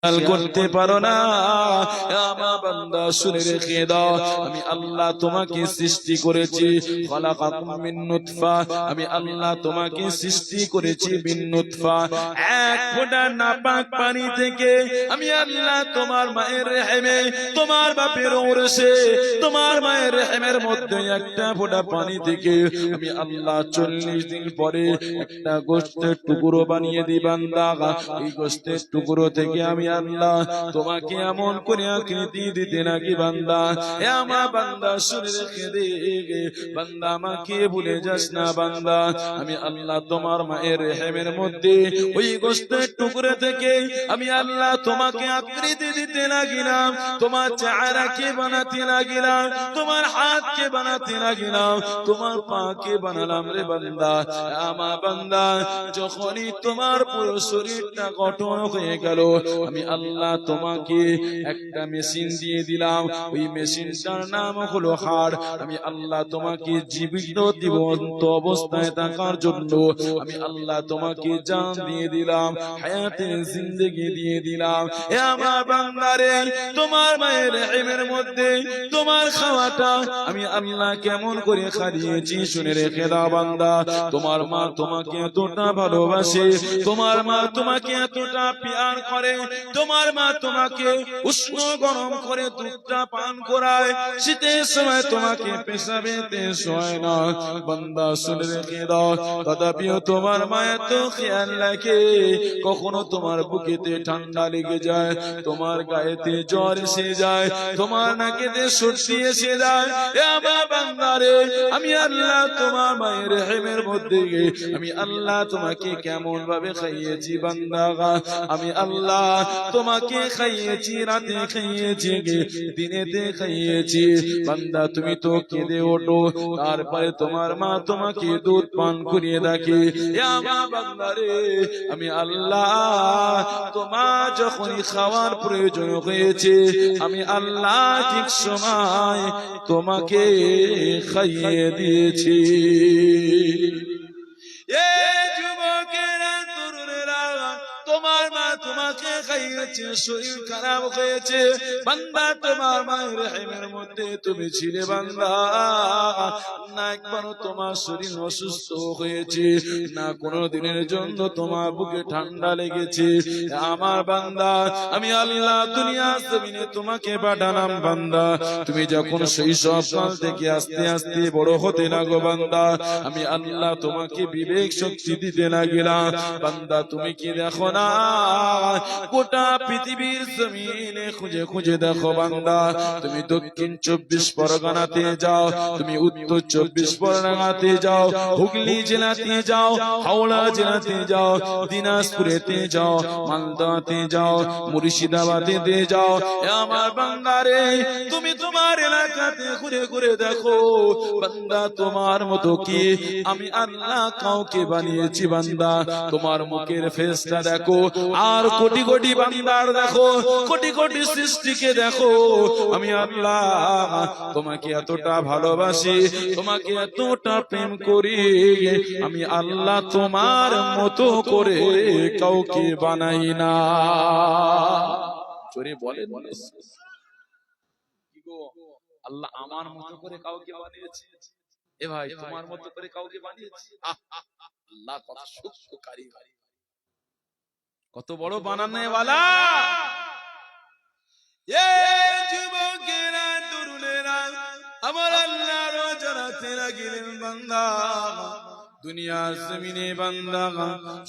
করতে পারো না। আমার বান্দা শুনে রেখে দাও, আমি আল্লাহ তোমাকে সৃষ্টি করেছি খলাকাকুম মিন নুতফা, আমি আল্লাহ তোমাকে সৃষ্টি করেছি মিন নুতফা, এক ফোঁটা নাপাক পানি থেকে। আমি আল্লাহ তোমার মায়ের রেহেমে, তোমার বাপের ওরসে, তোমার মায়ের রেহেমের মধ্যে একটা ফোঁটা পানি থেকে আমি আল্লাহ 40 দিন পরে একটা গোশতের টুকরো বানিয়ে দিই বান্দা। এই গোশতের টুকরো থেকে আমি আল্লাহ তোমাকে এমন করে আকৃতি দিতে নাকি বান্দা। এ আমার বান্দা শুনে রেখে দে বান্দা, আমাকে ভুলে যাস না বান্দা। আমি আল্লাহ তোমার মায়ের রেহেমের মধ্যে ওই গোশতের টুকরো থেকে আমি আল্লাহ তোমাকে আকৃতি দিতে লাগিলাম, তোমার চেহারাকে বানাতে লাগিলাম, তোমার হাতকে বানাতে লাগিলাম, তোমার পাকে বানালাম রে বান্দা। আমার বান্দা যখনই তোমার পুরো শরীরটা গঠন হয়ে গেল, আমি আল্লাহ তোমাকে একটা মেশিন দিয়ে দিলাম, ওই মেশিনটার নাম হলো হাড়। আমি আল্লাহ তোমাকে জীবিত জীবন্ত অবস্থায় থাকার জন্য আমি আল্লাহ তোমাকে জান দিয়ে দিলাম, হায়াতের জিন্দেগি দিয়ে দিলাম। এ আমার বান্দারে, তোমার মায়ের রেহেমের মধ্যে তোমার খাওয়াটা আমি আল্লাহ কেমন করে খাইয়েছি শুনে রেখে দাও বান্দা। তোমার মা তোমাকে এতটা ভালোবাসে, তোমার মা তোমাকে এতটা প্যার করে, তোমার মা তোমাকে উষ্ণ গরম করে দুধটা পান করায়, শীতের সময় তোমাকে পেশাবেতে শোয় না বান্দা শুনে রেখে দাও। তথাপিও তোমার মা এত খেয়াল রাখে, কখনো তোমার বুকেতে ঠান্ডা লেগে যায়, তোমার গায়েতে জ্বর এসে যায়, তোমার নাকেতে সর্দি এসে যায়। এ আমার বান্দারে, আমি আল্লাহ তোমার মায়ের রেহেমের মধ্যে আমি আল্লাহ তোমাকে কেমন ভাবে খাইয়েছি বান্দা। আমি আল্লাহ তোমাকে খাইয়েছি, রাতে খাইয়েছি, দিনেতে খাইয়েছি বান্দা। তুমি তো কেঁদে ওঠো, তারপরে তোমার মা তোমাকে দুধ পান করিয়ে রাখে। এ আমার বান্দারে, আমি আল্লাহ তোমার যখনই খাওয়ার প্রয়োজন হয়েছে আমি আল্লাহ ঠিক সময় তোমাকে খাইয়ে দিয়েছি। যুবকেরা তরুণেরা, তোমার মা তোমাকে খাইয়েছে, শরীর খারাপ হয়েছে বান্দা, তোমার মায়ের রেহেমের মধ্যে তুমি ছিলে বান্দা, না একবারও তোমার শরীর অসুস্থ হয়েছে, না কোনো দিনের জন্য তোমার বুকে ঠান্ডা লেগেছে। আমার বান্দা, আমি আল্লাহ দুনিয়া জমিনে তোমাকে পাঠালাম বান্দা। তুমি যখন শৈশব কাল থেকে আস্তে আস্তে বড় হতে লাগো বান্দা, আমি আল্লাহ তোমাকে বিবেক শক্তি দিতে লাগিলাম বান্দা। তুমি কি দেখো না, গোটা পৃথিবীর জমিনে খুঁজে খুঁজে দেখো বান্দা। তুমি দক্ষিণ 24 পরগনাতে যাও, তুমি উত্তর 24 পরগনাতে যাও, হুগলি জেলাতে যাও, হাওড়া জেলাতে যাও, দিনাজপুরেতে যাও, মালদাতে যাও, মুর্শিদাবাদে যাও। আমার বান্দারে, তুমি তোমার এলাকাতে ঘুরে ঘুরে দেখো বান্দা, তোমার মতো কি আমি আল্লাহ কাউকে বানিয়েছি বান্দা? তোমার মুখের ফেসটা দেখো, আর কোটি কোটি বান্দার দেখো, কোটি কোটি সৃষ্টিকে দেখো। আমি আল্লাহ তোমাকে এতটা ভালোবাসি, তোমাকে এতটা প্রেম করি, আমি আল্লাহ তোমার মতো করে কাউকে বানাই না। চোরে বলে আল্লাহ আমার মতো করে কাউকে বানিয়েছে। এ ভাই, তোমার মতো করে কাউকে বানিয়েছে? আল্লাহ কত সূক্ষ্ম কারিগর, কত বড় বানানে ওয়ালা। এ যুবকেরা তরুণেরা, আমার আল্লাহর জানাতে লাগিলেন বান্দা, দুনিয়ার জমিনে বান্দা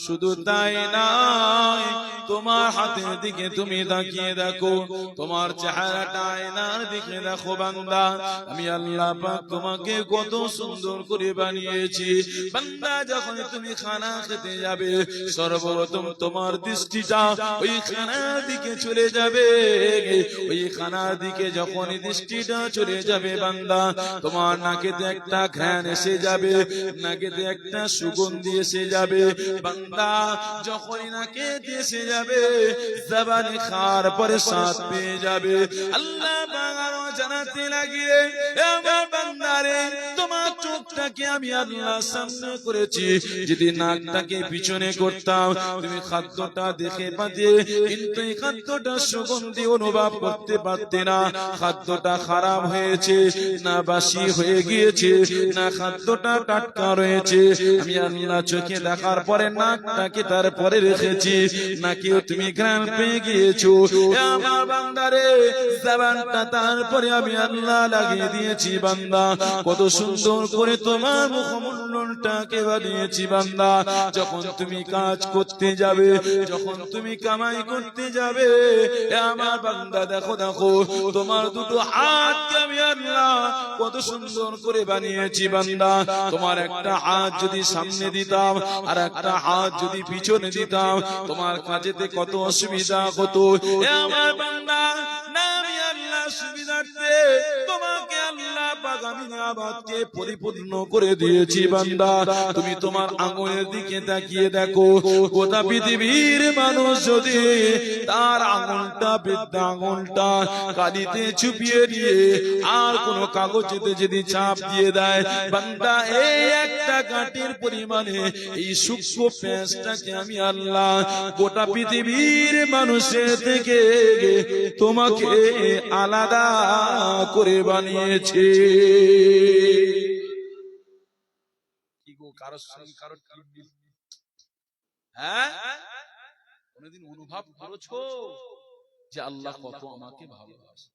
শুধু তাই নয়, তোমার হাতের দিকে তুমি তাকিয়ে দেখো, তোমার চেহারাটা আয়নার দিকে দেখো বান্দা। আমি আল্লাহ পাক তোমাকে কত সুন্দর করে বানিয়েছি বান্দা। যখন তুমি খানা খেতে যাবে, সর্বপ্রথম তোমার দৃষ্টিটা ওই খানার দিকে চলে যাবে। ওই খানার দিকে যখন দৃষ্টিটা চলে যাবে বান্দা, তোমার নাকেতে একটা ঘ্রাণ এসে যাবে, নাকেতে একটা সুগন্ধি এসে যাবে বান্দা। যখনই নাকেতে এসে যাবে, জবানে খাওয়ার পরে স্বাদ পেয়ে যাবে। আল্লাহ জানাতে লাগিয়ে, আমার বান্দারে তোমার চোখটাকে আমি আল্লাহ সামনে করেছি, যদি নাকটাকে পিছনে করতাম তুমি খাদ্যটা দেখে পাতে, কিন্তু এই খাদ্যটা সুগন্ধি অনুভব করতে পারতে না। খাদ্যটা খারাপ হয়েছে না বাসি হয়ে গিয়েছে, না খাদ্যটা টাটকা রয়েছে, আমি আল্লাহ চোখে দেখার পরে নাকটাকে তারপরে রেখেছি, নাকিও তুমি ঘ্রাণ পেয়ে গিয়েছো। আমার বান্দারে জবানটা তারপরে আমি আল্লাহ লাগিয়ে দিয়েছি বান্দা, কত সুন্দর করে তোমার মুখমণ্ডলটাকে বানিয়েছি বান্দা। যখন তুমি কাজ করতে যাবে, যখন তুমি কামাই করতে যাবে, আমার বান্দা দেখো দেখো তোমার দুটো হাতকে আমি আল্লাহ কত সুন্দর করে বানিয়েছি বান্দা। তোমার একটা হাত যদি সামনে দিতাম আর একটা হাত যদি পিছনে দিতাম, তোমার কাজেতে কত অসুবিধা হতো। আমার বান্দা না, আমি আল্লাহ সুবিধার্থে তোমাকে আল্লাহ পাক আমি নিয়ামতকে পরিপূর্ণ করে দিয়েছি বান্দা। তুমি তোমার আঙ্গুলের দিকে তাকিয়ে দেখো, গোটা পৃথিবীর মানুষ যদি তার আঙ্গুলটা বৃদ্ধা আঙ্গুলটা কালিতে চুপিয়ে দিয়ে আর কোন কাগজেতে যদি চাপ দিয়ে দেয় বান্দা, এই একটা কাঠির পরিমাণে এই সূক্ষ্ম পেঁচটাকে আমি আল্লাহ গোটা পৃথিবীর মানুষের থেকে তোমাকে আলাদা করে বানিয়েছে। কি গো, কারোর সঙ্গে কারোর হ্যাঁ কোনদিন অনুভব করেছো যে আল্লাহ কত আমাকে ভালোবাসে?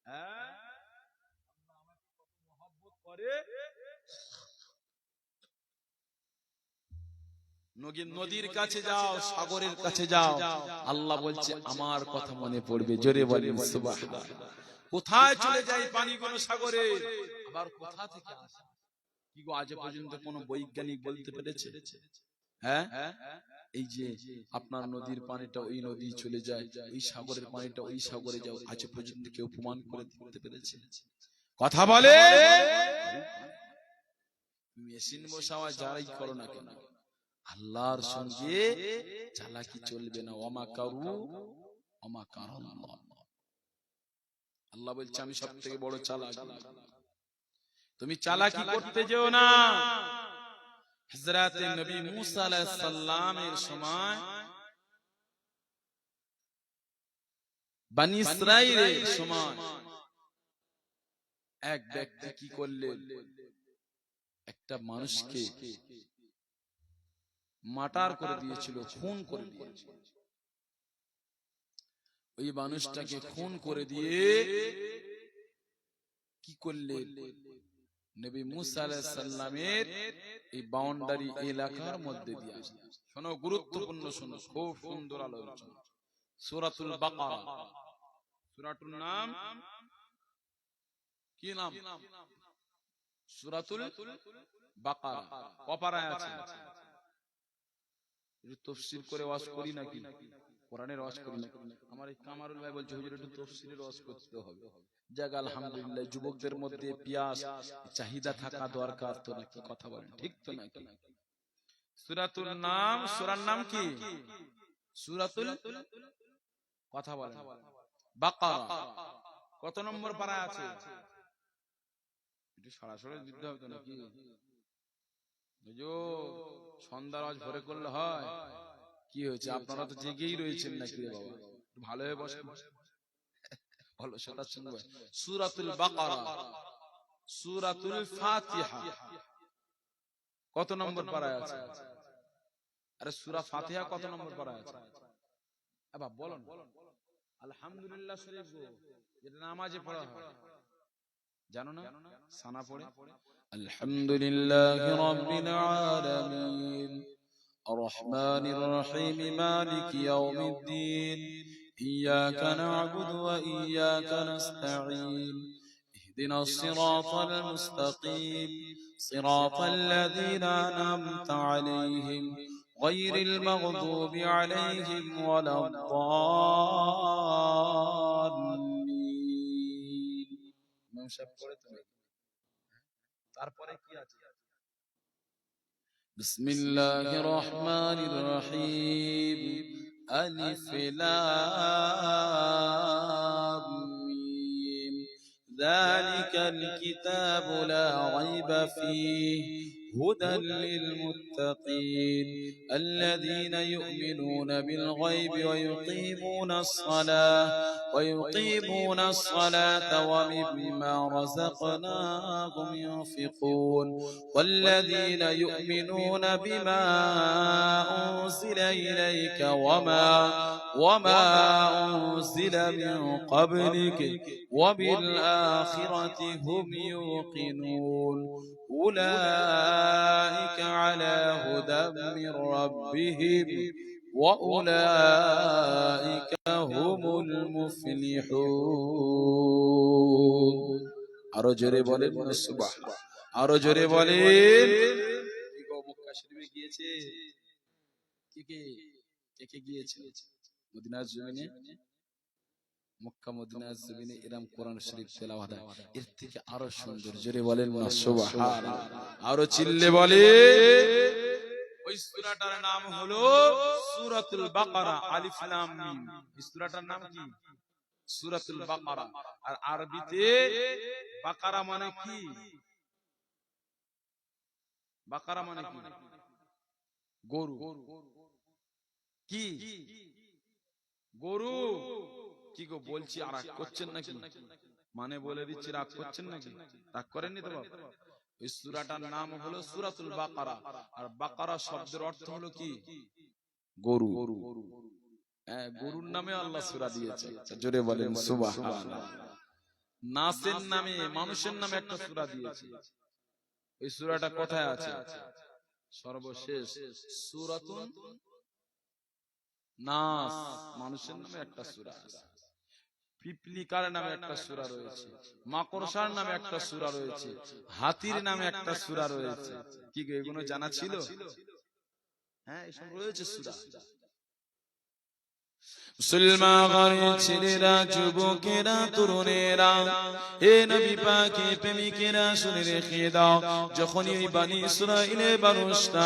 হ্যাঁ, আমাকে কত মহব্বত করে। নদীর কাছে যাও, সাগরের কাছে যাও, আল্লাহ বলছে আমার কথা মনে পড়বে, জোরে বলেন সুবহানাল্লাহ। কোথায় চলে যায় পানিগুলো সাগরে, আবার কোথা থেকে আসে? কি গো, আজ পর্যন্ত কোন বৈজ্ঞানিক বলতে পেরেছে? হ্যাঁ, এই যে আপনার নদীর পানিটা ওই নদী চলে যায়, ওই সাগরের পানিটা ওই সাগরে যাও, আজ পর্যন্ত কেউ প্রমাণ করে দিতে পেরেছে? কথা বলে। মেশিন বসাওয়া যারাই করো না কেন, আল্লাহর সঙ্গে চালাকি চলবে না। ওমা কারু ওমা কারাল্লাহ, আল্লাহ বলছে আমি সবথেকে বড় চালাক। তুমি চালাকি করতে যেও না। হযরত নবী মুসা আলাইহিস সালামের সময়, বনি ইসরাইলের সময় এক ব্যক্তি কি করলেন, একটা মানুষকে মার্টার করে দিয়েছিল, খুন করে দিয়েছিল। ওই মানুষটাকে খুন করে দিয়ে কি করলেন, নবী মুসা আলাইহিস সালামের এই বাউন্ডারি এলাকার মধ্যে দিয়ে আসলেন। শোনো, গুরুত্বপূর্ণ শোনো, খুব সুন্দর আলোচনা। সূরাতুল বাকারা, সূরাটার নাম কি? নাম সূরাতুল বাকারা। কপারায় আছে? একটু তাফসীর করে ওয়াজ করি নাকি? কোরআনের ওয়াজ করি নাকি? আমার এই কামারুল ভাই বলছে হুজুর একটু তাফসীরের ওয়াজ করতে হবে। যাক আলহামদুলিল্লাহ, যুবকদের মধ্যে পিয়াস চাহিদা থাকা দরকার তো নাকি? কথা বলেন, ঠিক তো নাকি? সূরাতুল নাম, সূরার নাম কি? সূরাতুল, কথা বলেন, বাকারা। কত নম্বর পারা আছে? একটু সরাসরি দিতে হবে তো নাকি? সন্ধ্যার আওয়াজ ভরে করলে হয়? কি হয়েছে, আপনারা তো জেগেই রয়েছেন নাকি রে বাবা? ভালো হয়ে বসে ভালো সেটা শুনবে। সূরাতুল বাকারা, সূরাতুল ফাতিহা কত নম্বর পারায় আছে? আরে সূরা ফাতিহা কত নম্বর পারায় আছে? বাবা বলুন। আলহামদুলিল্লাহ শরীফ গো, যেটা নামাজে পড়া হয়, জানো না? সানা পড়ে আলহামদুলিল্লাহি রাব্বিল আলামিন আর রহমানির রহিম মালিকি ইয়াউমিদ্দিন ইয়্যাকা না'বুদু ওয়া ইয়্যাকা নাস্তাঈন ইহদিনাস সিরাতাল মুস্তাকিম সিরাতাল লাযীনা আন'আমতা আলাইহিম গায়রিল মাগদুবি আলাইহিম ওয়ালাদ-দাল্লিন। ইমাম সাহেব পড়ে তো তারপরে কি আছে? বিসমিল্লাহির রহমানির রহিম আলিফ লাম যালিকাল কিতাবু লা রাইবা ফীহি হুদাল লিল মুত্তাকিন আল্লাযীনা ইউমিনুনা বিল গায়বি ওয়া ইউকিমুনাস সালাতা ওয়া মিম্মা রাযাকনাহুম ইউনফিকুন ওয়াল্লাযীনা ইউমিনুনা বিমা উনজিলা ইলাইকা ওয়ামা উনজিলা মিন ক্বাবলিকা ওয়া বিল আখিরাতি হুম ইউকিনুন أولئك على هدى من ربهم وأولئك هم المفلحون আরো জোরে বলেন সুবহান আরো জোরে বলেন কি গো মক্কা শরীফে গিয়েছে কে গিয়েছে মদিনার জমিনে মক্কা মদিনার জমিনে এরকম কোরআন শরীফ তেলাওয়াত এর থেকে আরো সুন্দর জোরে বলেন না সুবহান আরো চিল্লে বলে ওই সূরাটার নাম হলো সূরাতুল বাকারা আলিফ লাম মিম এই সূরাটার নাম কি সূরাতুল বাকারা আর আরবিতে বাকারা মানে কি বাকারা মানে কি গরু কি গরু কি গো বলছি আর রাগ করছেন নাকি মানে বলে দিচ্ছি রাগ করছেন নাকি রাগ করেননি তো বাবা এই সূরাটার নাম হলো সূরাতুল বাকারা আর বাকারা শব্দের অর্থ হলো কি গরু হ্যাঁ গরুর নামে আল্লাহ সূরা দিয়েছে জোরে বলেন সুবহানাল্লাহ নাসের নামে মানুষের নামে একটা সূরা দিয়েছে এই সূরাটা কোথায় আছে সর্বশেষ সূরাতুন নাস মানুষের নামে একটা সূরা আছে পিপলিকার নামে একটা সূরা রয়েছে মাকড়সার নামে একটা সূরা রয়েছে হাতির নামে একটা সূরা রয়েছে কি এগুলো জানা ছিল হ্যাঁ এসব রয়েছে সূরা মুসলমান ছেলেরা যুবকেরা তরুণেরা হে নবী পাকের প্রেমিকেরা শুনে রেখে দাও যখন এই বনি ইসরাইলের মানুষটা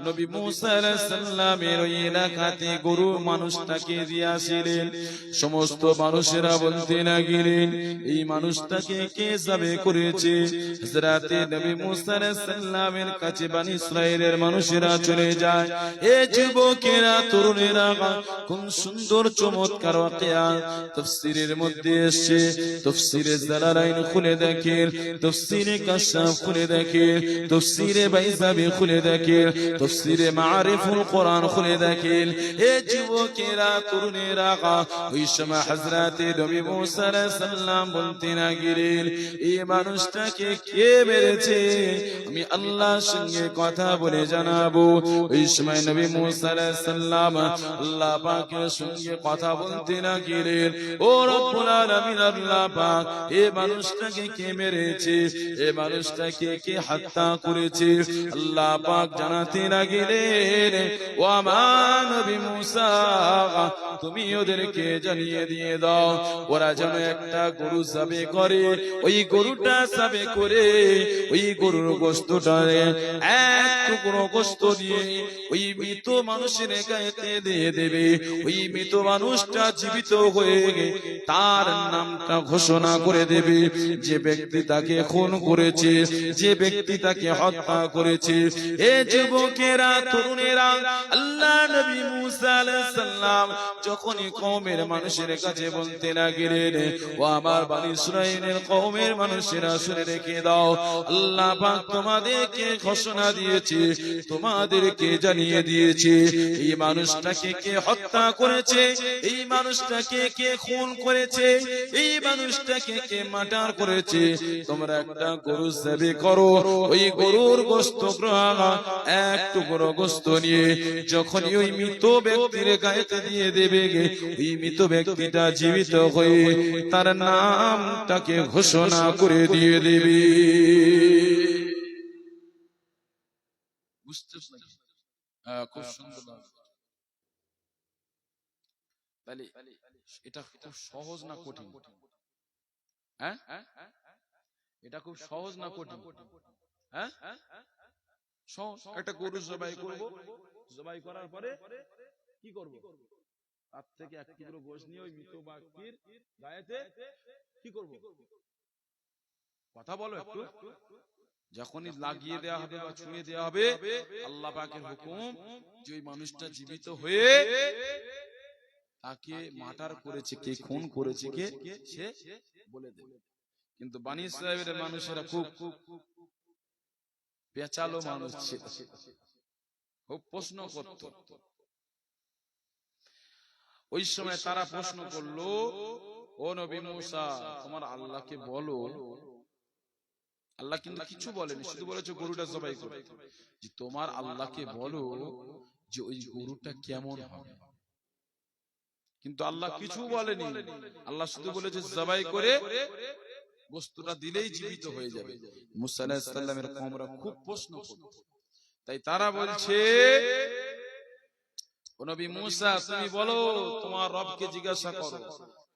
নবী মুসা আলাইহিস সালামের ওই এলাকাতে গরু মানুষটাকে দিয়েছিলেন সমস্ত মানুষেরা বলতে লাগলেন এই মানুষটাকে কে যাবে করেছে হযরতে নবী মুসা আলাইহিস সালামের কাছে বনি ইসরাইলের মানুষেরা চলে যায় হে যুবকেরা তরুণেরা কোন সুন্দর চমৎকার ওয়াকিয়া তাফসীরের মধ্যে এসেছে তাফসীরে জালালাইন খুলে দেখেন তাফসীরে কাশাফ খুলে দেখেন তাফসীরে বাইজাবি খুলে দেখেন তাফসীরে মাআরিফুল কোরআন খুলে দেখেন এ যুবকেরা তরুণেরা ওই সময় হযরতে নবী মুসা আলাইহিস সালাম বলতে লাগলেন এই মানুষটাকে কে মেরেছে আমি আল্লাহর সঙ্গে কথা বলে জানাবো ওই সময় নবী মুসা আলাইহিস সালাম আল্লাহ পাকের সঙ্গে কথা বলতে লাগলেন ও রব্বুল আলামিন আল্লাহ পাক এই মানুষটাকে কে মেরেছে এই মানুষটাকে কে হত্যা করেছে আল্লাহ পাক জানাতে লাগলেন ও আমার নবী মুসা তুমি ওদেরকে জানিয়ে দিয়ে দাও ওরা যেন একটা গরু যাবে করে ওই গরুটা যাবে করে ওই গরুর গোশতটা এক টুকরো গোশত দিয়ে ওই মৃত মানুষের গায়েতে দিয়ে দেবে ওই মৃত মানুষটা জীবিত হয়ে তার নামটা ঘোষণা করে দেবে যে ব্যক্তি তাকে খুন করেছে যে ব্যক্তি তাকে হত্যা করেছে এ যুবকেরা তরুণেরা আল্লাহ নবী মুসা আলাইহিস সালাম যখনই কওমের মানুষের কাছে বলতে লাগলেন ও আমার বনি ইসরাইলের কওমের মানুষেরা শুনে রেখে দাও আল্লাহ পাক তোমাদেরকে ঘোষণা দিয়েছে তোমাদেরকে জানিয়ে দিয়েছে এই মানুষটাকে কে হত্যা করেছে এই মানুষটাকে কে খুন করেছে এই মানুষটাকে কে মার্ডার করেছে তোমরা একটা গরু জবে করো ওই গরুর গোশত গ্রহণ এক টুকরো গোশত নিয়ে যখন ওই মৃত ব্যক্তির গায়েতে দিয়ে দেবে ওই মৃত ব্যক্তিটা জীবিত হয়ে তার নামটাকে ঘোষণা করে দিয়ে দেবে বুঝতে খুব সুন্দর তাহলে এটা খুব সহজ না কঠিন হ্যাঁ এটা খুব সহজ না কঠিন হ্যাঁ সহজ একটা গরু জবাই করব জবাই করার পরে কি করব তার থেকে এক টুকরো গোশত নিয়ে ওই মৃত ব্যক্তির গায়েতে কি করব কথা বলো একটু। যখনই লাগিয়ে দেওয়া হবে বা ছুঁয়ে দেওয়া হবে, আল্লাহ পাকের হুকুম যে ওই মানুষটা জীবিত হয়ে তাকে মার্টার করেছে কে, খুন করেছে কে, সে বলে দেবে। কিন্তু বনী ইসরাইলের মানুষেরা খুব পেঁচালো মানুষ ছিল, খুব প্রশ্ন করত। ওই সময় তারা প্রশ্ন করলো, ও নবী মুসা, তোমার আল্লাহকে বলো। আল্লাহ কিন্তু কিছু বলেনি, শুধু বলেছে গরুটা জবাই করো। যে তোমার আল্লাহকে বলো যে ওই গরুটা কেমন হবে। কিন্তু আল্লাহ কিছু বলেনি, আল্লাহ শুধু বলেছে জবাই করে বস্তুটা দিলেই জীবিত হয়ে যাবে। মুসা আলাইহিস সালামের কওমরা খুব প্রশ্ন করত, তাই তারা বলছে, ও নবী মুসা, তুমি বলো তোমার রবকে জিজ্ঞাসা করো।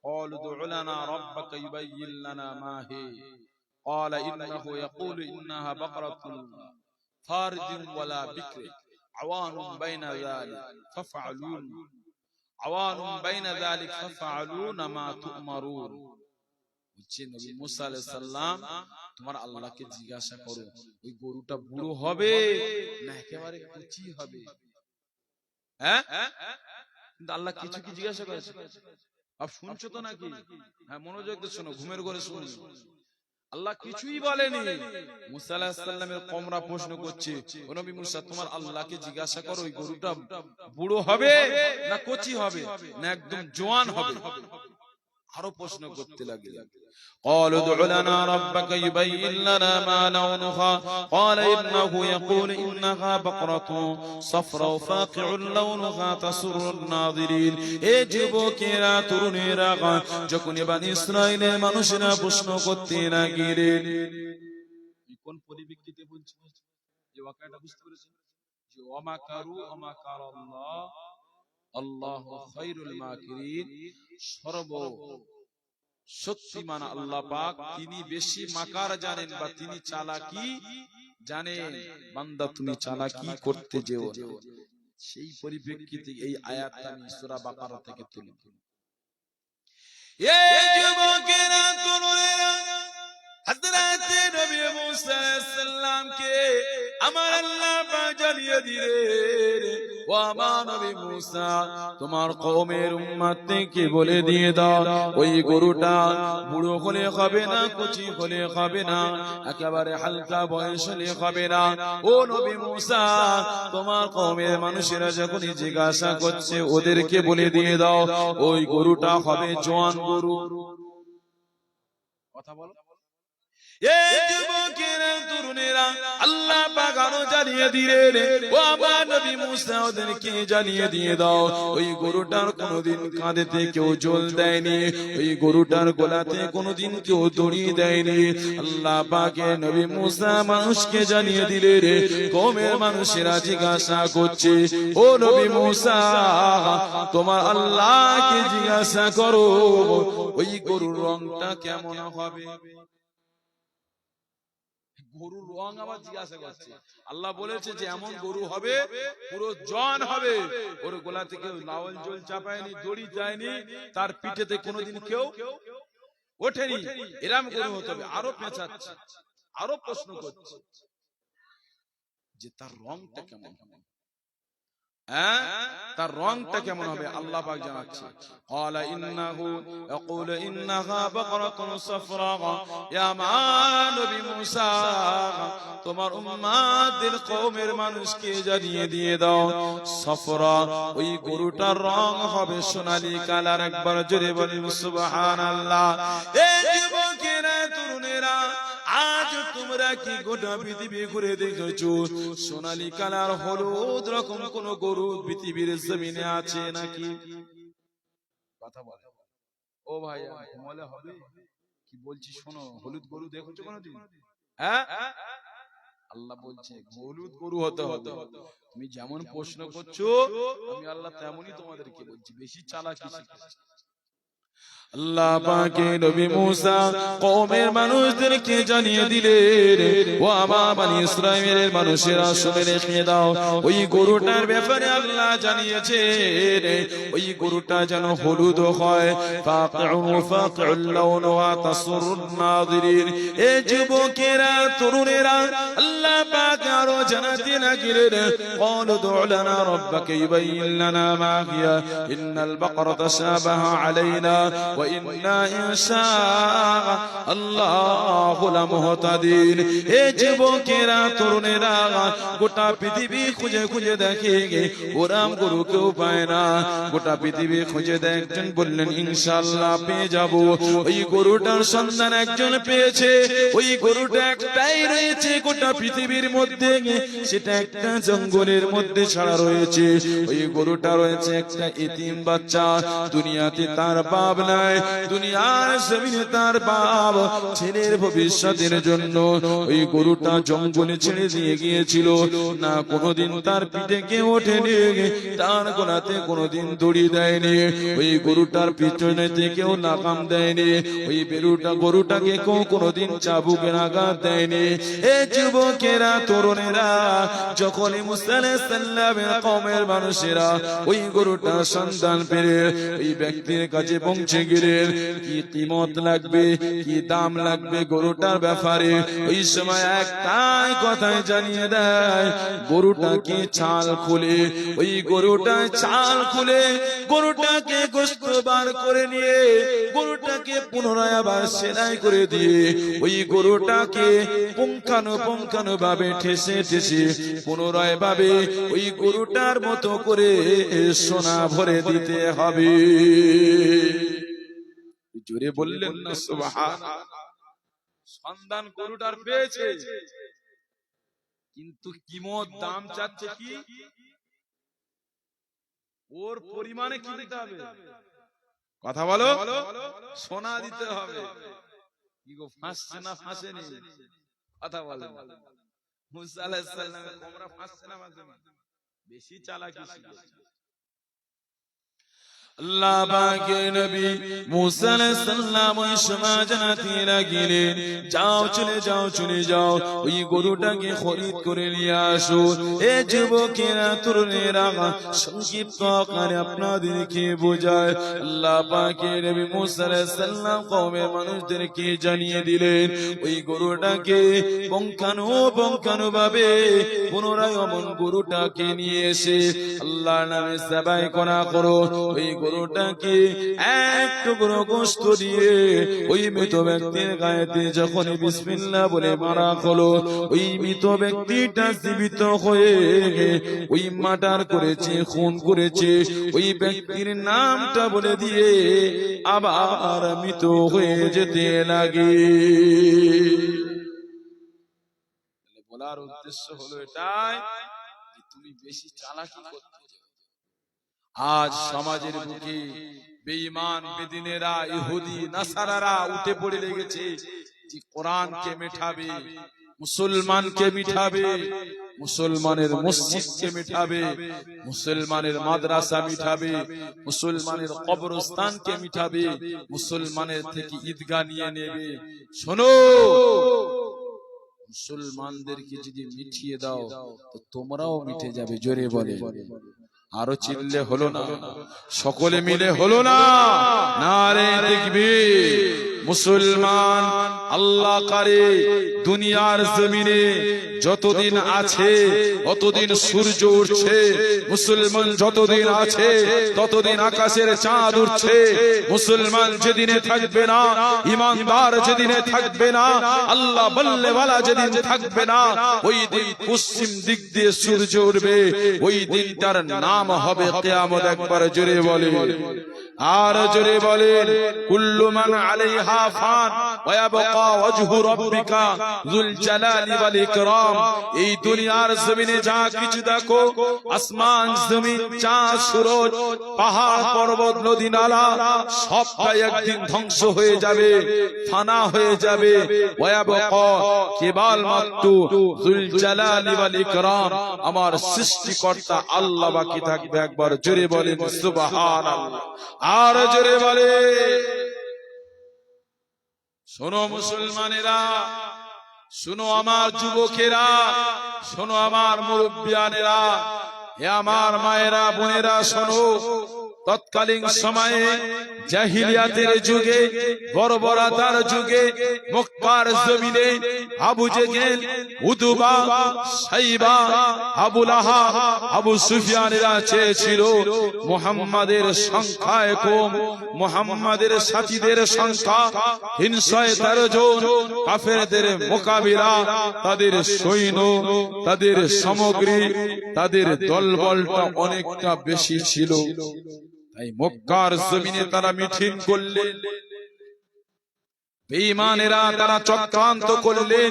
ক্বালু দু'ু লানা রাব্বাকা ইউবাইয়্যিন লানা মা হি قال إنه يقول إنها بقرة فارض ولا بكر عوان بين ذلك ففعلون ما تؤمرون। নবী মুসা আলাইহিস সালাম, তোমার আল্লাহকে জিজ্ঞাসা করো ওই গরুটা বুড়ো হবে না একেবারে কচি হবে। হ্যাঁ, কিন্তু আল্লাহ কিছু কি জিজ্ঞাসা করেছে? আপ শুনছো তো নাকি? হ্যাঁ, মনোযোগ দিয়ে শোনো, ঘুমের ঘরে শুনো। আল্লাহ কিছুই বলেনি। মুসা আলাইহিস সালামের কওমরা প্রশ্ন করছে, ও নবী মুসা, তোমার আল্লাহকে জিজ্ঞাসা করো ওই গরুটা বুড়ো হবে না কচি হবে না একদম জোয়ান হবে। আরো প্রশ্ন করতে লাগলেন। قالوا ادع لنا ربك يبين لنا ما لونها قال إنه يقول إنها بقرة صفراء فاقع لونها تسر الناظرين। এই যুবকেরা তরুণেরা যখন বনী ইসরাইলের মানুষেরা প্রশ্ন করতে লাগলেন, কোন পরিপ্রেক্ষিতে বলছে যে ওয়াকিয়াটা বুঝতে পেরেছেন? যে ওয়ামাকারু ওয়ামাকারাল্লাহ আল্লাহু খায়রুল মাকিরিন। সর্ব শক্তিমান আল্লাহ পাক তিনি বেশি মাকার জানেন বা তিনি চালাকি জানেন। বান্দা তুমি চালাকি করতে যেও না। সেই পরিপ্রেক্ষিতে এই আয়াতটা আমি সূরা বাকারা থেকে তুলি। এই যুবকেরা তরুণেরা হযরত নবী মুসা আলাইহিস সালামকে আমার আল্লাহ পাক জানিয়ে দিলেন, ও আমার নবী মুসা, তোমার কওমের উম্মতকে বলে দিয়ে দাও ওই গরুটা বুড়ো হলে হবে না, কচি হলে হবে না, একেবারে হালকা বয়স হলে হবে না। ও নবী মুসা, তোমার কওমের মানুষেরা যখনই জিজ্ঞাসা করছে ওদেরকে বলে দিয়ে দাও ওই গরুটা হবে জোয়ান গরু। কথা বলো। এই যুবকেরা তরুণেরা আল্লাহ পাক আরো জানিয়ে দিলেন, ও আমার নবী মুসা, ওদেরকে জানিয়ে দিয়ে দাও ওই গরুটার কোনোদিন কাঁধেতে কেউ জল দেয়নি, ওই গরুটার গলাতে কোনোদিন কেউ দড়ি দেয়নি। আল্লাহ পাকের নবী মুসা মানুষকে জানিয়ে দিলেন, কওমের মানুষেরা জিজ্ঞাসা করছে, ও নবী মুসা, তোমার আল্লাহকে জিজ্ঞাসা করো ওই গরুর রংটা কেমন হবে। গরুর রং আবার জিজ্ঞাসা করছে। আল্লাহ বলেছে যে এমন গরু হবে পুরো জওয়ান হবে, ওর গলা থেকে লাওয়াল জল চাপায়নি, দড়ি যায়নি, তার পিঠেতে কোনোদিন কেউ ওঠেনি, এরকম গরু হতে হবে। আরো পেঁচাচ্ছে, আরো প্রশ্ন করছে যে তার রংটা কেমন হবে, তার রংটা কেমন হবে। আল্লাহ পাক জানাচ্ছে, ক্বালা ইন্নাহু ইয়াকুলু ইন্নাহা বাকরাতুন সাফরা। ইয়া নবী মুসা, তোমার উম্মতদের কওমের মানুষকে জানিয়ে দিয়ে দাও সাফরা, ওই গরুটার রং হবে সোনালী কালার। একবার জোরে বলেন সুবহানাল্লাহ। এই যুবকেরা তরুণেরা, আজ তোমরা কি গোটা পৃথিবী ঘুরে দেখেছো সোনালী কালার হলুদ রকম কোন গরু পৃথিবীর জমিনে আছে নাকি? কথা বলে। ও ভাই, ঘুমালে হবে কি বলছি শোনো, হলুদ গরু দেখেছো কোনদিন? হ্যাঁ, আল্লাহ বলছে হলুদ গরু হতে হবে। তুমি যেমন প্রশ্ন করছো আমি আল্লাহ তেমনই তোমাদেরকে বলছি, বেশি চালাকি শিখেছি। আল্লাহ পাকের নবী মুসা কওমের মানুষদেরকে জানিয়ে দিলেন, ও আমার বনি ইসরাইলের মানুষেরা শুনে রেখে দাও, ওই গরুটার ব্যাপারে আল্লাহ জানিয়েছেন ওই গরুটা যেন হলুদ হয়, ফাকিউল লাউন ওয়া তাসরুন নাযিরিন। এ যুবকেরা তরুণেরা আল্লাহ পাক আরো জানাতে লাগলেন, ক্বালু দু'ু লানা রাব্বাকা ইউবাইয়িন লানা মা হিয়া ইন্নাল বাকরা তাশাবাহা আলাইনা ওয়া ইন্না ইনশাআল্লাহু লামুহতাদিন। এ যুবকেরা তরুণেরা গোটা পৃথিবী খুঁজে খুঁজে দেখে, ওরাম গরু কেউ পায় না। গোটা পৃথিবী খুঁজে দেখছেন, বললেন ইনশাআল্লাহ পেয়ে যাব। ওই গরুটার সন্ধান একজন পেয়েছে। ওই গরুটা একটাই রয়েছে গোটা পৃথিবীর মধ্যে, সেটা একটা জঙ্গলের মধ্যে ছাড়া রয়েছে। ওই গরুটা রয়েছে একটা এতিম বাচ্চা, দুনিয়াতে তার বাপ নাই, দুনিয়ার জমিনে তার বাপ ছেলের ভবিষ্যতের জন্য ওই গরুটা জঙ্গলে ছেড়ে দিয়ে গিয়েছিল। না কোনোদিন তার পিঠে কেউ ওঠেনি, তার গোড়াতে কোনোদিন দড়ি দেয়নি, ওই গরুটার পিছনেতে কেউ লাগাম দেয়নি, ওই গরুটাকে কেউ কোনোদিন চাবুকের আঘাত দেয়নি। এ যুবকেরা তরুণেরা যখন মুসা আলাইহিস সালামের কওমের মানুষেরা ওই গরুটার সন্ধান পেয়ে ওই ব্যক্তির কাছে পৌঁছে গেলেন, কি কিমত লাগবে, কি দাম লাগবে গরুটার ব্যাপারে, ওই সময় একটাই কথাই জানিয়ে দেয়, গরুটাকে ছাল খুলে, ওই গরুটায় ছাল খুলে গরুটাকে গোশত বার করে নিয়ে গরুটাকে পুনরায় আবার সেলাই করে দিয়ে ওই গরুটাকে পুঙ্খানু ভাবে ঠেসে ঠেসে পুনরায় ভাবে ওই গরুটার মতো করে সোনা ভরে দিতে হবে। জোরে বললেন না সুবহানাল্লাহ। সন্ধান গরুটার পেয়েছে, কিন্তু কিমত দাম চাচ্ছে কি, ওর পরিমাণে কি দিতে হবে, কথা বলো, সোনা দিতে হবে। কি গো ফাঁসছে না ফাঁসেনি, কথা বলেন। মুসা আলাইহিস সালামের কওমরা ফাঁসছে না ফাঁসেনি, বেশি চালাকি শিখেছে। আল্লাহ পাকের নবী মুসা আলাইহিস সালাম ওই সময় জানাতে লাগলেন, যাও চলে যাও ওই গরুটাকে খরিদ করে নিয়ে আসো। এ যুবকেরা তরুণেরা সংক্ষিপ্ত আকারে আপনাদেরকে বোঝায়, আল্লাহ পাকের নবী মুসা আলাইহিস সালাম কওমের মানুষদেরকে জানিয়ে দিলেন, ওই গরুটাকে পুঙ্খানু ভাবে পুনরায় অমন গরুটাকে নিয়ে এসে আল্লাহর নামে জবাই করা করো। ওই গরুটাকে এক টুকরো গোশত দিয়ে ওই মৃত ব্যক্তির গায়েতে যখন বিসমিল্লাহ বলে মারা হলো, ওই মৃত ব্যক্তিটা জীবিত হয়ে ওই মার্ডার করেছে, খুন করেছে, ওই ব্যক্তির নামটা বলে দিয়ে আবার মৃত হয়ে যেতে লাগে। বলার উদ্দেশ্য হলো এটাই যে তুমি বেশি চালাকি করতে। আজ সমাজের বুকে বেঈমান বেদিনেরা, ইহুদি নাসারারা উঠে পড়ে লেগেছে যে কোরআনকে মেটাবে, মুসলমানকে মিটাবে, মুসলমানের মসজিদকে মিটাবে, মুসলমানের মাদ্রাসা মিটাবে, মুসলমানের কবরস্থানকে মিটাবে, মুসলমানের থেকে ঈদগাহ নিয়ে নেবে। শোনো, মুসলমানদেরকে যদি মিটিয়ে দাও তো তোমরাও মিটে যাবে। জোরে বলে, আরো চিল্লে হলো না, সকলে মিলে হলো না, নারে তাকবীর। মুসলমান আল্লাহ কারে দুনিয়ার জমিনে যতদিন আছে ততদিন সূর্য উঠছে, মুসলমান যতদিন আছে ততদিন আকাশের চাঁদ উঠছে। মুসলমান যেদিনে থাকবে না, ইমানদার যেদিনে থাকবে না, আল্লাহ বল্লেওয়ালা যেদিন থাকবে না, ওই দিন পশ্চিম দিক দিয়ে সূর্য উঠবে, ওই দিনটার নাম হবে কিয়ামত। একবার জোরে বলে, আর জোরে বলেন, কুল্লু মান আলাইহা ফান ওয়া ইয়াবকা ওয়াজহু রাব্বিকা যুল জালালি ওয়াল ইকরাম। এই দুনিয়ার জমিনে যা কিছু দেখো, আসমান জমিন, চাঁদ সূরজ, পাহাড় পর্বত, নদী নালা, সবটাই একদিন ধ্বংস হয়ে যাবে, ফানা হয়ে যাবে। ওয়া ইয়াবকা, কেবল মাত্র যুল জালালি ওয়াল ইকরাম, আমার সৃষ্টিকর্তা আল্লাহ বাকি থাকবে। একবার জোরে বলেন সুবহানাল্লাহ, আর জোরে বলে শোনো মুসলমানেরা, শোনো আমার যুবকেরা, শোনো আমার মুরব্বিয়ানেরা, এ আমার মায়েরা বোনেরা, শোনো। তৎকালীন সময়ে জাহিলিয়াতের যুগে, বর্বরতার যুগে মক্কার জমিনে আবু জেহেল, উতবা, সাইবা, আবু লাহাব, আবু সুফিয়ানেরা চেয়েছিল মুহাম্মাদের সংখ্যায় কম, মুহাম্মাদের সাথীদের সংখ্যা 313 জন, কাফেরদের মোকাবিলা, তাদের সৈন্য, তাদের সামগ্রী, তাদের দলবলটা অনেকটা বেশি ছিল। তাই মক্কার জমিনে তারা মিটিং করলেন, বেঈমানেরা তারা চক্রান্ত করলেন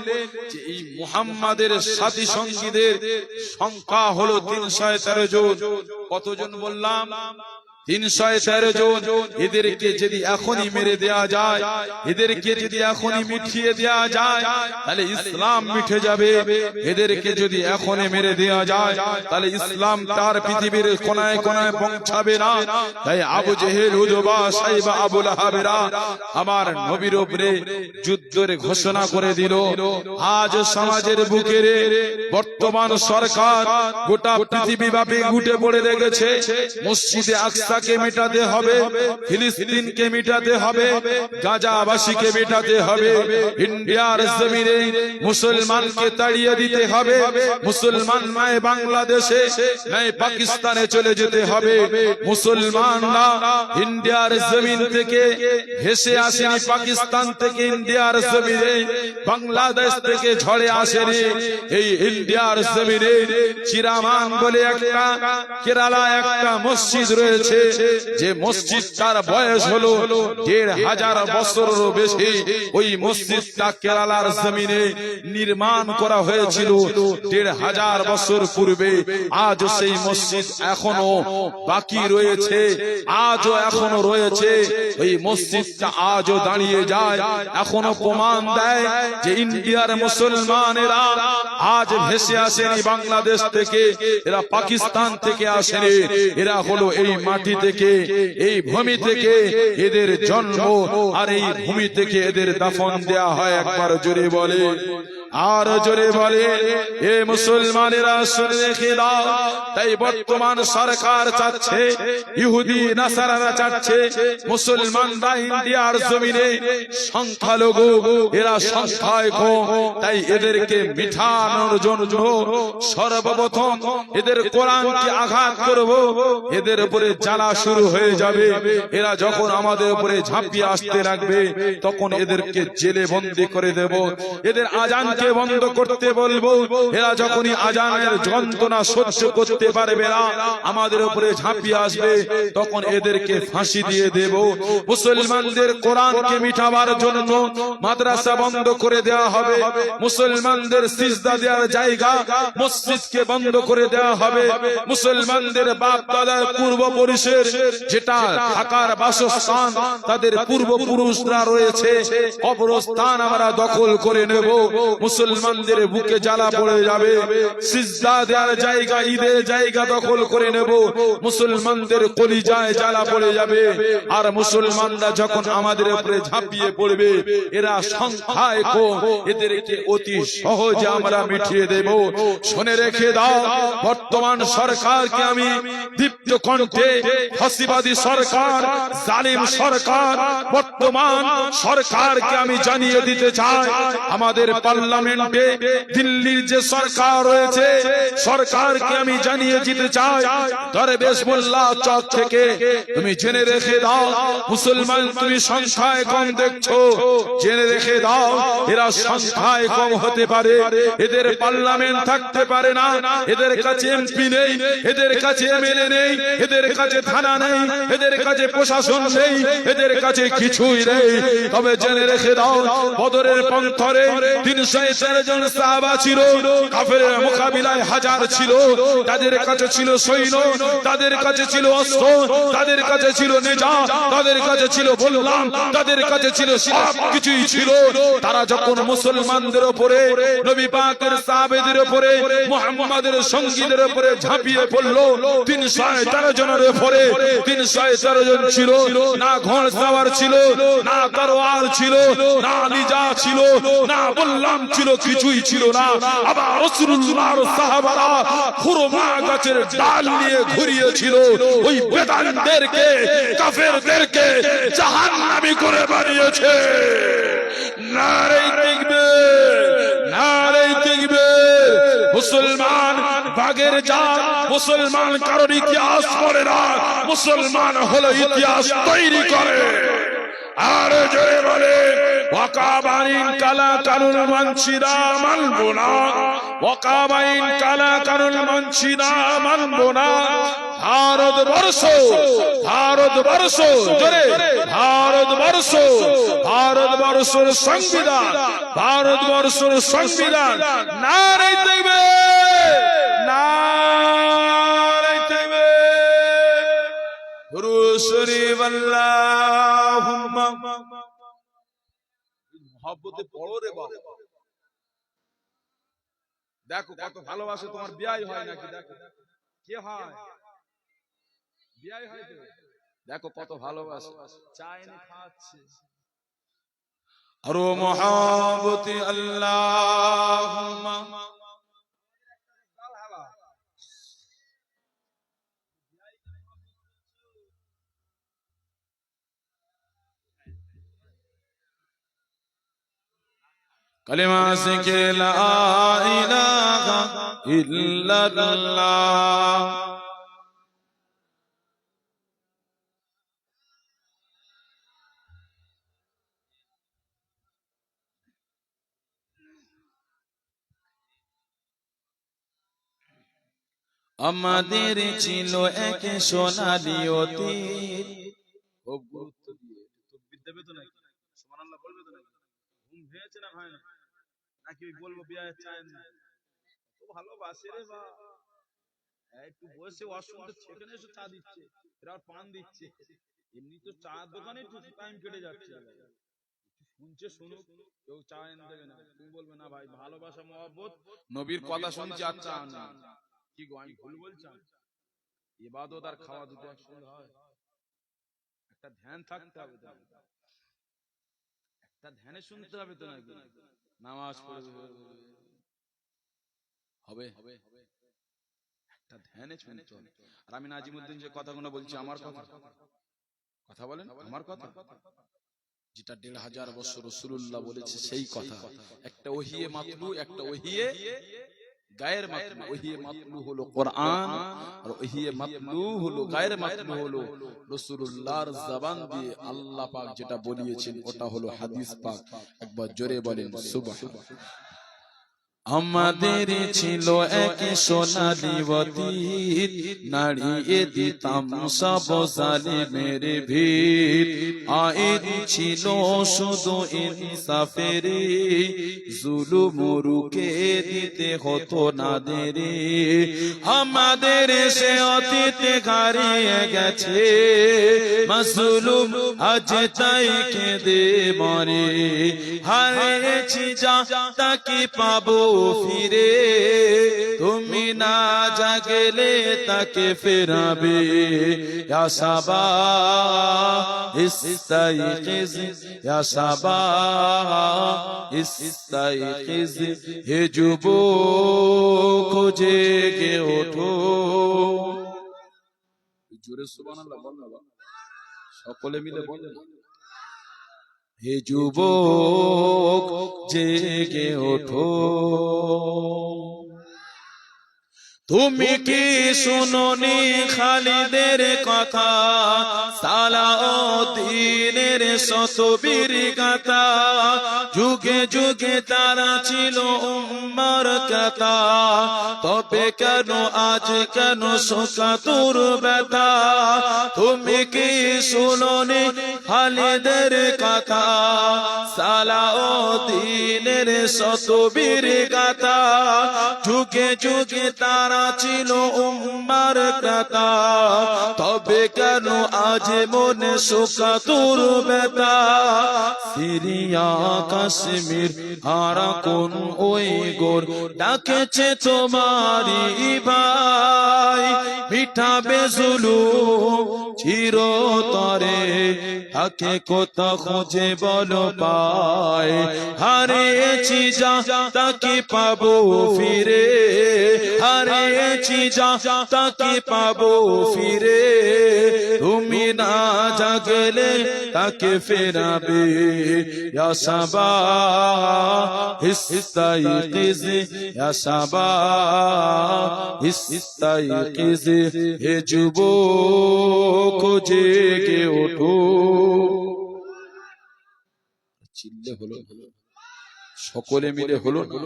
যে এই মুহাম্মাদের সাথী সঙ্গীদের সংখ্যা হলো 313 জন। কতজন বললাম? 313 জন। এদেরকে যদি এখনই মেরে দেয়া যায়, এদেরকে যদি এখনই মিটিয়ে দেয়া যায়, তাহলে ইসলাম মিটে যাবে। এদেরকে যদি এখনই মেরে দেয়া যায়, তাহলে ইসলাম তার পৃথিবীর কোনায় কোনায় পৌঁছাবে না। তাই আবু জেহেল, উতবা, সাইবা, আবু লাহাবেরা আমার নবীর উপরে যুদ্ধের ঘোষণা করে দিল। আজ সমাজের বুকে বর্তমান সরকার গোটা পৃথিবীব্যাপী উঠে পড়ে লেগেছে। মসজিদে আকসাকে মেটাতে হবে, ফিলিস্তিনকে মেটাতে হবে, গাজাবাসীকে মেটাতে হবে, ইন্ডিয়ার জমিনে মুসলমানকে তাড়িয়ে দিতে হবে, মুসলমান নয় বাংলাদেশে নয় পাকিস্তানে চলে যেতে হবে। মুসলমানরা ইন্ডিয়ার জমিন থেকে ভেসে আসেনি, পাকিস্তান থেকে ইন্ডিয়ার জমিনে, বাংলাদেশ থেকে ঝড়ে আসেনি। এই ইন্ডিয়ার জমিনে চিরামান বলে একটা কেরালা একটা মসজিদ রয়েছে, যে মসজিদটার বয়স হলো 1500 বছরেরও বেশি। ওই মসজিদটা কেরালার জমিনে নির্মাণ করা হয়েছিল 1500 বছর পূর্বে। আজ সেই মসজিদ এখনো বাকি রয়েছে, আজও এখনো রয়েছে। ওই মসজিদটা আজও দাঁড়িয়ে যায়, এখনো প্রমাণ দেয় যে ইন্ডিয়ার মুসলমানেরা আজ ভেসে আসেনি বাংলাদেশ থেকে, এরা পাকিস্তান থেকে আসেনি, এরা হলো এই মাটি থেকে, এই ভূমি থেকে এদের জন্ম, আর এই ভূমি থেকে এদের দাফন দেয়া হয়। একবার জোরে বলে, আর জোরে বলে, এ মুসলমানেরা শুনে রেখে দাও। তাই বর্তমান সরকার চাচ্ছে, ইহুদি নাসারারা চাচ্ছে মুসলমানরা ইন্ডিয়ার জমিনে সংখ্যালঘু, এরা সংখ্যায় কম। তাই এদেরকে মিঠানোর জন্য সর্বপ্রথম এদের কোরআনকে আঘাত করব, এদের উপরে জ্বালা শুরু হয়ে যাবে। এরা যখন আমাদের উপরে ঝাঁপিয়ে আসতে লাগবে, তখন এদেরকে জেলে বন্দী করে দেব, এদের আজানকে বন্ধ করতে বলবো। এরা যখনই আজানের যন্ত্রণা সহ্য করতে পারবে না, আমাদের উপরে ঝাঁপিয়ে আসবে, তখন এদেরকে ফাঁসি দিয়ে দেব। মুসলমানদের কোরআনকে মিটাবার জন্য মাদ্রাসা বন্ধ করে দেওয়া হবে, মুসলমানদের সিজদা দেওয়ার জায়গা মসজিদকে বন্ধ করে দেওয়া হবে, মুসলমানদের বাপ দাদার পূর্বপুরুষের যেটা থাকার বাসস্থান, তাদের পূর্বপুরুষরা রয়েছে, কবরস্থান আমরা দখল করে নেব। মুসলমানদের বুকে জ্বালা পড়ে যাবে, সিজদা দেওয়ার জায়গা, ঈদের জায়গা দখল করে নেব, মুসলমানদের কলিজায় জ্বালা পড়ে যাবে। আর মুসলমানরা যখন আমাদের উপরে ঝাঁপিয়ে পড়বে, এরা সংখ্যায় কম, এদেরকে অতি সহজে আমরা মিটিয়ে দেব। শুনে রেখে দাও, বর্তমান সরকারকে আমি দীপ্ত কণ্ঠে, ফাঁসিবাদী সরকার, জালিম সরকার, বর্তমান সরকারকে আমি জানিয়ে দিতে চাই, আমাদের পার্লামেন্টে দিল্লির যে সরকার রয়েছে, সরকারকে আমি জানিয়ে দিতে চাই, দরবেশ মোল্লা চক থেকে তুমি জেনে রেখে দাও, মুসলমান তুমি সংখ্যায় কম দেখছো, জেনে রেখে দাও, এরা সংখ্যায় কম হতে পারে, এদের পার্লামেন্ট থাকতে পারে না, এদের কাছে এমপি নেই, এদের কাছে এমএলএ নেই, এদের কাছে থানা নেই, এদের কাছে প্রশাসন নেই, এদের কাছে কিছুই নেই। তবে জেনে রেখে দাও, বদরের পন্থরে 300 3.5 জন সাহাবা ছিল, কাফেরের মোকাবিলায় হাজার ছিল, তাদের কাছে ছিল সৈন্য, তাদের কাছে ছিল অস্ত্র, তাদের কাছে ছিল নেজা, তাদের কাছে ছিল বললাম, তাদের কাছে ছিল সব কিছুই ছিল। তারা যখন মুসলমানদের উপরে, নবী পাকের সাহাবীদের উপরে, মুহাম্মাদের সঙ্গীদের উপরে ঝাঁপিয়ে পড়লো, 313 জনের উপরে, 313 জন ছিল, না ঘোড়সওয়ার ছিল, না তরোয়ার ছিল, না নিজা ছিল, না বললাম ছিল, কিছুই ছিল না। আবার রাসূলুল্লাহর সাহাবারা খুরমা গাছের ডাল নিয়ে ঘুরিয়েছিল, ওই বেদান্তদেরকে, কাফেরদেরকে জাহান্নামী করে বানিয়েছে। নারে তাকবীর, নারে তাকবীর। মুসলমান বাগের জাত, মুসলমান কারোর ইতিহাস করে না, মুসলমান হলো ইতিহাস তৈরি করে। আর জোরে বলে ওয়াকাবাইন কালা কানুল মানছিনা মানবো না, ওয়াকাবাইন কালা কানুল মানছিনা মানবো না। ভারতবর্ষ, ভারতবর্ষ, জোরে ভারতবর্ষ, ভারতবর্ষের সংবিধান, ভারতবর্ষের সংবিধান। নারে তাকবীর, নারে তাকবীর। দুরূদ শরীফ আল্লাহুম্মা। মহব্বতে পড়ো রে বাবা। দেখো কত ভালোবাসে, তোমার বিয়ে হয় নাকি? দেখো কি হয়, বিয়ে হয় তো, দেখো কত ভালোবাসে, চা এনে খাচ্ছে। আরো মহব্বতে আল্লাহুম্মা। কালিমা শিখে লা ইলাহা ইল্লাল্লাহ। আমাদের ছিল এক সোনালী অতীত। খুব গুরুত্ব দিয়ে তাকবীর দেবে তো নাকি? সুবহানাল্লাহ বলবে তো নাকি? ঘুম হয়েছে না ভাই? নাকি ওই বলবো বিয়ে চায় না? তো ভালোবাসে রে বা, একটু বসে অসুন্দর সেখানে এসে চা দিচ্ছে, এরা পান দিচ্ছে। এমনি তো চা দোকানে টাইম কেটে যাচ্ছে, শুনছে শুনুক, কেউ চা এনে দেবে না। তুমি বলবে না ভাই ভালোবাসা মহব্বত, নবীর কথা শুনছি আর চা না। কি গো আমি ভুল বলছি? ইবাদত আর খাওয়া দুটো একসঙ্গে হয়? একটা ধ্যান থাকতে হবে, একটা ধ্যানে শুনতে হবে তো নাকি? নামাজ পড়বে হবে, একটা ধ্যানে শুনতে হবে। আর আমি নাজিমুদ্দিন যে কথাগুলো বলছি আমার কথা, কথা বলেন আমার কথা, যেটা 1500 বছর রাসূলুল্লাহ বলেছে সেই কথা। একটা ওহিয়ে মাতলু, একটা ওহিয়ে গায়ের মাতলু। ওহিয়ে মাতলু হলো কোরআন, আর ওহিয়ে মাতলু হলো গায়ের মাতলু হলো রাসূলুল্লাহর জবান দিয়ে আল্লাহ পাক যেটা বলিয়েছেন ওটা হলো হাদিস পাক। একবার জোরে বলেন সুবহানাল্লাহ। আমাদের ছিল এক সোনালী অতীত, নাড়িয়ে দিতাম সব জালিমের ভিত। আইন ছিল শুধু ইনসাফের, জুলুম রুখে দিতে হতো না দেরি। আমাদের সে অতীত হারিয়ে গেছে, মাজলুম আজ তাই কেঁদে মরে। হারিয়েছি যা তাকে পাবো ফিরে, তুমি না জাগলে তাকে ফেরাবে। ইয়া সাবা ইস্তাইকিজ, ইয়া সাবা ইস্তাইকিজ, হে যুবক জেগে ওঠো। জোরে সুবহানাল্লাহ বল না, সকলে মিলে বলেন। হে যুবক জেগে ওঠো, তুমি কি শুনোনি খালিদের কথা, সালাউদ্দিনের শতবীর গাথা। যুগে যুগে তারা ছিল উম্মার কথা, তবে কেন আজ কেন শোকাতুর ব্যথা? তুমি কি শুনোনি খালিদের কথা, সালাউদ্দিনের শতবীর গাথা? যুগে যুগে তারা ছিল উম্মার কথা, তবে কেন আজ মনে শোকাতুর ব্যথা? সিরিয়া কাশ্মীর আর কোন ওই গোর ডাকেছে তোমারি ভাই, মিঠাবে জুলুম চিরতরে, তাকে কোথা খুঁজে বলো পায়? হারিয়েছি যা তাকে পাবো ফিরে, হারিয়েছি যা তাকে পাবো ফিরে, তুমি না জাগলে তাকে ফেরাবে। ইয়া সাবা ইস্তাইকিজ, ইয়া সাবা ইস্তাইকিজ, হে যুবক জেগে ওঠো। চিল্লে হলো, সকলে মিলে হলো না?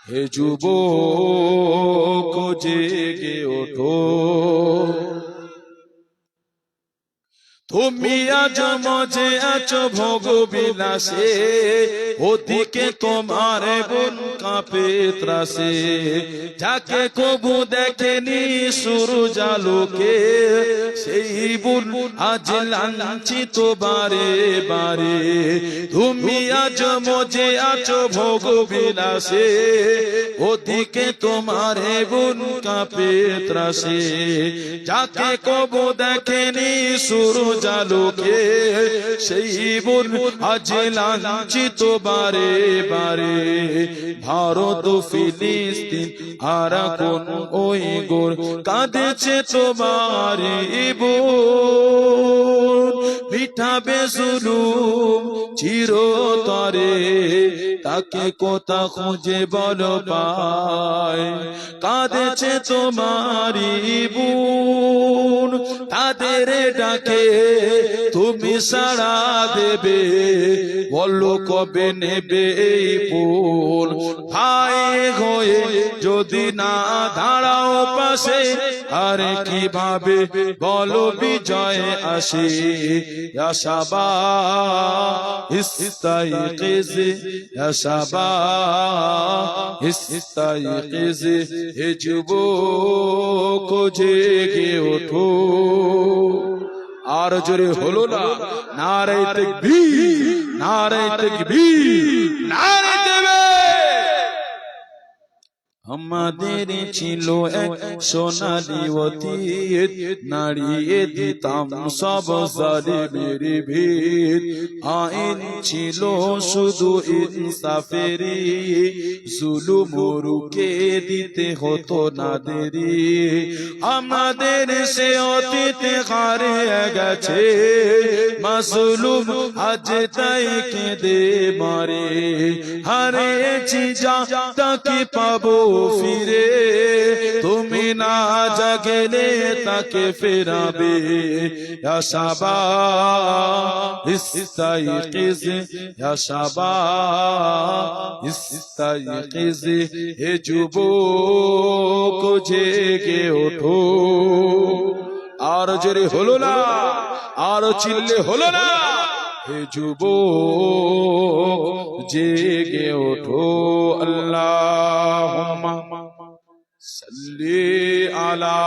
হে যুবক জেগে ওঠো, তুমি আজ মজে আছো ভোগ বিলাসে, ওদিকে তোমার বোন কাঁপে ত্রাসে। যাকে কবু দেখেনি সূরজ আলোকে, সেই বোন আজ লাঞ্ছিত বারে বারে। তুমি আজ মজে আছো ভোগ বিলাসে, ওদিকে তোমার বোন কাঁপে ত্রাসে। যাকে কবু দেখেনি সূরজ জালোকে, সেই বোন আজ লাঞ্ছিত বারে বারে। ভারত ফিলিস্তিন আর কোন ওই গোর কাঁদেছে তোমারি বোন, মিঠাবে জুলুম চিরতরে, তাকে কোথা খুঁজে বলো পায়? কাঁদেছে তোমারি বোন, তাদের ডাকে তুমি সাড়া দেবে, বলো কবে নেবে এই ফুল? ভাই হয়ে যদি না দাঁড়াও পাশে, আরে কিভাবে বলো বিজয় আসে? ইয়া শাবা ইস্তাইকিজ, ইয়া শাবা ইস্তাইকিজ, হে যুবক জেগে ওঠো। আর জোরে হলো না? নারে তাকবীর, নারে তাকবীর, নারে তাকবীর। আমাদের ছিল এক সোনালী অতীত, নাড়িয়ে দিতাম সব জালিমের ভিত। আইন ছিল শুধু ইনসাফেরই, জুলুম রুখে দিতে হতো না দেরি। আমাদের সে অতীত হারিয়ে গেছে, মাজলুম আজ তাই কেঁদে মরে। হারিয়েছি যা তাকে পাবো ফিরে, তুমি না জাগলে তাকে ফেরাবে। ইয়া শাবা ইস্তাইকিজ, ইয়া শাবা ইস্তাইকিজ, হে যুবক জেগে ওঠো। আর জোরে হলো না? আর চিল্লে হলো না? হে যুবক জেগে ওঠো। আল্লাহুম্মা সাল্লি আলা।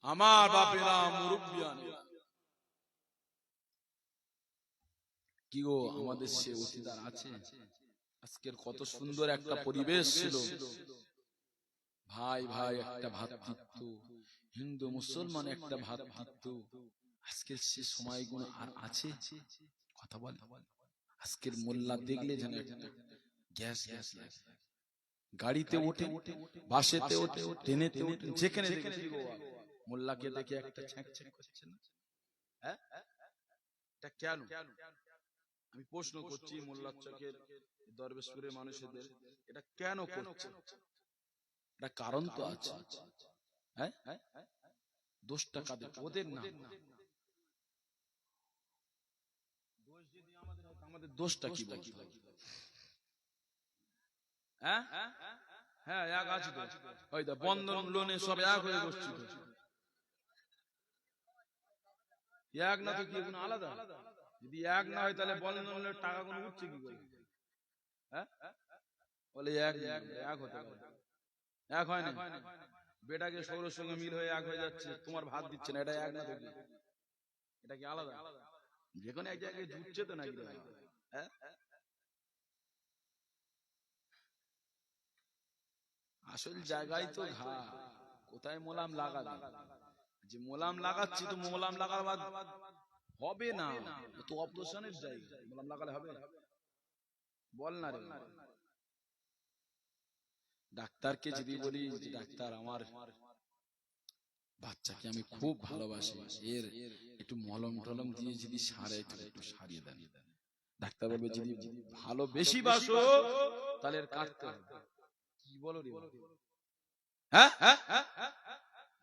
আমার বাপেরা, মুরব্বিয়ানেরা, কি গো আমাদের সে অতিদার আছে? আজকের কত সুন্দর একটা পরিবেশ ছিল, ভাই ভাই একটা ভ্রাতৃত্ব, হিন্দু মুসলমান একটা ভ্রাতৃত্ব। আজকের সে সময়গুলো আর আছে? কথা বল। আজকের মোল্লা দেখলে যেন একটা গ্যাস গ্যাস লাগে। গাড়িতে ওঠে, বাসেতে ওঠে, ট্রেনেতে ওঠে, যেখানে মোল্লাকে দেখে একটা ছ্যাঁক ছ্যাঁক করছে না? হ্যাঁ, এটা কেন? আমি প্রশ্ন করছি মোল্লার চকের দরবেশপুরের মানুষদের, এটা কেন করছে? এটা কারণ তো আছে। হ্যাঁ, দোষটা কাদের? ওদের না। দোষ যদি আমাদের হয়, আমাদের দোষটা কি? হ্যাঁ হ্যাঁ, এক আছে তো, ওই দা বন্ধন লোনে সব এক হয়ে বসছি তো। এক না তো কি কোনো আলাদা? যদি এক না হয় তাহলে বন্ধন লোনের টাকা কোনো উঠছে কি করে? হ্যাঁ, বলে এক এক হতে পারে, এক হয় না। বেটাকে সৌরের সঙ্গে মিল হয়ে এক হয়ে যাচ্ছে, তোমার ভাত দিচ্ছে না, এটা এক না তো কি? এটা কি আলাদা? যে কোনো এক জায়গায় জুটছে তো নাকি? হ্যাঁ, আসল জায়গায় তো ঘা, কোথায় মোলাম লাগাবে? যে মোলাম লাগাচ্ছি তো মোলাম লাগার বাদ হবে না, তো অপারেশনের জায়গা, মোলাম লাগালে হবে? বল না রে। ডাক্তারকে যদি বলি যে ডাক্তার আমার বাচ্চাকে আমি খুব ভালোবাসি, এর একটু মলম টলম দিয়ে যদি সারে একটু সারিয়ে দেন, ডাক্তার বলবে যদি ভালো বেশি বাসো তাহলে এর কাটতে হবে। কি বলো রে? হ্যাঁ,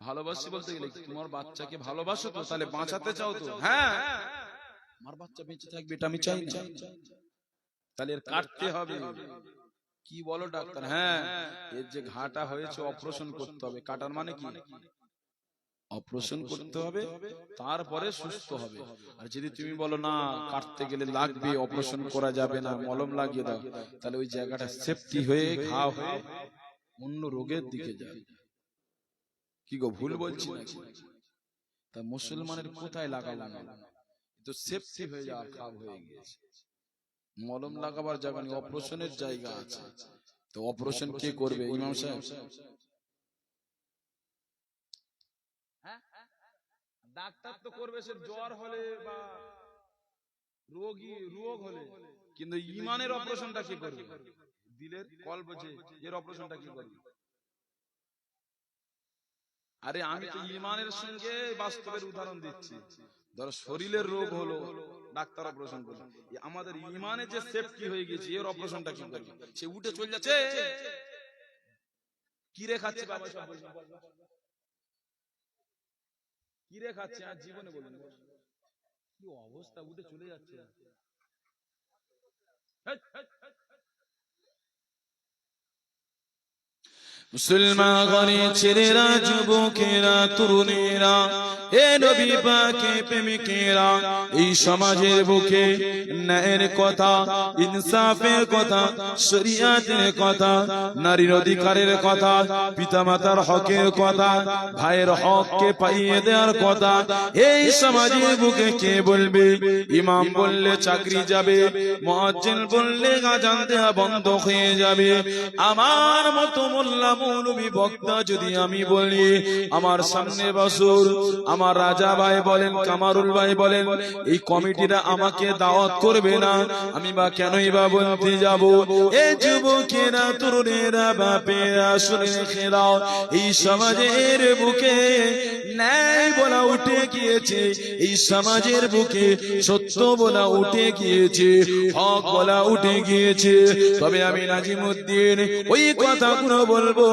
ভালোবাসি বলতে গেলে তোমার বাচ্চাকে ভালোবাসো তো, তাহলে বাঁচাতে চাও তো? হ্যাঁ, আমার বাচ্চা বেঁচে থাকবে এটা আমি চাই না, তাহলে এর কাটতে হবে। কি বলো ডাক্তার? হ্যাঁ, এর যে ঘাটা হয়েছে অপারেশন করতে হবে। কাটার মানে কি? অপারেশন করতে হবে, তারপরে সুস্থ হবে। আর যদি তুমি বলো না কাটতে গেলে লাগবে, অপারেশন করা যাবে না, মলম লাগিয়ে দাও, তাহলে ওই জায়গাটা সেফটি হয়ে ঘা হয়ে অন্য রোগের দিকে যায়। কি গো, ভুল বলছি নাকি? তা মুসলমানের কোথায় লাগাবো না, তো সেফটি হয়ে যাওয়ার খাব হয়ে গিয়েছে। মলম লাগাবার জায়গা নেই, অপারেশনের জায়গা আছে, তো অপারেশন কে করবে? ইমাম সাহেব। ডাক্তার তো করবে সে জ্বর হলে বা রোগ হলে, কিন্তু ইমানের অপারেশনটা কি করবে? দিলের কল বোঝে, এর অপারেশনটা কি করবে? আরে আমি তো ইমানের সঙ্গে বাস্তবের উদাহরণ দিচ্ছি। ধরো শরীরের রোগ হলো, ডাক্তার অপারেশন করলো, আমাদের ইমানে যে সেফটি হয়ে গেছে এর অপারেশনটা কি করবে? সে উঠে চলে যাচ্ছে, কি রে খাচ্ছে বাবা, সব কি রে খাচ্ছে, আর জীবনে বলুন কি অবস্থা, উঠে চলে যাচ্ছে। মুসলমান ঘরে ছেলেরা, যুবকেরা, তরুণেরা, এ নবী পাকের প্রেমিকেরা, এই সমাজের বুকে ন্যায়ের কথা, ইনসাফের কথা, শরিয়াতের কথা, নারীর অধিকারের কথা, পিতামাতার হকের কথা, ভাইয়ের হককে পাইয়ে দেওয়ার কথা, এই সমাজের বুকে কে বলবে? ইমাম বললে চাকরি যাবে, মুয়াজ্জিন বললে আযান দেওয়া বন্ধ হয়ে যাবে। আমার মতো মোল্লা মৌলবী বক্তা যদি আমি বলি আমার সামনে বসুর, আমার রাজা ভাই বলেন, কামারুল ভাই বলেন, এই কমিটিরা আমাকে দাওয়াত করবে না, আমি বা কেনই বা বলতে যাব? এই যুবকেরা, তরুণেরা, বাপেরা, শুনে রেখে দাও, এই সমাজের বুকে ন্যায় বলা উঠে গিয়েছে, এই সমাজের বুকে সত্য বলা উঠে গিয়েছে, হক বলা উঠে গিয়েছে। তবে আমি নাজিমউদ্দিন ওই কথাগুলো বলবো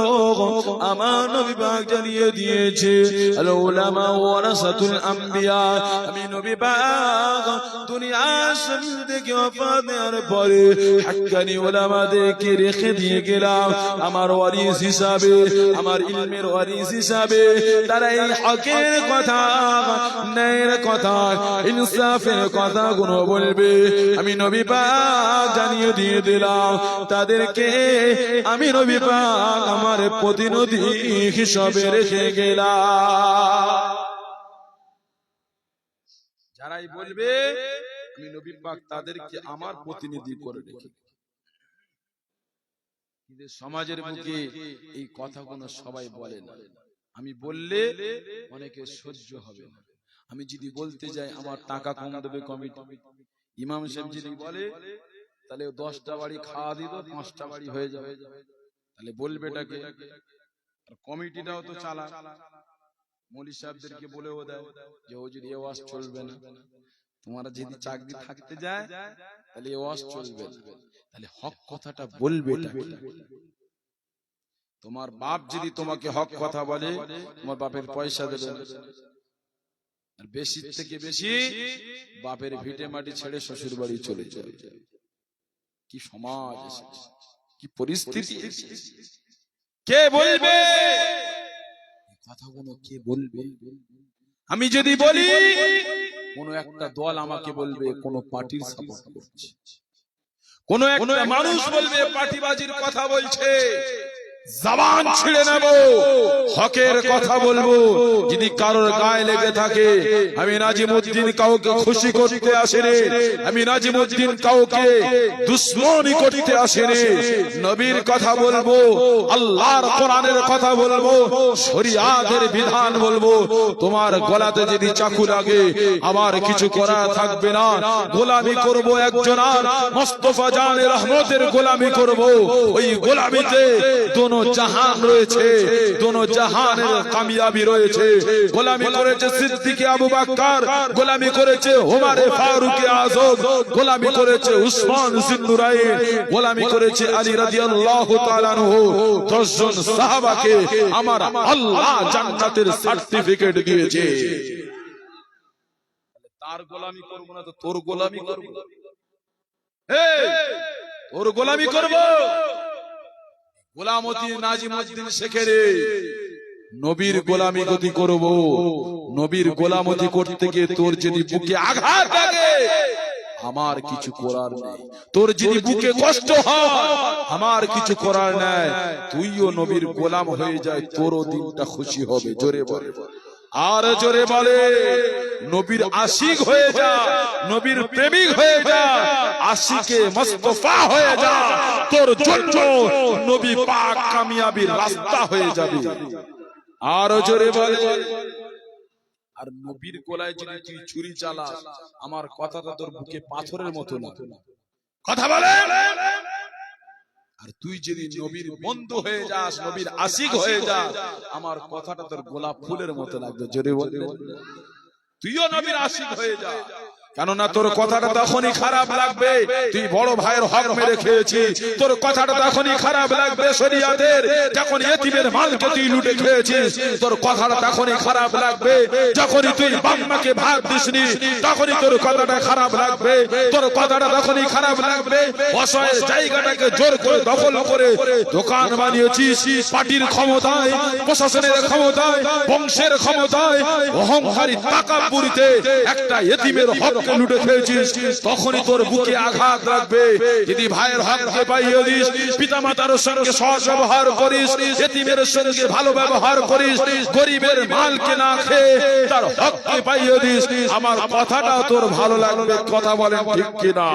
আমার নবী পাক জানিয়ে দিয়েছে, আল উলামা ওয়ারাসাতুল আম্বিয়া। আমি নবী পাক দুনিয়ার জমিন থেকে ওফাত নেওয়ার পরে হাক্কানি উলামাদেরকে রেখে দিয়ে গেলাম আমার ওয়ারিস হিসাবে, আমার ইলমের ওয়ারিস হিসাবে। তারা এই হকের কথা, ন্যায়ের কথা, ইনসাফের কথাগুলো বলবে। আমি নবী পাক জানিয়ে দিয়ে দিলাম তাদেরকে আমি নবী পাক আমার প্রতিনিধি হিসাবে রেখে গেলাম। যারাই বলবে আমি নবী পাক তাদেরকে আমার প্রতিনিধি করে রেখে। কিন্তু সমাজের বুকে এই কথাগুলো সবাই বলে না। আমি বললে অনেকে সহ্য হবে না। আমি যদি বলতে যাই আমার টাকা কম দেবে কমিটি, ইমাম সাহেব যদি বলে তাহলে 10টা বাড়ি খাওয়া দিত, 5টা বাড়ি হয়ে যাবে, তাহলে বলবে এটাকে। আর কমিটিটাও তো চালা, মৌলী সাহেবদেরকে বলেও দেয় যে ও যদি এ ওয়াজ চলবে না, তোমার যদি চাকরি থাকতে যায় তাহলে এই ওয়াজ চলবে। তাহলে হক কথাটা বলবে। তোমার বাপ যদি তোমাকে হক কথা বলে, তোমার বাপের পয়সা দেবে না, আর বেশি থেকে বেশি বাপের ভিটে মাটি ছেড়ে শ্বশুর বাড়ি চলে যাবে। কি সমাজ এসেছে, কি পরিস্থিতি। কে বলবে কথাগুলো? কে বলবে? আমি যদি বলি, কোন একটা দল আমাকে বলবে কোন পার্টির সাপোর্ট করছে, কোন একটা মানুষ বলবে পার্টিবাজির কথা বলছে। জবান ছিঁড়ে নেব, হকের কথা বলবো। যদি কারোর গায়ে লেগে থাকে, আমি নাজিমউদ্দিন কাউকে খুশি করতে আসেনি, আমি নাজিমউদ্দিন কাউকে দুশ্মনী করতে আসেনি। নবীর কথা বলবো, আল্লাহর কোরআনের কথা বলবো, শরিয়াতের বিধান বলবো। তোমার গলাতে যদি চাকু লাগে, আমার কিছু করা থাকবে না। গোলামি করব একজনের, মুস্তাফা জানে রহমতের গোলামি করব। ওই গোলামিতে দোনো জাহান রয়েছে, দোনো জাহানের কামিয়াবি রয়েছে। গোলামি করেছে সিদ্দিক আবু বকর, গোলামি করেছে ওমর ফারুক আযম, গোলামি করেছে উসমান জিন্নুরাইন, গোলামি করেছে আলী রাদিয়াল্লাহু তাআলা আনহু। 10 জন সাহাবাকে আমার আল্লাহ জান্নাতের সার্টিফিকেট দিয়েছে। তার গোলামি করব না তো তোর গোলামি করব? তোর গোলামি করব। গোলামতি নাজিমউদ্দিন শেখের নবীর গোলামি গতি করব। নবীর গোলামতি করতে গিয়ে তোর যদি বুকে আঘাত লাগে, আমার কিছু করার নেই। তোর যদি বুকে কষ্ট হয়, আমার কিছু করার নেই। তুইও নবীর গোলাম হয়ে যায়, তোরও দিনটা খুশি হবে। জোরে বলে, আর জোরে বলে, নবীর আশিক হয়ে যা, নবীর প্রেমিক হয়ে যা, আশিকে মুস্তাফা হয়ে যা। তোর জন্য নবী পাক কামিয়াবির রাস্তা হয়ে যাবে। আর জোরে বলে, আর নবীর গলায় যদি তুই ছুরি চালাস, আমার কথাটা তোর বুকে পাথরের মতো না। কথা বলে। আর তুই যদি নবীর বন্ধু হয়ে যাস, নবীর আশিক হয়ে যাস, আমার কথাটা তোর গোলাপ ফুলের মতো লাগবে। জোরে বল, তুইও নবীর আশিক হয়ে যা। কেননা তোর কথাটা তখনই খারাপ লাগবে, তুই বড় ভাইয়ের হক মেরে খেয়েছিস। তোর কথাটা তখনই খারাপ লাগবে শরিয়াতের, যখন ইতিমের মালকে তুই লুটে খেয়েছিস। তোর কথাটা তখনই খারাপ লাগবে যখনই তুই বাম্মাকে ভাত দিসনি, তখনই তোর কথাটা খারাপ লাগবে। তোর কথাটা তখনই খারাপ লাগবে অসহায় জায়গাটাকে জোর করে দখল করে দোকান বানিয়েছিস। পার্টির ক্ষমতায়, প্রশাসনের ক্ষমতায়, বংশের ক্ষমতায়, অহংকারী তাকাব্বুরিতে একটা ইতিমের হক লুটে খেয়েছিস। তখনই তোর বুকে আঘাত লাগবে। যদি ভাইয়ের হককে পাইয়ে দিস, পিতামাতার সঙ্গে সৎ ব্যবহার করিস, এতিমের সঙ্গে ভালো ব্যবহার করিস, গরিবের মালকে না খেয়ে তার হককে পাইয়ে দিস, আমার কথাটা তোর ভালো লাগবে। কথা বলেন ঠিক কিনা?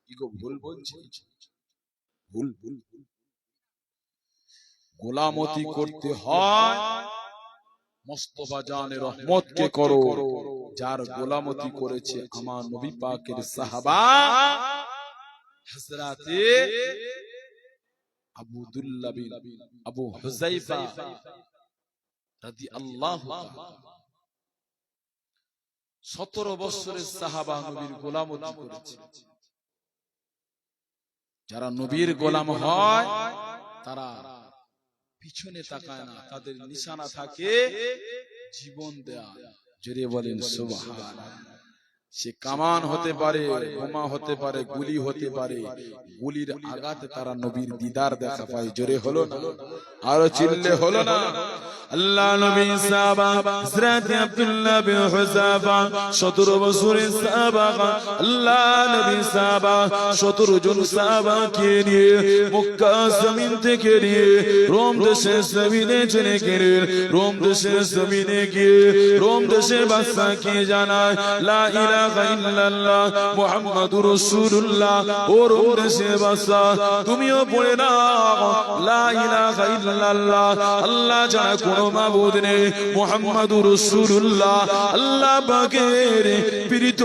কি গো, ভুল বলছি? ভুল ভুল। গোলামতি করতে হয় মুস্তাফা জানে রহমতকে করো, যার গোলামতি করেছে আমার নবী পাকের সাহাবা হযরতে আব্দুল্লাহ বিন আবু হুযায়ফা রাদিয়াল্লাহু তাআলা। 17 বছরের সাহাবা নবীর গোলামতি করেছে। যারা নবীর গোলাম হয় তারা পিছনে তাকায় না, তাদের নিশানা থাকে জীবন দেয়া। জোরে বলেন সুবহানাল্লাহ। সে কামান হতে পারে, বোমা হতে পারে, গুলি হতে পারে, গুলির আঘাতে তারা নবীর দিদার দেখা পায়। জোরে হলো না? আরো চিল্লে হলো না? আল্লাহ নবী সাহাবা হযরত আব্দুল্লাহ বিন হুযায়ফা 17 বছরের সাহাবা, আল্লাহ নবী সাহাবা 17 জন সাহাবাকে নিয়ে মক্কা জমিন থেকে নিয়ে রোম দেশের জমিনে চলে গেলেন। রোম দেশের জমিনে গিয়ে রোম দেশের বাদশাকে জানায় লা ইলাহা ইল্লাল্লাহ মুহাম্মাদুর রাসূলুল্লাহ। ও রোম দেশের বাদশা, তুমিও পড়ে নাও লা ইলাহা ইল্লাল্লাহ, আল্লাহ ছাড়া কোন কোনো মাবুদ নেই, মুহাম্মাদুর রাসূলুল্লাহ আল্লাহ পাকের প্রেরিত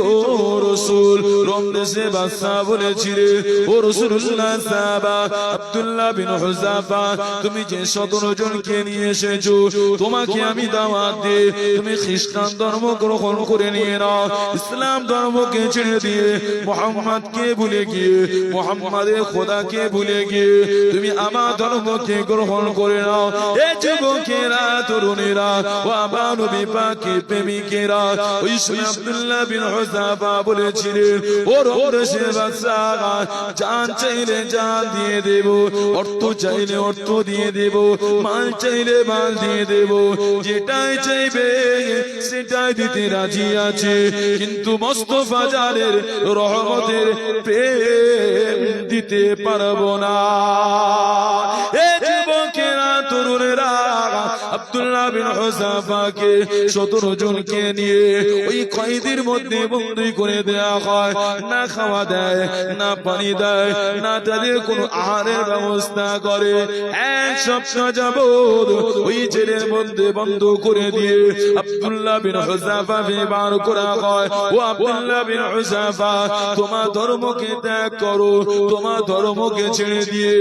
রাসূল। রোম দেশে বাদশা বলেছিলেন, ও রাসূলুল্লাহ সাহাবা আব্দুল্লাহ বিন হুযাফা, তুমি যে 17 জনকে নিয়ে এসেছো, তোমাকে আমি দাওয়াত দিই, তুমি খ্রিস্টান ধর্ম গ্রহণ করে নিয়ে নাও, ইসলাম ধর্মকে ছেড়ে দিয়ে মুহাম্মদকে ভুলে গিয়ে, মুহাম্মাদের খোদাকে ভুলে গিয়ে তুমি আমার ধর্মকে গ্রহণ করে নাও। এ যুবকেরা, তরুণেরা, ও আমার নবী পাকের প্রেমিকেরা, ওই সময় আব্দুল্লাহ বিন হুযাফা বলেছিলেন, ও রোম দেশের বাদশা, জান চাইলে জান দিয়ে দেব, অর্থ চাইলে অর্থ দিয়ে দেব, মাল চাইলে মাল দিয়ে দেব, যেটাই চাইবে সেটাই দিতে রাজি আছে, কিন্তু মোস্তফা জানের রহমতের প্রেম দিতে পারবো না। এ যুবকেরা, তরুণেরা, আব্দুল্লাহ বিন হুযাফাকে 17 জনকে নিয়ে ওই কয়েদির মধ্যে বন্দী করে দেয়া হয়। না খাওয়া দেয়, না পানি দেয়, না তাদের কোনো আহারের ব্যবস্থা করে। এক সপ্তাহ যাবত ওই জেলের মধ্যে বন্ধ করে দিয়ে আব্দুল্লাহ বিন হুযাফাকে বার করা হয়। ও আব্দুল্লাহ বিন হুযাফা, তোমার ধর্মকে ত্যাগ করো, তোমার ধর্মকে ছেড়ে দিয়ে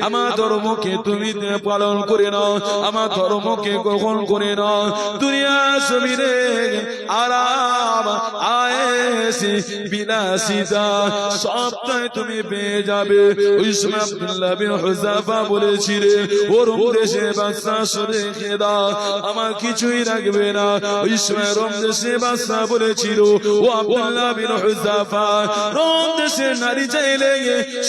আমার ধর্মকে তুমি পালন করে নাও, আমার ধর্মকে গ্রহণ করে নাও। দুনিয়া জমিনে আরাম, আয়েশ, বিলাসিতা সবটাই তুমি পেয়ে যাবে। ওই সময় আব্দুল্লাহ বিন হুযাফা বলেছিলেন, ও রোম দেশের বাদশা, শুনে খেদা আমার কিছুই রাখবে না। ওই সময় রোম দেশের বাদশা বলেছিল, ও আব্দুল্লাহ বিন হুযাফা, রোম দেশের নারী চাইলে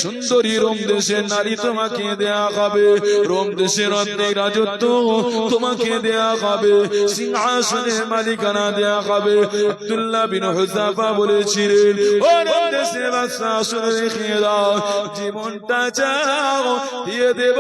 সুন্দরী রোম দেশের নারী তোমাকে দেয়া হবে, রোম দেশের অর্ধেক রাজত্ব তোমাকে দেয়া হবে, সিংহাসনের মালিকানা দেয়া হবে। আব্দুল্লাহ বিন হুযাফা বলেছিলেন, ও রোম দেশের বাদশা, শুনে রেখে দাও, জীবনটা চাও দিয়ে দেব,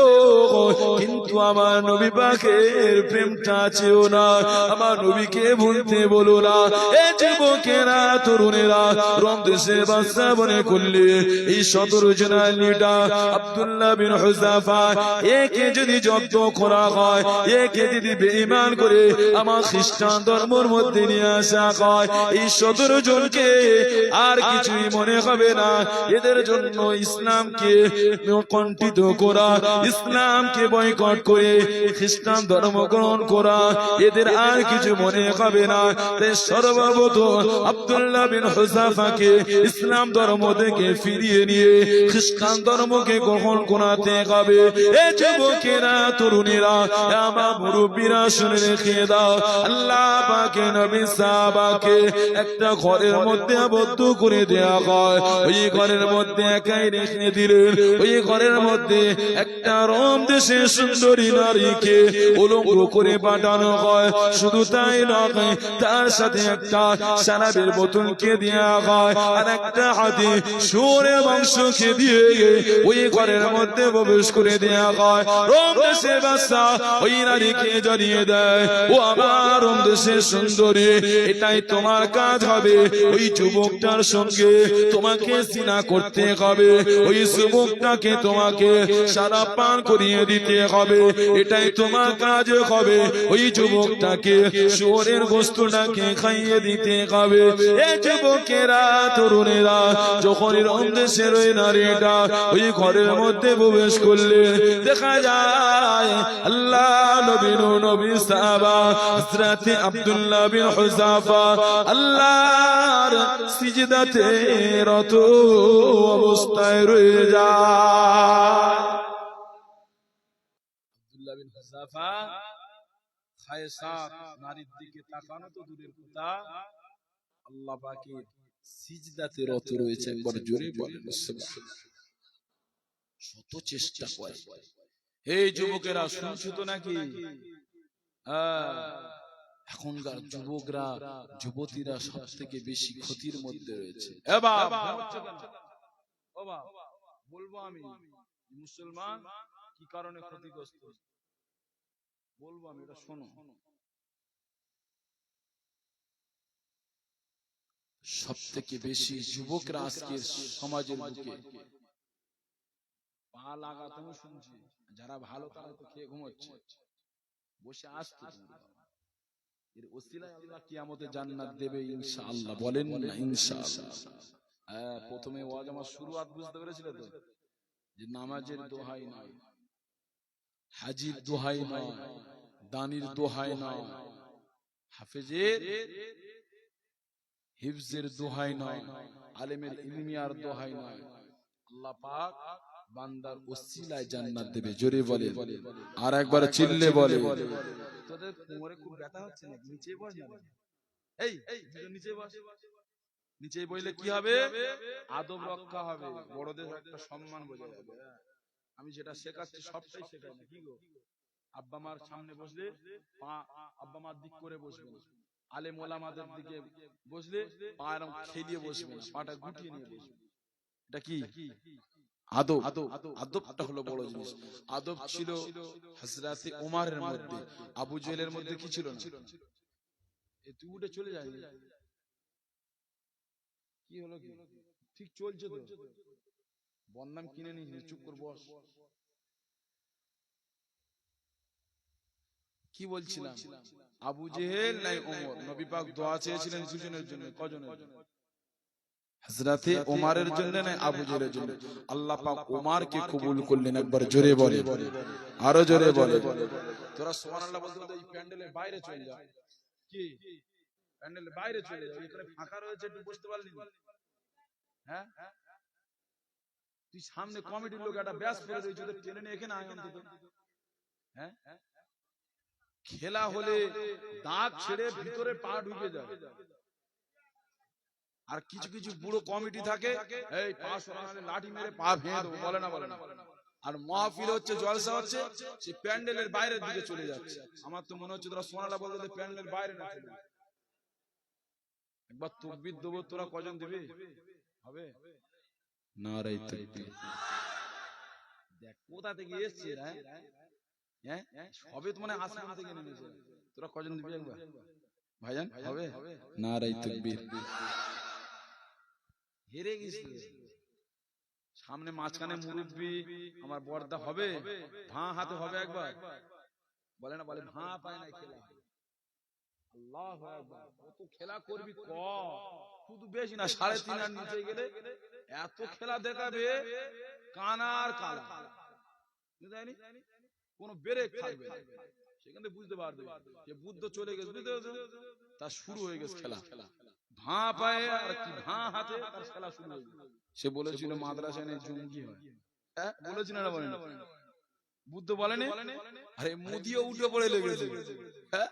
কিন্তু আমার নবী পাকের প্রেমটা চেও না, আমার নবীকে ভুলতে বলো না। এ যুবকেরা, তরুণেরা, রোম দেশের বাদশা মনে করলে এই 17 জনের লিডার আব্দুল্লাহ বিন হুযাফা, একে যদি যজ্ঞ করা হয়, একে যদি বেঈমান করে আমার খ্রিস্টান ধর্মের মধ্যে নিয়ে আসা হয়, এই 17 জনকে আর কিছুই মনে হবে না। এদের জন্য ইসলামকে কণ্ঠিত করা, ইসলামকে বয়কট করে খ্রিস্টান ধর্ম গ্রহণ করা, এদের আর কিছু মনে হবে না। তাই সর্বপ্রথম আব্দুল্লাহ বিন হুযাফাকে ইসলাম ধর্ম থেকে ফিরিয়ে নিয়ে খ্রিস্টান ধর্মকে গ্রহণ করাতে হবে। এ যুবকেরা, তরুণেরা, আমার মুরব্বীরা, শুনে রেখে দাও, আল্লাহ পাকের নবী সাহাবাকে একটা ঘরের মধ্যে আবদ্ধ করে দেয়া হয়। ওই ঘরের মধ্যে একাই রেখে দিলেন। ওই ঘরের মধ্যে একটা রোম দেশের সুন্দরী নারীকে উলঙ্গ করে পাঠানো হয়। শুধু তাই নয়, তার সাথে একটা শরাবের বোতলকে দেয়া হয়, আর একটা হাতে শুয়োরের মাংসকে দিয়ে ওই ঘরের মধ্যে প্রবেশ করে দেয়া হয়। রোম দেশের বাদশা ওই নারীকে জানিয়ে দেয়, ও আমার রোম দেশের সুন্দরী, এটাই তোমার কাজ হবে। ওই যুবকটার সঙ্গে তোমাকে সিনা করতে হবে, ওই যুবকটাকে তোমাকে শরাব পান করিয়ে দিতে হবে, এটাই তোমার কাজ হবে। ওই যুবকটাকে শুয়োরের গোশতটাকে খাইয়ে দিতে হবে। এই যুবকেরা, তরুণেরা, যখন রোম দেশের ওই নারীটা ওই ঘরের মধ্যে প্রবেশ করলে দেখা যায় আল্লাহ নবীর নবী সাহাবা হযরত আব্দুল্লাহ বিন হুযাফা আল্লাহর সিজদাতে রত অবস্থায় রয়ে যায়। আব্দুল্লাহ বিন হুযাফা খায়সাত নারীর দিকে তাকানো তো দূরের কথা, আল্লাহ পাকের সিজদাতে রত রয়েছে। একবার জোরে বলেন সুবহানাল্লাহ। শত চেষ্টা করে। এই যুবকেরা, শুনছো তো নাকি? এখনকার যুবকরা, যুবতীরা সব থেকে বেশি ক্ষতির মধ্যে রয়েছে। বলবো আমি মুসলমান কি কারণে ক্ষতিগ্রস্ত, বলবো আমি, এটা শোনো। সব থেকে বেশি যুবকরা আজকে সমাজের বুকে পা লাগাতেও শুনছি, যারা ভালো তারা তো খেয়ে ঘুমোচ্ছে, বসে আসতো এর ওসিলায় আল্লাহ কিয়ামতে জান্নাত দেবে ইনশাআল্লাহ। বলেন না ইনশাআল্লাহ। হ্যাঁ, প্রথমে ওয়াজ আমার শুরুয়াত বুঝতে পেরেছিলে তো, যে নামাজের দোহাই নয়, হাজির দোহাই নয়, দানির দোহাই নয়, হাফেজের হিফজের দোহাই নয়, আলেমের ইলমিয়ার দোহাই নয়, আল্লাহ পাক বান্দার ওসিলায় জান্নাত দেবে। জোরে বলে, আর একবার চিল্লে বলে। তোদের কোমরে খুব ব্যথা হচ্ছে নাকি? নিচে বস না, এই নিচে বস। নিচে বইলে কি হবে? আদব রক্ষা হবে, বড়দের একটা সম্মান বোঝা যাবে। আমি যেটা শেখাচ্ছি সবটাই শেখাই না, কি গো? আব্বা মার সামনে বসলে পা আব্বা মার দিক করে বসবে না, আলেম ওলামাদের দিকে বসলে পা এরকম খেলিয়ে বসবে না, পাটা গুটিয়ে নিয়ে বসবে। এটা কি আদব? আদবটা হলো বড় জিনিস। আদব ছিল হযরতে ওমরের মধ্যে, আবু জেহেলের মধ্যে কি ছিল না? এ তুই উঠে চলে যাবি, কি হলো? কি ঠিক চলছে তো, বন্নাম কিনে নিস, চুপ করে বস। কি বলছিলাম? আবু জেহেল নাই ওমর, নবী পাক দোয়া চেয়েছিলেন দুজনের জন্য। কজনের জন্য? হযরতে ওমরের জন্য না আবু জেহেলের জন্য। আল্লাহ পাক ওমরকে কবুল করলেন। একবার জোরে বলে, আরো জোরে বলে। তোরা সুবহানাল্লাহ বলতে বলতে এই প্যান্ডেলের বাইরে চলে যা। কি প্যান্ডেলের বাইরে চলে যা, এখানে ফাঁকা রয়েছে, একটু বসতে পারলি না? হ্যাঁ, তুই সামনে কমিটির লোক একটা ব্যাস করে রয়েছে, ওদের টেনে নিয়ে এখানে আয় অন্তত। হ্যাঁ, খেলা হলে দাঁত ছেড়ে ভিতরে পা ঢুকে যায়। আর কিছু কিছু বুড়ো কমিটি থাকে, এই পা সরালে লাঠি মেরে পা ভেঙে দেবো, বলে না? বলে না? আর মাহফিল হচ্ছে, জলসা হচ্ছে, সে প্যান্ডেলের বাইরের দিকে চলে যাচ্ছে। আমার তো মনে হচ্ছে তোরা সোনালা বলতে প্যান্ডেলের বাইরে না চলে। একবার তাকবীর দেবো, তোরা কজন দিবি? হবে নারে তাকবীর। দেখ কোথা থেকে এসছে, হ্যাঁ সবে তো মানে আসমান থেকে নেমেছে। তোরা কজন দিবি একবার ভাইজান? হবে নারে তাকবীর। হেরে গেছে সামনে, মাঝখানে মুরব্বি আমার বর্দা হবে, ভাঁ হাতে হবে একবার, বলে না? বলে ভাঁ পায় না খেলা। আল্লাহু আকবার। কত খেলা করবি ক, শুধু বেশি না, 3.5 আর নিচে গেলে এত খেলা দেখাবে, কানার কালা, বুঝায়নি? কোন ব্রেক থাকবে না। সেখানে বুঝতে পারবে যে বুদ্ধ চলে গেছে, বুঝতে পারছো? তার শুরু হয়ে গেছে খেলা। ভাঁ পায়ে আর কি ভাঁ হাতে তার খেলা শুরু হয়ে গেছে। সে বলেছিল মাদ্রাসায় নেই জঙ্গি হয়, হ্যাঁ বলেছিল না? বলেন বুদ্ধ বলেনি? আরে মুদিও উঠে পড়ে লেগেছে, হ্যাঁ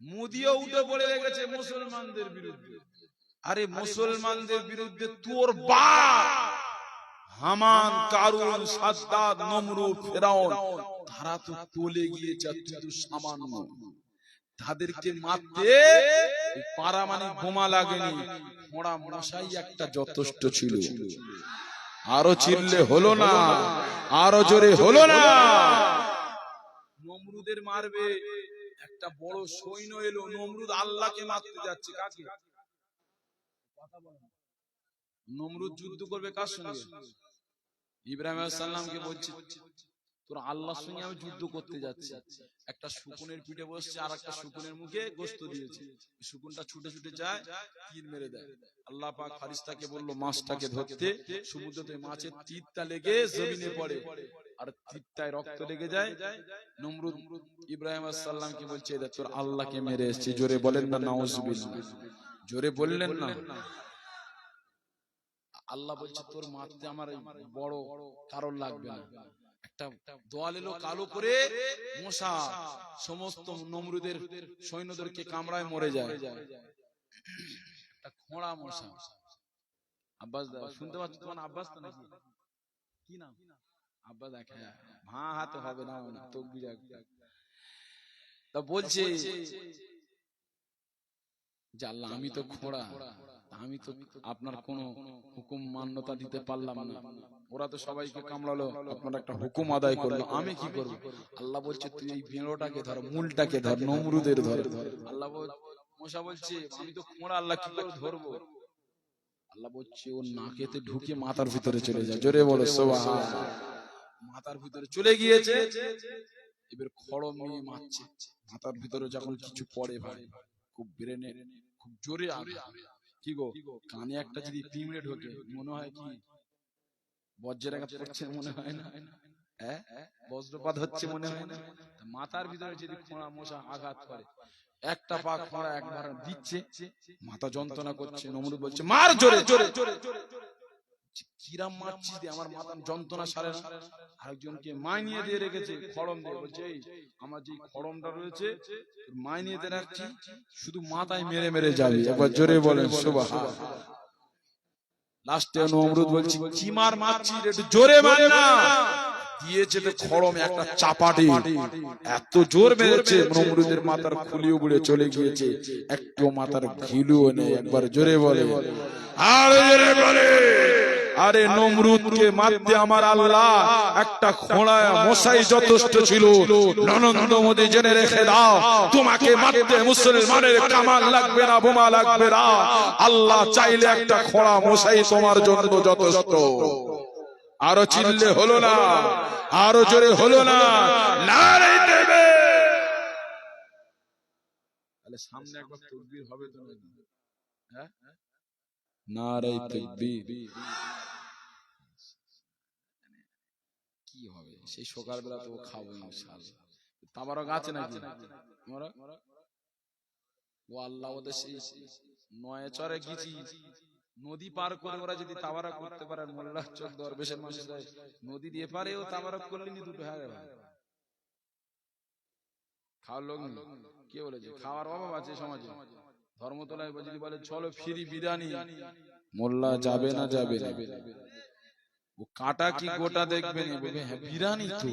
মুদিও উঠে পড়ে লেগেছে মুসলমানদের বিরুদ্ধে। আরে মুসলমানদের বিরুদ্ধে তোর বাপ হামান, কারুন, সাদ্দাত, নমরুদ, ফেরাউন, তারা তো তোলে গিয়েছে, তুই তো সামান্য। তাদেরকে মারতে পারামানিক বোমা লাগেনি, মোড়া মশাই একটা যথেষ্ট ছিল। আরো চিল্লে হলো না, আরো জোরে হলো না। নমরুদের মারবে, একটা বড় সৈন্য এলো, নমরুদ আল্লাহকে মারতে যাচ্ছে। কাকে? নমরুদ যুদ্ধ করবে কার সঙ্গে? ইব্রাহিম আলাইহিস সালামকে বলছে তোর আল্লাহর সঙ্গে আমি যুদ্ধ করতে যাচ্ছি। একটা শকুনের পিঠে বসছে, আর একটা শকুনের মুখে গোশত দিয়েছে। শকুনটা ছুটে ছুটে যায়, তীর মেরে দেয়। আল্লাহ পাক ফারিস্তাকে বলল মাছটাকে ধরতে। সমুদ্রতে মাছের তীরটা লেগে জমিনে পড়ে, আর তীরটায় রক্ত লেগে যায়। নমরুদ ইব্রাহিম আলাইহিস সালামকে বলছে এটা তোর আল্লাহকে মেরে এসেছে। জোরে বলেন না নাউজুবিল্লাহ, জোরে বললেন না। আল্লাহ বলছে তোর মারতে আমার বড় কারণ লাগবে না। একটা দল এলো কালো করে মশা, সমস্ত নমরুদের সৈন্যদেরকে কামড়ায় মরে যায়। একটা খোঁড়া মশা। আব্বাস দা শুনতে পাচ্ছ? তোমার আব্বাস তো নাকি? কি নাম? আব্বাস দেখ, হ্যাঁ ভাঁ হাতে হবে না, তকবীর তা বলছে যে আল্লাহ আমি তো খোঁড়া, আমি তো আপনার কোন হুকুম মান্যতা দিতে পারলাম না। ওরা তো সবাইকে কামড়ালো, আপনার একটা হুকুম আদায় করলো, আমি কি করব? আল্লাহ বলছে তুই এই ভেড়োটাকে ধর, মূলটাকে ধর, নমরুদের ধর। আল্লাহ মশা বলছে আমি তো খোঁড়া, আল্লাহ কি করে ধরবো? আল্লাহ বলছে ওর নাকেতে ঢুকে মাথার ভিতরে চলে যায়। জোরে বলো সুবহানাল্লাহ। মাথার ভিতরে চলে গিয়েছে, এবার খড়ম নিয়ে মারছে। মাথার ভিতরে যখন কিছু পড়ে ভাই, খুব ব্রেনে খুব জোরে আঘাত। কি গো, কানে একটা যদি পিঁমড়ে ঢোকে মনে হয় কি বজ্রের আঘাত করছে মনে হয় না? হ্যাঁ, বজ্রপাত হচ্ছে মনে হয় না? মাথার ভিতরে যদি খোঁড়া মশা আঘাত করে, একটা পা খোঁড়া একবার দিচ্ছে, মাথা যন্ত্রণা করছে। নমরুদ বলছে মার জোরে জোরে। কিরাম মারছি যে আমার মাথা যন্ত্রণা সারে না। আরেকজনকে মাইনিয়ে দিয়ে রেখেছে খড়ম দিয়ে, বলছে এই আমার যে খড়মটা রয়েছে মাইনিয়ে দিয়ে রাখছি, শুধু মাথায় মেরে মেরে যাবে। একবার জোরে বলেন সুবহান। লাস্টে নমরুদ বলছি কি মার মারছি, একটু জোরে বল না। দিয়েছে তো খড়ম একটা চাপাটি, এত জোর মেরেছে নমরুদের মাথার খুলি উড়ে চলে গিয়েছে, একটু মাথার ঘিলুও নেই। একবার জোরে বলে আর জোরে বলে। আরে নমরুদকে মারতে আমার আল্লাহ একটা খোঁড়া মশাই যথেষ্ট ছিল। ননন্দ মোদি জেনে রেখে দাও, তোমাকে মারতে মুসলমানের কামান লাগবে না, বোমা লাগবে না। আল্লাহ চাইলে একটা খোঁড়া মশাই তোমার জন্য যথেষ্ট। আরো চিল্লে হলো না, আরো জোরে হলো না, নারে দেবে। তাহলে সামনে একবার তাকবীর হবে তো নাকি? হ্যাঁ, নারে তাকবীর। কি হবে সেই সকালবেলা তো খাবো ইনশাআল্লাহ। তাবারক আছে নাকি? ও আল্লাহ, ওদের সেই নয় চরে গেছি, নদী পার করে ওরা যদি তাবারক করতে পারে, মোল্লা চক দরবেশের মানুষরা নদী দিয়ে পারে, ও তাবারক করলে নি দুটো। হ্যাঁ ভাই, খাওয়ার লোক নেই। কে বলেছে? খাওয়ার অভাব আছে সমাজে। ধর্মতলায় যদি বলে চলো ফ্রি বিরিয়ানি, মোল্লা যাবে না, যাবে না। ও কাটা কি গোটা দেখবে না, বলবে হ্যাঁ বিরিয়ানি তো।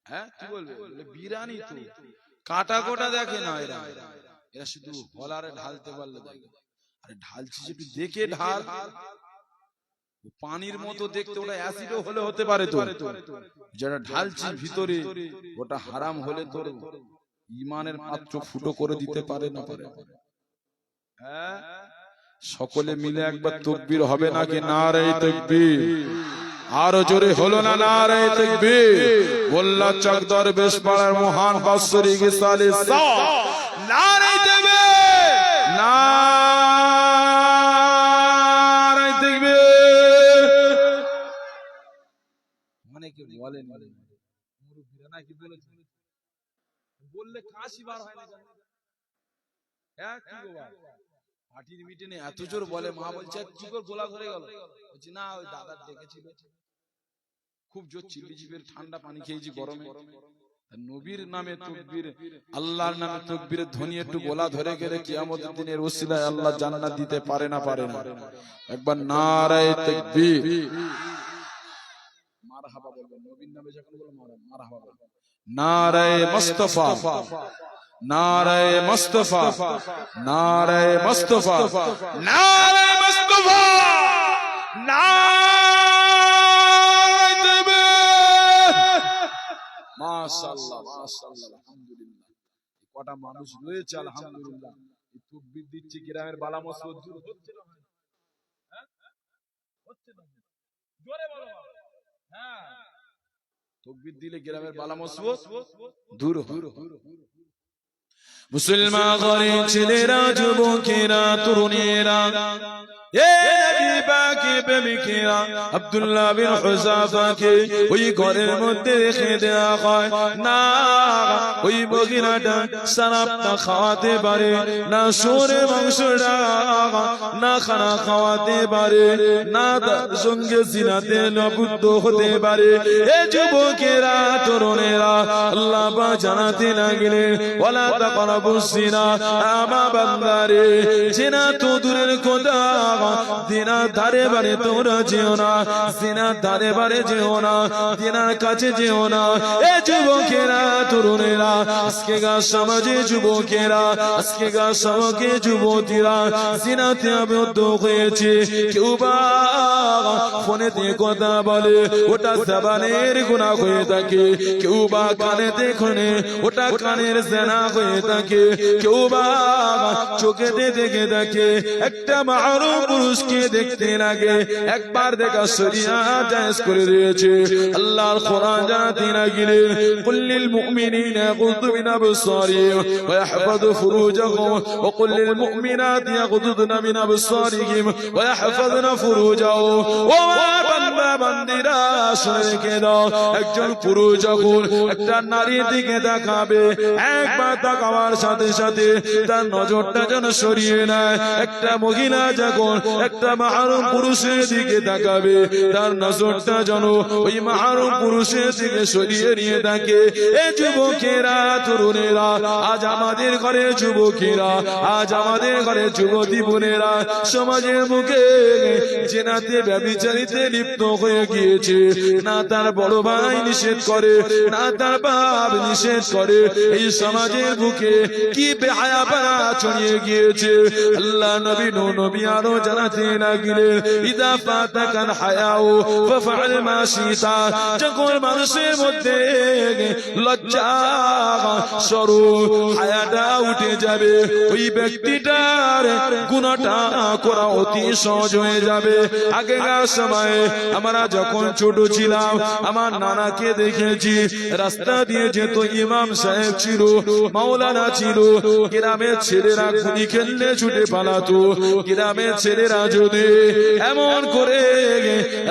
হ্যাঁ কি বলবে? বিরিয়ানি তো, কাটা গোটা দেখে না এরা। এরা শুধু হলারে ঢালতে পারলে দেখে। আরে ঢালছি একটু দেখে ঢাল। পানির মতো দেখতে, ওটা অ্যাসিডও হলে হতে পারে তো। যেটা ঢালছি ভিতরে ওটা হারাম হলে তোর ঈমানের পাত্র ফুটো করে দিতে পারে না পারে? হ্যাঁ, সকলে মিলে একবার তাকবীর হবে নাকি? নারে তাকবীর। আরো জোরে হলো না? নারে তাকবীর। মোল্লা চক দরবেশ পাড়ার মহান বাৎসরিক সালে নারে দেবে, নারে তাকবীর। অনেকে বলেন মুরব্বিরা নাকি বলেছে, বললে কাশি বার হয় না। হ্যাঁ কি গো ভাই, পার্টির মিটিংয়ে এত জোর বলে, মা বলছে কি করে গোলা ধরে গেল? বলছি না, ওই দাদা ডেকেছিল, খুব জোর চিল্লি চিপের ঠান্ডা পানি খেয়েছি গরমে। নবীর নামে তাকবীর, আল্লাহর নামে তাকবীরের ধ্বনি একটু গোলা ধরে গেলে কিয়ামতের দিনের ওসিলায় আল্লাহ জান্নাত দিতে পারে না পারে না? একবার নারে তাকবীর। মারহাবা বলবেন, নবীর নামে যখন বলবেন মারহাবা বলবেন। নারে মুস্তাফা, নারে মুস্তাফা, নারে মুস্তাফা, নারে মুস্তাফা, নারে তাকবীর। মাশাআল্লাহ মাশাআল্লাহ, আলহামদুলিল্লাহ। কটা মানুষ রয়েছে আলহামদুলিল্লাহ, এই তাকবীর দিচ্ছে, গ্রামের বালা মুসিবত দূর হচ্ছে না? হ্যাঁ হচ্ছে না? জোরে বলো। হ্যাঁ, তাকবীর দিলে গ্রামের বালা মুসিবত দূর হয়। মুসলমান ঘরের ছেলেরা, যুবকেরা, তরুণেরা, এ নবী পাকের প্রেমিকেরা, আব্দুল্লাহ বিন হুযাফাকে ওই ঘরের মধ্যে রেখে দেয়া হয় না। ওই মহিলাটা শরাবটা খাওয়াতে পারে না, শুয়োরের মাংসটা না খানা খাওয়াতে পারে না, তার সঙ্গে জিনাতে লিপ্ত হতে পারে। এ যুবকেরা, তরুণেরা, আল্লাহ পাক জানাতে লাগলেন ওয়ালা তাকরাবুস জিনা। আমার বান্দারে, জিনা তো দূরের কথা, জিনার ধারে বারে তোমরা যেও না, জিনার ধারে বারে যেও না, জিনার কাছে যেও না। এ যুবকেরা, তরুণেরা, আজকেকার সমাজে যুবকেরা, আজকেকার সমাজে যুবতীরা জিনাতে আবদ্ধ হয়েছে। কেউ বা ফোনেতে কথা বলে, ওটা জবানের গুনাহ হয়ে থাকে। কেউ বা কানেতে শুনে, ওটা কানের জিনা হয়ে থাকে। কেউ বা চোখেতে দেখে থাকে, একটা মারুফ পুরুষকে দেখতে লাগে একবার দেখা শরীয়ত জায়েজ করে দিয়েছে আল্লাহর কোরআন জানাতে লাগিলেন কুল্লিল মুমিনিনা ইয়াগুদ্দু মিন আবসারিহিম ওয়া ইয়াহফাযু ফুরুজাহুম ওয়া কুল্লিল মুমিনাতি ইয়াগুদ্দুনা মিন আবসারিহিম ওয়া ইয়াহফাযনা ফুরুজাহুম ও বান্দা বান্দিরা শুনে রেখে দাও একজন পুরুষ যখন একটা নারীর দিকে তাকাবে একবার তাকাবার সাথে সাথে তার নজরটা যেন সরিয়ে নেয় একটা মহিলা যখন একটা মাহরুম পুরুষের দিকে তাকাবে তার নজরটা যেন ওই মাহরুম পুরুষের দিকে সরিয়ে নিয়ে থাকে এ যুবকেরা তরুণেরা আজ আমাদের ঘরে যুবকেরা আজ আমাদের ঘরে যুবতী বোনেরা সমাজের মুখে জেনাতে ব্যভিচারিতে লিপ্ত হয়ে গিয়েছে না তার বড় ভাই নিষেধ করে না তার বাপ নিষেধ করে এই সমাজের বুকে কি বেহায়াপনা ছড়িয়ে গিয়েছে আল্লাহ নবী নবী আরো জানাতে লাগলেন ইদা ফাতাকাল হায়াউ ফাফআল মা শিতা যখন মানুষের মধ্যে লজ্জা শরম হায়াটা উঠে যাবে ওই ব্যক্তিটার গুনাহটা করা অতি সহজ হয়ে যাবে আগেকার সময়ে আমরা যখন ছোট ছিলাম আমার নানাকে দেখেছি রাস্তা দিয়ে যেত ইমাম সাহেব ছিল মাওলানা ছিল গ্রামের ছেলেরা গুলি খেললে ছুটে পালাতো গ্রামের ছেলেরা যদি এমন করে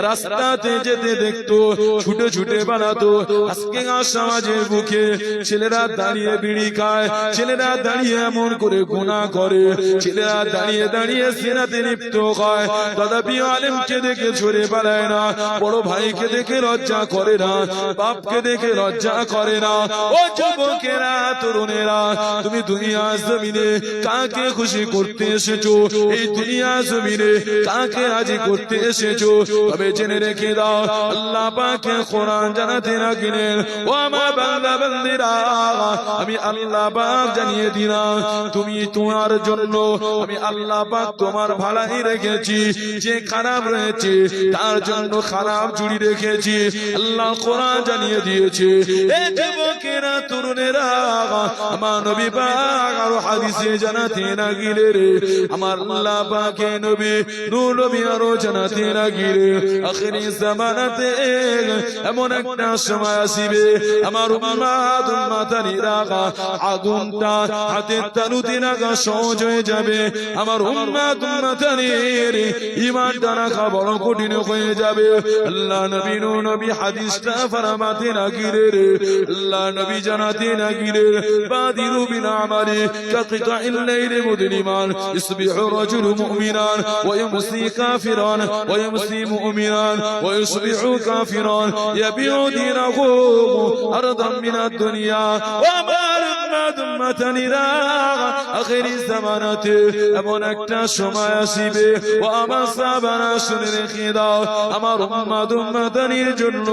রাস্তাতে যেতে দেখতো ছুটে ছুটে পালাতো আজকে সমাজের বুকে ছেলেরা দাঁড়িয়ে বিড়ি খায় ছেলেরা দাঁড়িয়ে এমন করে গুনাহ করে ছেলেরা দাঁড়িয়ে দাঁড়িয়ে সিনাতে লিপ্ত হয় তথাপি আলেমকে দেখে ছড়ে পালায় না বড় ভাইকে দেখে লজ্জা করে না বাপকে দেখে লজ্জা করে না ও যুবকেরা তরুণেরা তুমি দুনিয়া জমিনে কাকে খুশি করতে এসেছো এই দুনিয়া জমিনে কাকে রাজি করতে এসেছো তবে জেনে রেখে দাও আল্লাহ পাকের কোরআন জানাতে লাগলেন ও আমার বান্দা বান্দিরা আমি আল্লাহ পাক জানিয়ে দিলাম তুমি তোমার জন্য আমি আল্লাহ পাক তোমার ভালাই রেখেছি যে খারাপ রয়েছে তার জন্য খারাপ জুড়ি রেখেছি আল্লাহ কোরআন জানিয়ে দিয়েছে এই যুবকেরা তরুণেরা আমার নবী পাক আর হাদিসে জানাতে লাগলেন আমার আল্লাহ পাকের নবী নূর নবী আরো জানাতে লাগলেন আখিরি জামানাতে এমন একটা সময় আসবে আমার উম্মাত উম্মাতানিরা আগুনটা হাতের তালুতে রাখা সহজ হয়ে যাবে আমার উম্মাত উম্মাতানির ঈমানটা রাখা বড় কঠিন হয়ে যাবে আল্লাহ নবী নবী হাদিসটা ফরমাতে লাগলেন আল্লাহ নবী জানাতে লাগলেন বাদিরু বিল আমালি কাকিতাইল লাইলি মুদলিমান ইসবিহু রাজুলু মুমিনান ওয়া ইউমসি কাফিরান ওয়া ইউমসি মুমিনান ওয়া ইসবিহু কাফিরান ইয়াবিউ দীনাহু আরদাম মিনাদ দুনিয়া ওয়া মা উম্মাতানিরা আখিরি জামানাতে এমন একটা সময় আসবে ও আমার সাহাবারা শুনে রেখে দাও আমার উম্মাত উম্মাতানির জন্য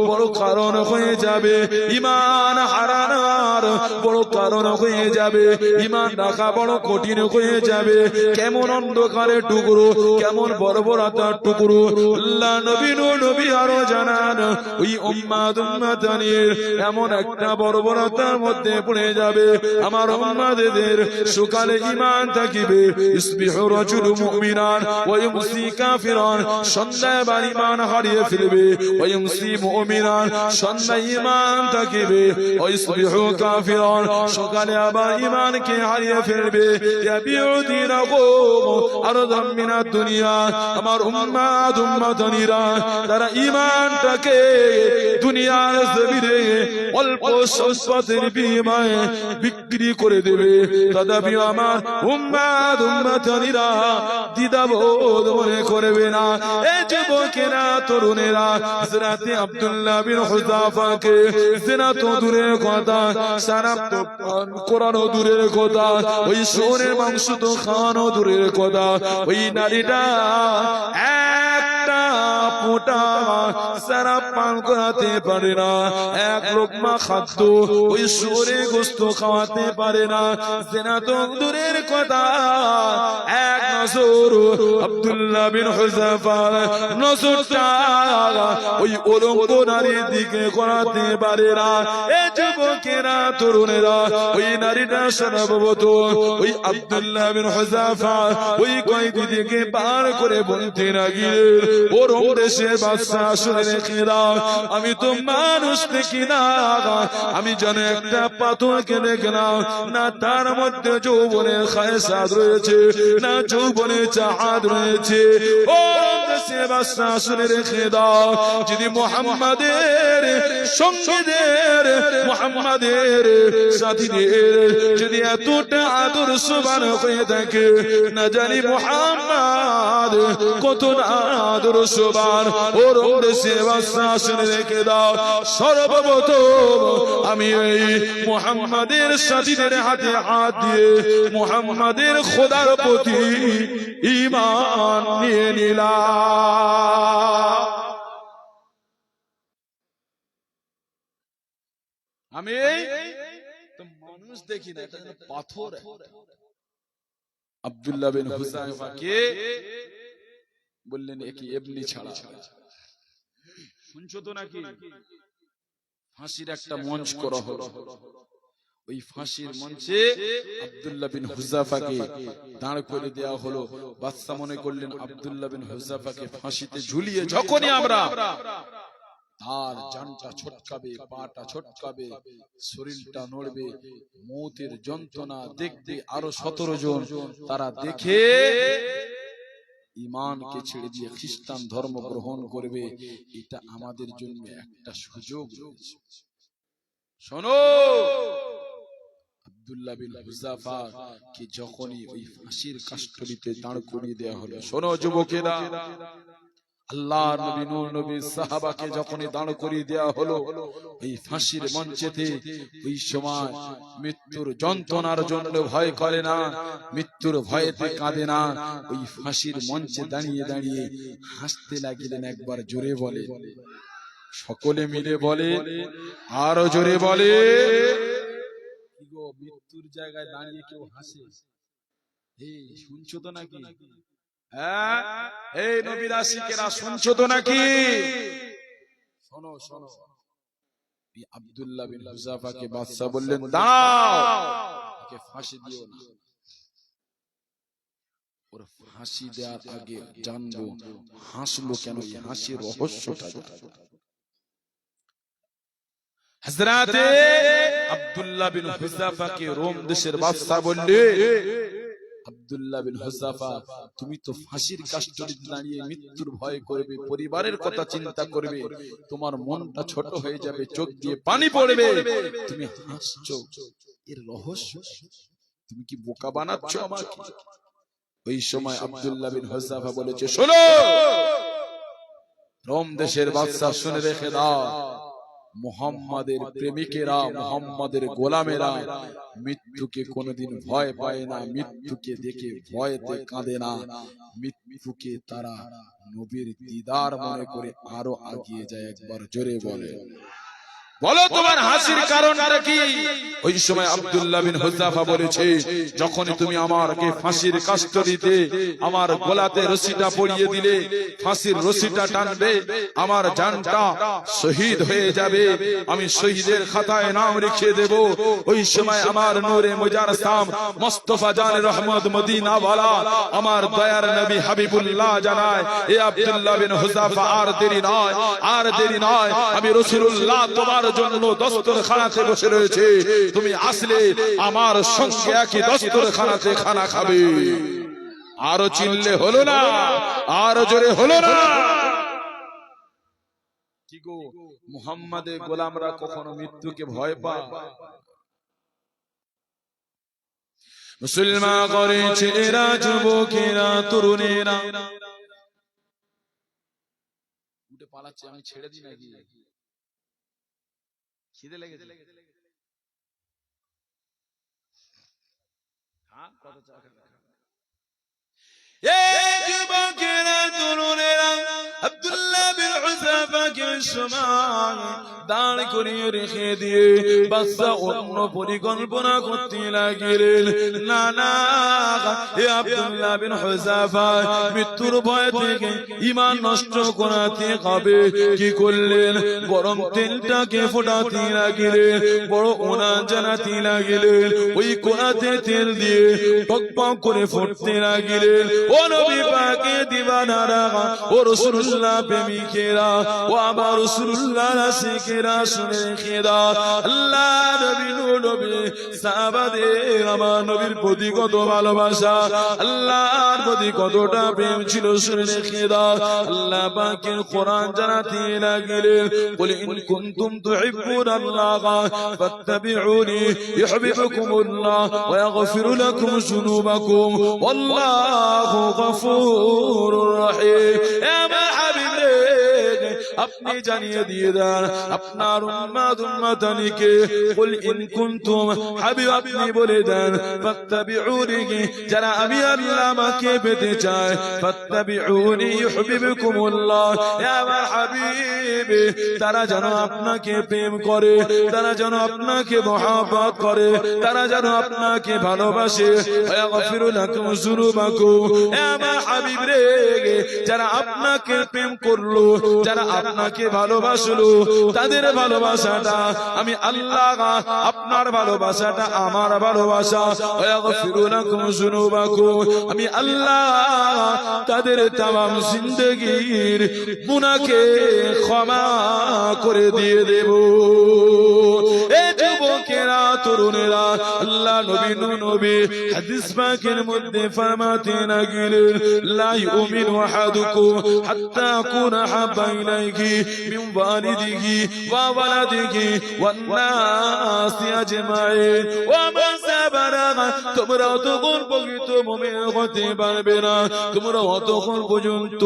বড় কারণ হয়ে যাবে ঈমান হারানোর বড় কারণ হয়ে যাবে ঈমান রাখা বড় কঠিন হয়ে যাবে কেমন অন্ধকারের টুকরো কেমন বর্বরতার টুকরো আল্লাহ নবী আরো জানান ওই উম্মাত উম্মাতানির এমন একটা বর্বরতার মধ্যে পড়ে যাবে আমার উম্মাদের সকালে ঈমান থাকিবে ইসবিহু রাজুলু মুমিনান ওয়া ইউমসি কাফিরান সন্ধ্যায় বার ঈমান হারিয়ে ফেলবে ওয়া ইউমসি মুমিনান সন্ধ্যায় ঈমান থাকিবে ওয়া ইসবিহু কাফিরান সকালে আবার ঈমানকে হারিয়ে ফেলবে ইয়াবিউ দীনাহু আরদাম মিনাদ দুনিয়া আমার উম্মাত উম্মাতানিরা তারা ঈমানটাকে দুনিয়ার জমিনে অল্প সম্পদের বিনিময়ে বিক্রি করে দেবে তথাপি আমার উম্মাত উম্মাতানিরা দ্বিধাবোধ মনে করবে না এই যুবকেরা তরুণেরা হযরত আব্দুল্লাহ বিন হুযাফাকে জিনা তো দূরের কথা শরাব তো কোরআনও দূরের কথা ওই শুয়োরের মাংস তো খাওয়ানো দূরের কথা ওই নারীটা একটা ফোঁটা সারা পান করাতে পারে না, এক লোকমা খাদ্য ওই শুয়োরের গোশত খাওয়াতে পারে না। জেনা তো দূরের কথা, এক নজর আব্দুল্লাহ বিন হুযাফার নজরটা ওই উলঙ্গ নারীর দিকে করাতে পারে না। এ যুবকেরা, তরুণেরা, ওই নারীটা সর্বত ওই আব্দুল্লাহ বিন হুযাফা ওই কয়েদি দিকে পার করে বলতে লাগিলেন, ওরম দেশের বাদশা, শুনে রেখে দাও, আমি তো মানুষ দেখি না, আমি যেন একটা পাথরকে দেখলাম, না তার মধ্যে যৌবনের খায়সাত রয়েছে, না যৌবনের চাহাত রয়েছে। ও দেশের বাদশা, শুনে রেখে দাও, যদি মুহাম্মাদের সঙ্গীদের, মুহাম্মাদের সাথীদের যদি এতটা আদর্শবান হয়ে থাকে, না জানি মুহাম্মদ কত আদর্শবান। ওর দেশে বাদশা, শুনে রেখে দাও, সর্বপ্রথম আমি এই মুহাম্মাদের সাথীদের হাতে হাত দিয়ে মুহাম্মাদের খোদার প্রতি ঈমান নিয়ে নিলাম। আমি তো মানুষ দেখি না, এটা যেন পাথর। আব্দুল্লাহ বিন হুযাফাকে বললেন, একি এমনি ছাড়া, শুনছো তো নাকি? ফাঁসির একটা মঞ্চ করা হলো। ওই ফাঁসির মঞ্চে আব্দুল্লাহ বিন হুযাফাকে দাঁড় করে দেওয়া হলো। বাদশা মনে করলেন আব্দুল্লাহ বিন হুযাফাকে ফাঁসিতে ঝুলিয়ে যখনই আমরা তার জানটা ছটকাবে, পাটা ছটকাবে, শরীরটা নড়বে, মৌতের যন্ত্রণা দেখবে আরো 17 জন, তারা দেখে ঈমানকে ছেড়ে দিয়ে খ্রিস্টান ধর্ম গ্রহণ করবে। এটা আমাদের জন্য একটা সুযোগ রয়েছে। শোনো, আব্দুল্লাহ বিন হুযাফা কে যখনই ওই ফাঁসির কাষ্ঠটিতে দাঁড় করিয়ে দেওয়া হলো, শোনো যুবকেরা, আল্লাহর নবী, নূর নবী, সাহাবাকে যখনই দাঁড় করিয়ে দেওয়া হলো এই ফাঁসির মঞ্চেতে, ওই সময় মৃত্যুর যন্ত্রণার জন্য ভয় করে না, মৃত্যুর ভয়েতে কাঁদে না। ওই ফাঁসির মঞ্চে দাঁড়িয়ে দাঁড়িয়ে হাসতে লাগিলেন। একবার জোরে বলে, সকলে মিলে বলে, আরো জোরে বলে। কি গো, মৃত্যুর জায়গায় দাঁড়িয়ে কেউ হাসে? এই শুনছো তো নাকি? হ্যাঁ, এই নবীর আশিকেরা, শুনছো তো নাকি? শোনো শোনো, আব্দুল্লাহ বিন হুযাফাকে বাদশা বললেন, দাঁড়াও, একে ফাঁসি দিও না। ওর ফাঁসি দেওয়ার আগে জানবো হাসলো কেন, এই হাসির রহস্যটা। হযরতে আব্দুল্লাহ বিন হুযাফাকে রোম দেশের বাদশা বললে, আব্দুল্লাহ বিন হুযাফা, তুমি তো ফাঁসির কাষ্ঠটিতে দাঁড়িয়ে মৃত্যুর ভয় করবে, পরিবারের কথা চিন্তা করবে, তোমার মনটা ছোট হয়ে যাবে, চোখ দিয়ে পানি পড়বে, তুমি হাসছো, এর রহস্য? তুমি কি বোকা বানাচ্ছ আমাকে? ওই সময় আব্দুল্লাহ বিন হুযাফা বলেছে, শোনো রোম দেশের বাদশা, শুনে রেখে দাও, মুহাম্মাদের প্রেমিকেরা, মুহাম্মাদের গোলামেরা মৃত্যুকে কোনোদিন ভয় পায় না, মৃত্যুকে দেখে ভয়তে কাঁদে না, মৃত্যুকে তারা নবীর দিদার মনে করে আরো আগিয়ে যায়। একবার জোরে বলে, বলো তোমার হাসির কারণটা কি? ওই সময় আব্দুল্লাহ বিন হুযাফা বলেছে, যখনই তুমি আমাকে ফাঁসির কাষ্ঠটিতে আমার গলাতে রশিটা পরিয়ে দিলে, ফাঁসির রশিটা টানবে, আমার জানটা শহীদ হয়ে যাবে, আমি শহীদের খাতায় নাম লিখে দেব। ওই সময় আমার নূরে মুজারসাম মুস্তাফা জান রহমত মদিনা ওয়ালা আমার দয়ার নবী হাবিবুল্লাহ জানায়, এ আব্দুল্লাহ বিন হুযাফা, আর দেরি নয়, আর দেরি নয়, আমি রাসূলুল্লাহ তোমার জন্য দস্তরখানাতে বসে রয়েছে, তুমি আসলে আমার সঙ্গে একই দস্তরখানাতে খানা খাবে। আরো চিল্লে হলো না, আরো জোরে হলো না। কি গো, মুহাম্মাদের গোলামরা কখনো মৃত্যুকে ভয় পায়? মুসলমান করেছে এরা, যুবকেরা, তরুণেরা উঠে পালাচ্ছে, আমি ছেড়ে দিই নাকি? খিদে লেগেছে? হ্যাঁ, কত চা খাবে? এই যুবকেরা, তরুণেরা, আব্দুল্লাহ সময় দাঁড় করিয়ে রেখে দিয়ে বাদশা অন্য পরিকল্পনা করতে লাগলেন। না না, এ আব্দুল্লাহ বিন হুযাফা মৃত্যুর ভয় থেকে ঈমান নষ্ট করাতে হবে। কি করলেন? গরম তেলটাকে ফোটাতে লাগলেন, বড় ওনা জানাতে লাগলেন। ওই কোনাতে তেল দিয়ে টকবক করে ফুটতে লাগলেন। ও নবী পাকে দিওয়ানারা, ও রাসূলুল্লাহ প্রেমিকেরা, ও আমার রাসূলুল্লাহ আশিকেরা, শুনে রেখে দাও, আল্লাহ নবী নবী সাহাবাদের আমার নবীর প্রতি কত ভালোবাসা, আল্লাহর প্রতি কতটা প্রেম ছিল, শুনে রেখে দাও। আল্লাহ পাকের কোরআন জানাতে লাগলেন, কুল ইন কুনতুম তুহিব্বুনাল্লাহ ফাত্তাবিউনি ইউহিব্বুকুমুল্লাহ ওয়া ইয়াগফির লাকুম যুনুবাকুম ওয়াল্লাহু গফুরুর রহিম। এ আমার হাবিব রে, আপনি জানিয়ে দিয়ে দেন আপনার উম্মত উম্মতানিকে, কুল ইন কুনতুম, হাবিব আপনি বলে দেন, ফাত্তাবিউনি, যারা আমি আল্লাহ আমাকে পেতে চায়, ফাত্তাবিউনি ইউহিব্বুকুমুল্লাহ, হে আমার হাবিব তারা যেন আপনাকে প্রেম করে, তারা যেন আপনাকে মহব্বত করে, তারা যেন আপনাকে ভালোবাসে, ওয়া ইয়াগফির লাকুম যুনুবাকুম, হে আমার হাবিব রে, যারা আপনাকে প্রেম করলো, যারা আপনাকে ভালোবাসলো, তাদের ভালোবাসাটা আমি আল্লাহ, আপনার ভালোবাসাটা আমার ভালোবাসা, ওয়া ইয়াগফির লাকুম যুনুবাকুম, আমি আল্লাহ তাদের তামাম জিন্দেগীর গুনাহকে ক্ষমা করে দিয়ে দেব। এ যুবকেরা, তরুণেরা, আল্লাহ নবী নবী হাদিস পাকের মধ্যে ফরমাতে লাগলেন, লা ইউমিনু আহাদুকুম হাত্তা আকুনা হাব্বা ইলাইহি মিন ওয়ালিদিহি ওয়া ওয়ালাদিহি ওয়ান নাসি আজমাইন ওয়া মান সাবারা, তোমরা অতক্ষণ পর্যন্ত মুমিন হতে পারবে না, তোমরা অতক্ষণ পর্যন্ত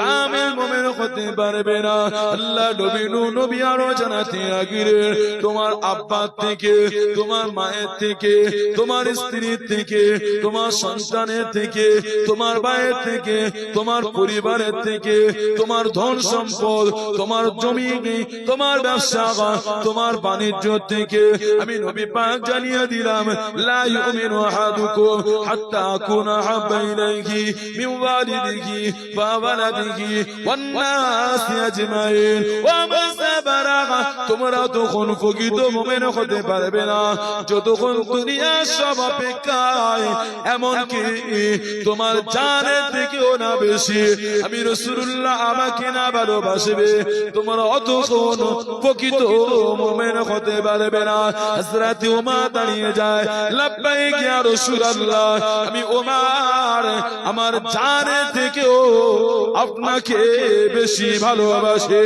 কামেল মুমিন হতে পারবে না। আল্লাহ নবী নবী আরো জানাতে লাগলেন, তোমার আব্বা থেকে, তোমার মায়ের থেকে, তোমার স্ত্রীর থেকে, তোমার সন্তানের থেকে, তোমার ভাইয়ের থেকে, তোমার পরিবারের থেকে, তোমার ধন সম্পদ, তোমার জমি, তোমার ব্যবসা, তোমার বাণিজ্য থেকে আমি নবী পাক জানিয়ে দিলাম, লা ইউমিনু আহাদুকুম হাত্তা আকুনা হাব্বা ইলাইহি মিন ওয়ালিদিহি ওয়া ওয়ালাদিহি ওয়ান নাসি আজমাইন ওয়া মান সাবারা, তোমরা তখন প্রকৃত মুমিন হতে পারবে না যতক্ষণ দুনিয়ার সব অপেক্ষায়, এমনকি তোমার জানের থেকেও না বেশি আমি রাসূলুল্লাহ আমাকে না ভালোবাসবে, তোমরা অতক্ষণ প্রকৃত মুমিন হতে পারবে না। হযরত ওমর দাঁড়িয়ে যায়, লাব্বাইক ইয়া রাসূলুল্লাহ, আমি ওমর আমার জানের থেকেও আপনাকে বেশি ভালোবাসে।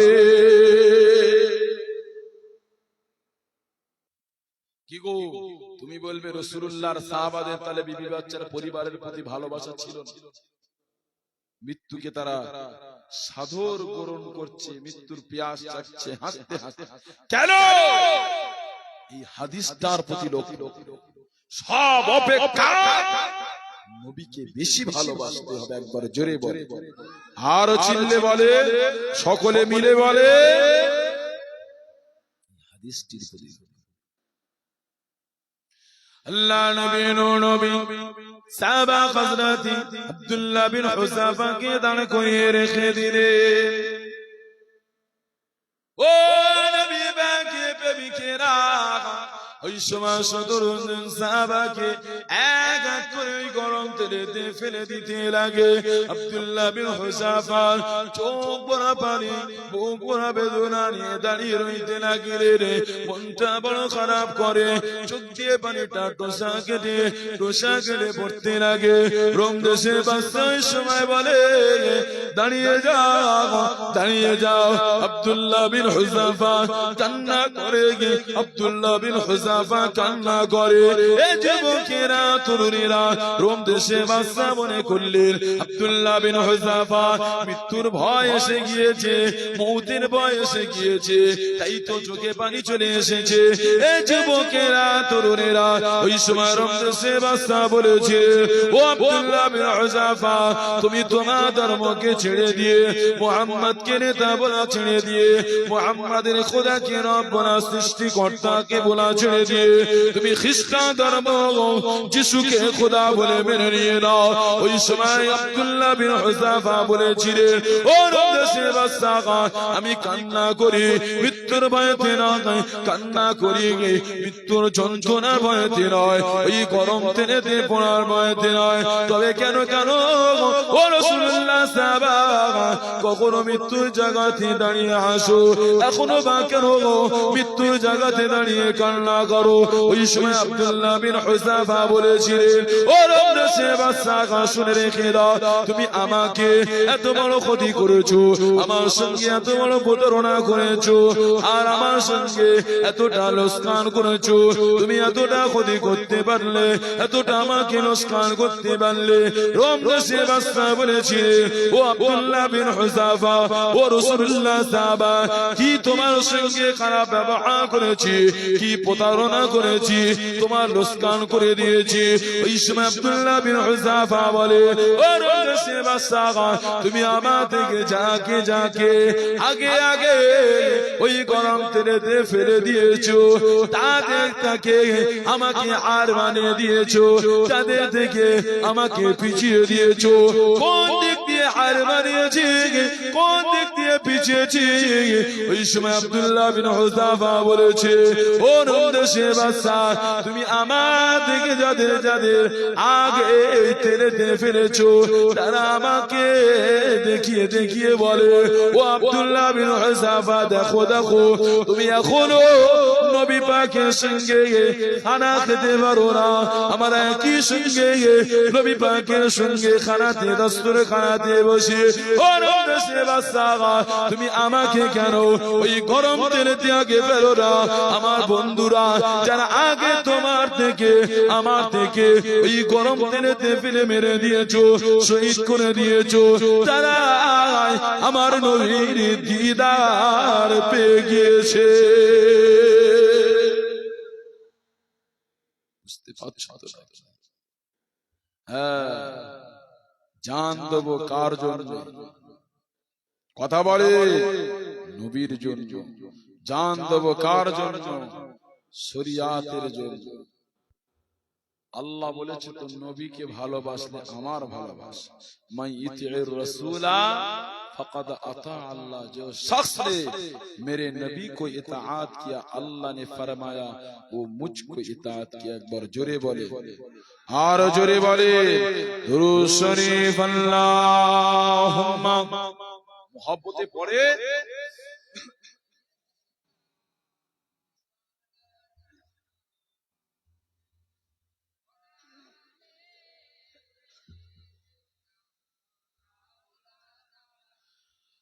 কি গো, তুমি বলবে রাসূলুল্লাহর সাহাবাদের তাহলে বিবি বাচ্চার পরিবারের প্রতি ভালোবাসা ছিল না? মৃত্যুকে তারা সাদর গ্রহণ করছে, মৃত্যুর পিয়াস চাচ্ছে হাসতে হাসতে। কেন? এই হাদিসটার প্রতি লক্ষ্য, সব অপেক্ষা নবীকে বেশি ভালোবাসতে হবে। একবার জোরে বলে, আর চিল্লে বলে, সকলে মিলে বলে, হাদিসটির প্রতি আল্লাহ নবী নবী সাহাবা হযরত আব্দুল্লাহ বিন হুযাফাকে দাঁড় করিয়ে রেখে দিলেন। ও নবী পাকে প্রেমিকেরা, ওই সময় সদরুন সাহাবাকে এক এক করে ওই গরম তেলেতে ফেলে দিতে লাগে। আব্দুল্লাহ বিন হুযাফা চোখ ভরা পানি, বুক ভরা বেদনা নিয়ে দাঁড়িয়ে রইতে লাগলেন। মনটা বড় খারাপ করে, চোখ দিয়ে পানিটা টোসা কেটে পড়তে লাগে। রোম দেশের বাদশা ওই সময় বলে, দাঁড়িয়ে যাও, দাঁড়িয়ে যাও। আব্দুল্লাহ বিন হুযাফা কান্না করে, আব্দুল্লাহ বিন হুযাফা কান্না করে। এ যুবকেরা, তরুণীরা, রোম দেশে বাদশা মনে করলেন আব্দুল্লাহ বিন হুযাফা মৃত্যুর ভয় এসে গিয়েছে, মৌতের ভয় এসে গিয়েছে, তাই তো চোখে পানি চলে এসেছে। এ যুবকেরা, তরুণীরা, ওই সময় রোম দেশে বাদশা বলেছে, ও আব্দুল্লাহ বিন হুযাফা, তুমি তোমার ধর্মকে ছেড়ে দিয়ে মুহাম্মদকে নেতা বলা ছেড়ে দিয়ে মুহাম্মাদের খোদাকে রব বলা সৃষ্টিকর্তাকে বলা ছেড়ে দিয়ে তুমি খ্রিস্টান ধর্ম যিশুকে খোদা বলে মেনে নিয়ে নাও। ওই সময় আব্দুল্লাহ বিন হুযাফা বলেছিলেন, ও দেশের বাদশা, আমি কান্না করি মৃত্যুর ভয়েতে নয়, কান্না করি মৃত্যুর যন্ত্রণার ভয়েতে নয়, ওই গরম তেলেতে পড়ার ভয়েতে নয়। তবে কেন কেন ও রাসূলুল্লাহ সাহাবা, কখনো মৃত্যুর জায়গাতে দাঁড়িয়ে হাসো, এখনো বা কেন মৃত্যুর জায়গাতে দাঁড়িয়ে কান্না করো? ওই সময় আব্দুল্লাহ বিন হুযাফা বলেছিলেন, ও দেশের বাদশা, শুনে রেখে দাও, তুমি আমাকে এত বড় ক্ষতি করেছো, আমার সঙ্গে এত বড় প্রতারণা করেছো, আর আমার সঙ্গে এতটা লোকসান করেছো, তুমি এতটা ক্ষতি করতে পারলে, এতটা আমাকে লোকসান করতে পারলে? রোম দেশের বাদশা বলেছে, ও আব্দুল্লাহ বিন হুযাফা, ও রাসূলুল্লাহ সাহাবা, কি তোমার সঙ্গে খারাপ ব্যবহার করেছি, কি প্রতারণা করেছি, তোমার লোকসান করে দিয়েছি? ওই সময় আব্দুল্লাহ বিন হুযাফা বলে, ও রোম দেশের বাদশা, তুমি আমার থেকে যাকে যাকে আগে আগে ওই গরম তেলেতে ফেলে দিয়েছো, তাদের থেকে আমাকে আর বানিয়ে দিয়েছো, তাদের থেকে আমাকে পিছিয়ে দিয়েছো। কোন দিক দিয়ে আর বানিয়েছি, কোন দিক দিয়ে পিছিয়েছি? ওই সময় আব্দুল্লাহ বিন হুযাফা বলেছে, ও দেশের বাদশা, তুমি আমার থেকে যাদের যাদের আগে এই তেলেতে ফেলেছো, তারা আমাকে দেখিয়ে দেখিয়ে বলে, ও আব্দুল্লাহ বিন হুযাফা, দেখো দেখো, তুমি এখনো নবী পাকের সঙ্গে খানা খেতে পারো না, আমার একই সঙ্গে নবী পাকের সঙ্গে খানাতে দস্তরে খানাতে বসে, ও দেশের বাদশা, তুমি আমাকে কেন ওই গরম তেলেতে আগে ফেলো না? আমার বন্ধুরা যারা আগে তোমার থেকে আমার থেকে ওই গরম তেলেতে ফেলে মেরে দিয়েছো, শহীদ করে দিয়েছো, তারা আমার নবীর দিদার পেয়ে গিয়েছে। বুঝতে পারছো তো? হ্যাঁ, জান দেবো কার জন্য? কথা বলে নবীর জন্য। জান দেবো কার জন্য? শরিয়াতের জন্য। আল্লাহ বলেছে, তো নবীকে ভালোবাসলে আমার ভালোবাস। মাই ইতিউর রাসূলা फक़द अता अल्लाह, जो शख्स ने मेरे नबी को इताअत किया, अल्लाह ने फरमाया वो मुझको इताअत किया। एक बार जोरे बोले, और जोरे बोले दुरूद शरीफ अल्लाहुम्मा, मोहब्बते पढ़े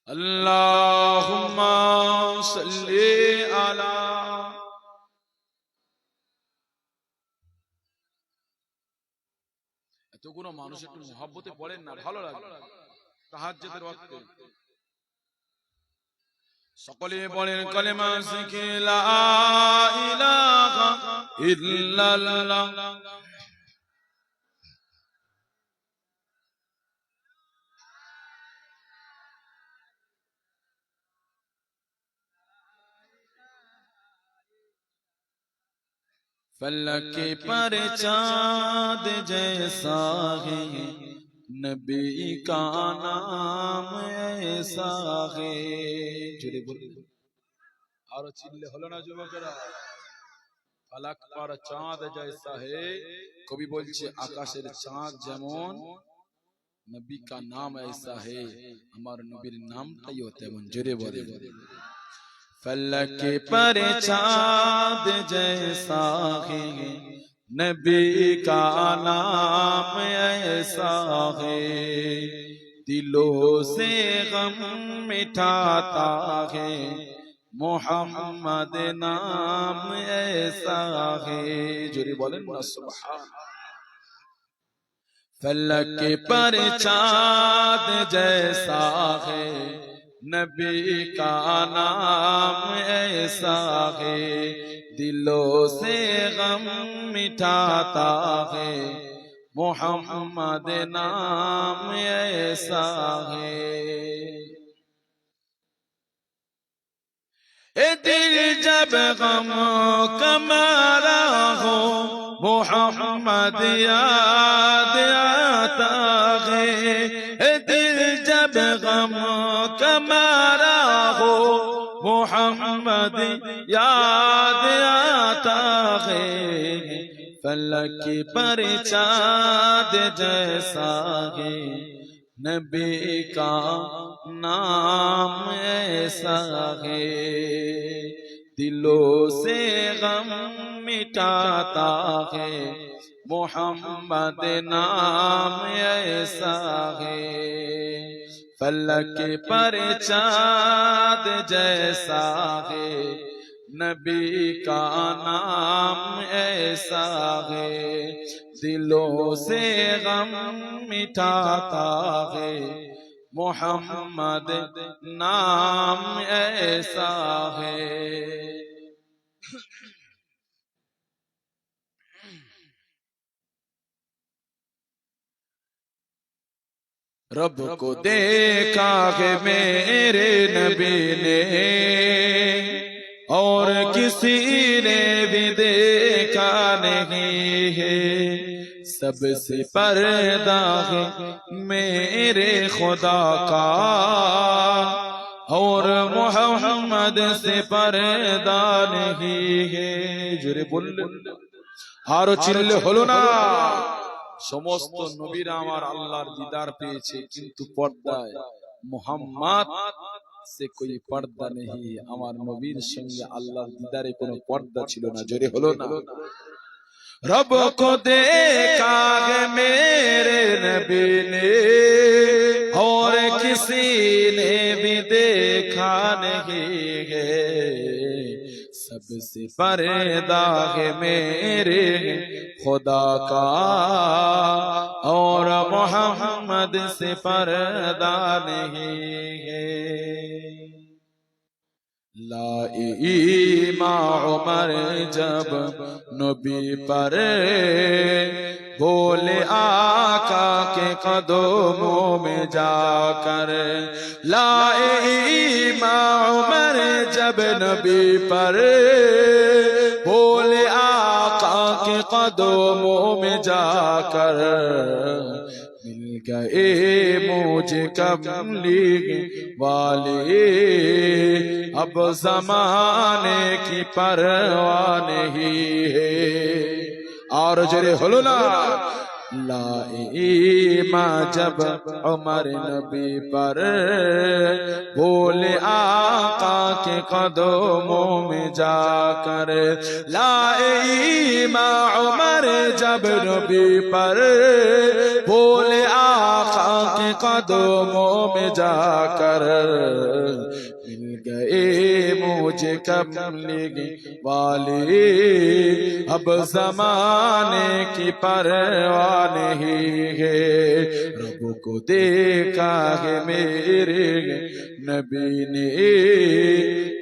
अल्लाहुम्मा सल्ली अला। এতগুলো মানুষ একটু মুহাব্বতে পড়েন না, ভালো লাগে তাহাজ্জুদের ওয়াক্তে। সকলে বলেন কালেমা শিখে লা ইলাহা ইল্লাল্লাহ। फलक पर चाँद जैसा है, नबी का नाम ऐसा है। जुड़े बोले और चिल्ले हलो ना जुबकेरा। फलक पर चाँद जैसा है, कभी बोलছে আকাশের চাঁদ যেমন, नबी का नाम ऐसा है, আমার নবীর নামটাইও তেমন। জোরে বলে फलक पर चाँद जैसा है, नबी का नाम ऐसा है, दिलों से गम मिटाता है, मोहम्मद नाम ऐसा है। जोरे बोलें ना सुभान। फलक पर चाँद जैसा है, नबी का नाम ऐसा है, दिलों से गम मिटाता है, मोहम्मद नाम ऐसा है। ए दिल जब गम कमारा हो मोहम्मद याद आता है। ए दिल जब गम कमारा हो मोहम्मद याद आता है। फलक पर चाँद जैसा है नबी का नाम ऐसा है। दिलों से गम मिटाता है मोहम्मद नाम ऐसा है। फलक पर चाँद जैसा है नबी का नाम ऐसा है। दिलों से गम मिटाता है मोहम्मद नाम ऐसा है। रब को देखा है मेरे नबी ने और किसी ने भी देखा नहीं है। सबसे पर्दा है मेरे खुदा का और मोहम्मद से पर्दा नहीं है। जोरे बोल आरो चिल्ले হলো না। সমস্ত নবীরা আমার আল্লাহর দিদার পেয়েছে কিন্তু পর্দায় মুহাম্মদ से कोई पर्दा नहीं। আমার নবীর সঙ্গে আল্লাহর দিদারে কোনো পর্দা ছিল না। জোরে হলো না। रब को देखा है मेरे नबी ने और किसी ने भी देखा नहीं है। सबसे पर्दा है मेरे खुदा का और मोहम्मद से पर्दा नहीं है। लाइमा उमर जब नबी पर बोले आका के कदमों में जाकर। लाइमा उमर जब नबी पर बोले आका के कदमों में जाकर। मिल गए मुझे कमली वाले अब ज़माने की परवाह नहीं है। और जरे हलो ना। लाइमा जब उमर नबी पर बोले आका के कदमों में जाकर। लाइमा उमर जब नबी पर बोले आका के कदमों में जाकर। मिल गए मुझे कमली वाले अब ज़माने की परवाह नहीं है। रब को देखा है मेरे नबी ने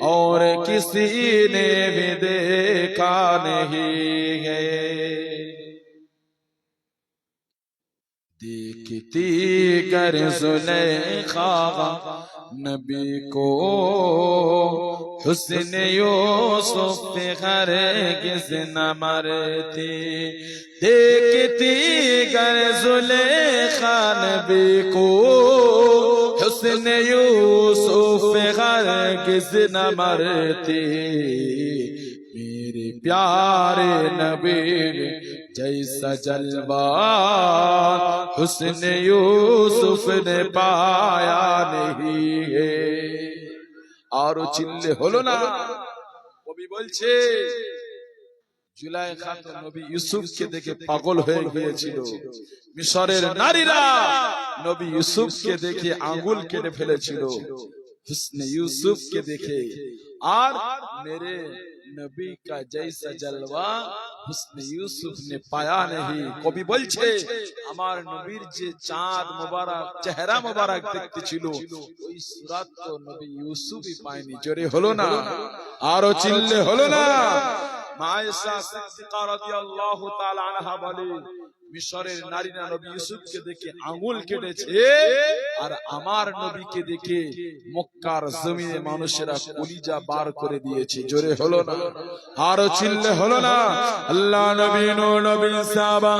और किसी ने भी देखा नहीं है। देखती कर ज़ुलेखा नबी को हुस्न यूसुफ पे हरगिज़ न मरती। देखती कर ज़ुलेखा नबी को हुस्न यूसुफ पे हरगिज़ न मरती। मेरे प्यारे नबी जैसा जलवा हुस्न यूसुफ ने पाया नहीं है। और चिल्ले হলো না। কবি বলছে জুলাইখা তো নবী ইউসুফকে দেখে পাগল হয়ে গিয়েছিল। মিশরের নারীরা নবী ইউসুফকে দেখে আঙ্গুল কেটে ফেলেছিল हुस्न यूसुफ के देखे। और मेरे नबी का जैसा जलवा हुस्न यूसुफ ने पाया नहीं। कवि बोलছে আমার নবীর যে চাঁদ মোবারক চেহারা মোবারক দেখতে ছিল ওই সুরাত তো নবী ইউসুফই পায়নি। জোরে হলো না। আরো চিল্লে হলো না। মা আয়েশা সিদ্দিকা রাদিয়াল্লাহু তাআলা আনহা বলে মিশরের নারীরা নবী ইউসুফকে দেখে আঙ্গুল কেটেছে, আর আমার নবীকে দেখে মক্কার জমিনে মানুষেরা কলিজা বার করে দিয়েছে। জোরে হলো না? আরো চিল্লে হলো না? আল্লাহ নবী নবী সাহাবা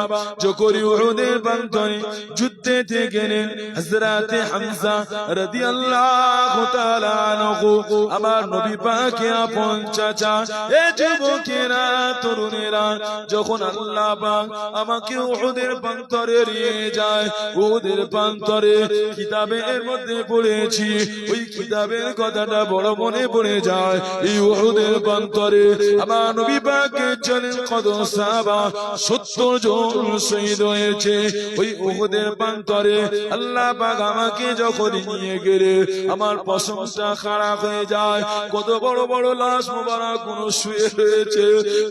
যখন উহুদের প্রান্তরে যুদ্ধেতে গেলেন, হযরত হামজা রাদিয়াল্লাহু তাআলা আনহু আমার নবী পাকে আপন চাচা, এ যুবকেরা তরুণেরা, যখন আল্লাহ পাক আমাকে উহুদের প্রান্তরে নিয়ে যায়, উহুদের প্রান্তরে কিতাবের মধ্যে পড়েছি, ওই কিতাবের কথাটা বড় মনে পড়ে যায়। এই উহুদের প্রান্তরে আমার নবী পাকের জনের কত সাহাবা 70 জন শহীদ হয়েছে। ওই উহুদের প্রান্তরে আল্লাহ পাক আমাকে যখন নিয়ে গেলে আমার পশমটা খারাপ হয়ে যায়। কত বড় বড় লাশ মোবারক কোন শুয়ে রয়েছে,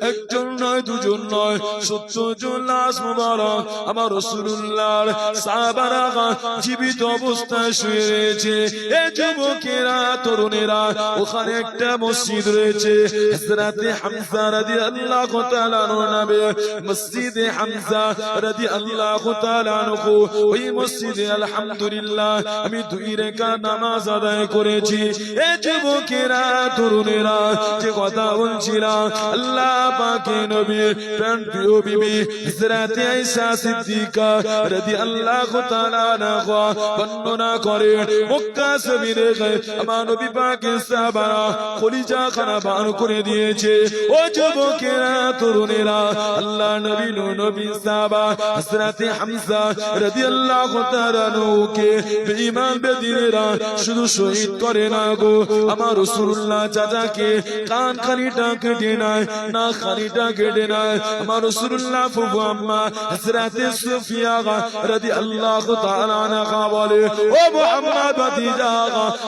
একজন নয় দুজন নয়, 70 জন লাশ মোবারক আমার রাসূলুল্লাহর সাহাবারা জীবিত অবস্থায় শুয়ে রয়েছে। এই যুবকেরা তরুণেরা, ওখানে একটা মসজিদ রয়েছে, হযরত হামজা রাদিয়াল্লাহু তাআলা আনহু নামে মসজিদে হামজা রাদিয়াল্লাহু তাআলা আনহু। ওই মসজিদে আলহামদুলিল্লাহ আমি 2 রাকাত নামাজ আদায় করেছি। এই যুবকেরা তরুণেরা, যে কথা বলছিলাম, আল্লাহ পাকের নবীর প্রাণপ্রিয় বিবি হযরত আয়েশা সিদ্দিকা রাদিয়াল্লাহু তাআলা আনহা বর্ণনা করে, মক্কা জমিনে আমার নবী পাকের সাহাবারা কলিজা খানা বার করে দিয়েছে। ও যুবকেরা তরুণেরা, আল্লাহ নবী নবী সাহাবা হযরত হামজা রাদিয়াল্লাহু তাআলা আনহুকে বেঈমান বেদিনেরা শুধু শহীদ করে না গো, আমার রাসূলুল্লাহ চাচাকে কান খানিটা কেটে নেয়, না খানিটা কেটে নেয়। আমার রাসূলুল্লাহ ফুফু আম্মা হযরত সুফিয়া রাদিয়াল্লাহু তাআলা আনহা বলে, ও মুহাম্মদ ভাতিজা,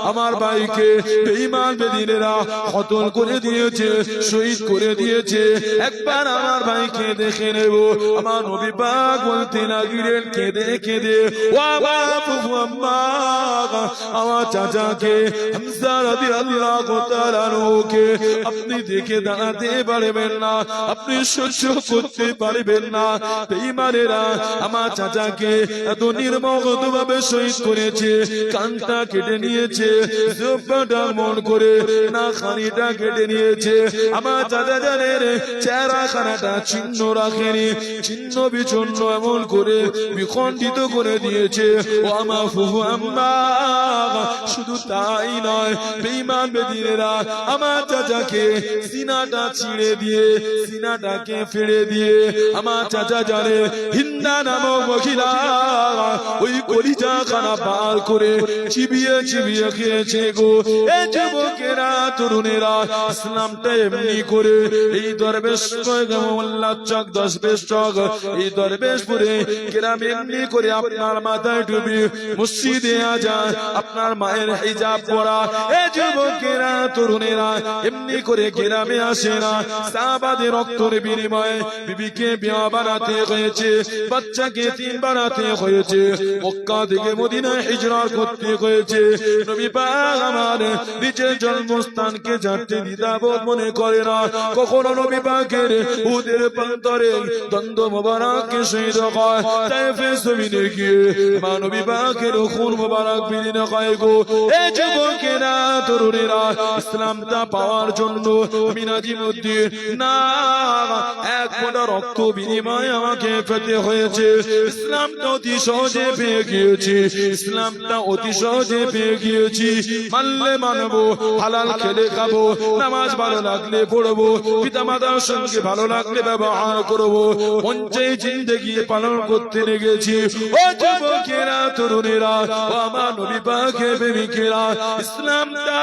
আমার ভাইকে বেঈমান বেদিনেরা কতল করে দিয়েছে, শহীদ করে দিয়েছে, একবার আমার ভাইকে দেখে নেব। আমার নবী পাক বলতে লাগলেন কেঁদে কেঁদে, ও আমার ফুফু আম্মা, আমার চাচাকে হামজা রাদিয়াল্লাহু তাআলা আনহুকে আপনি দেখে দাঁড়াতে পারবেন না, আপনি সহ্য করতে পারবেন না। বেঈমানেরা আমার চাচাকে এত নির্মমভাবে শহীদ করেছে, কানটা কেটে নিয়েছে, জিহ্বাটা মন করে না খানিটা কেটে নিয়েছে। আমার চাচা জানের চেহারা খানাটা চিহ্ন রাখেনি, চিহ্ন বিচ্ছিন্ন এমন করে বিখণ্ডিত করে দিয়েছে। ও আমার ফুফু আম্মা, শুধু তাই নয়, বেঈমান বেদিনেরা আমার চাচাকে সিনাটা ছিঁড়ে দিয়ে, সিনাটাকে ফেড়ে দিয়ে আমার চাচা জানে হিন্দা নামক মহিলা ওই কলিজা খানা বার করে চিবিয়ে চিবিয়ে খেয়েছে গো। এই যুবকেরা তরুণেরা, ইসলামটা এমনি করে এই দরবেশ মোল্লা চক 10 বেশ চক, এই দরবেশপুরে গ্রামে এমনি করে আপনার মাথায় টুপি, মসজিদে আজান, আপনার মায়ের হিজাব পরা। এই যুবকেরা তরুণেরা এমনি করে গ্রামে আসে না, সাহাবাদের রক্তের বিনিময়ে বিবিকে বিয়া বানাতে হয়েছে, বাচ্চাকে এতিম বানাতে হয়েছে, মক্কা থেকে মদিনায় হিজরত করতে হয়েছে। নবী পাক আমার নিজের জন্মস্থানকে জানতে দ্বিধাবোধ মনে করে না। কখনো নবী পাকের উহুদের প্রান্তরে দ্বন্দ্ব মোবারককে শহীদ হয়, তায়েফে জমিনে গিয়ে মা নবী পাকের খুন মোবারক বিলীন হয় গো। এই যুবকেরা তরুণেরা, ইসলামটা পাওয়ার জন্য আমি নাজিমউদ্দিন না, এক ফোঁটা রক্ত বিনিময়ে আমাকে পেতে হয়েছে। ইসলামটা অতি সহজে পেয়ে গিয়েছি, ইসলামটা অতি সহজে পেয়ে গিয়েছি। মানলে মানবো, হালাল খেলে খাবো, নামাজ ভালো লাগলে পড়বো, পিতা মাতার সঙ্গে ভালো লাগলে ব্যবহার করবো, মঞ্চে জিন্দেগি পালন করতে লেগেছি। ও যুবকেরা তরুণেরা, ও আমার নবী পাকের প্রেমিকেরা, ইসলামটা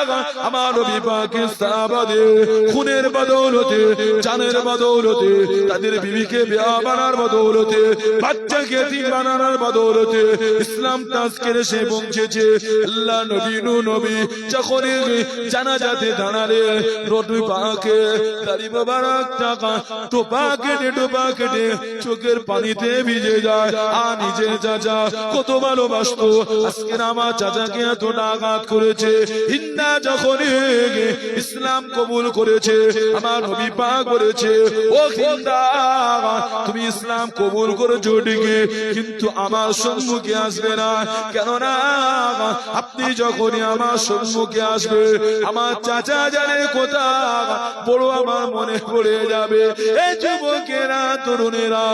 আমার নবী পাকের সাহাবাদের খুনের বদৌলতে, জানের বদৌলতে, তাদের বিবিকে বিয়া বানার বদৌলতে, বাচ্চাকে এতিম বানানোর বদৌলতে ইসলামটা আজকের এসে পৌঁছেছে। আল্লাহ নবী নবী যখন জানাজাতে দাঁড়ালে নবী পাকে দাড়ি মোবারক টাকা টোপা কেটে চোখের পানিতে ভিজে যায়। আর নিজের চাচা কত ভালোবাসতো, আজকে আমার চাচাকে এতটা আঘাত করেছে। হিন্দা যখন ইসলাম কবুল করেছে, আমার নবী পাক বলেছে, ও হিন্দা তুমি ইসলাম কবুল করেছো ঠিকই, কিন্তু আমার সম্মুখে আসবে না। কেননা আপনি যখনই আমার সম্মুখে আসবে, আমার চাচা জানে কোথা বড় আমার মনে পড়ে যাবে। এই যুবকেরা, তরুণেরা,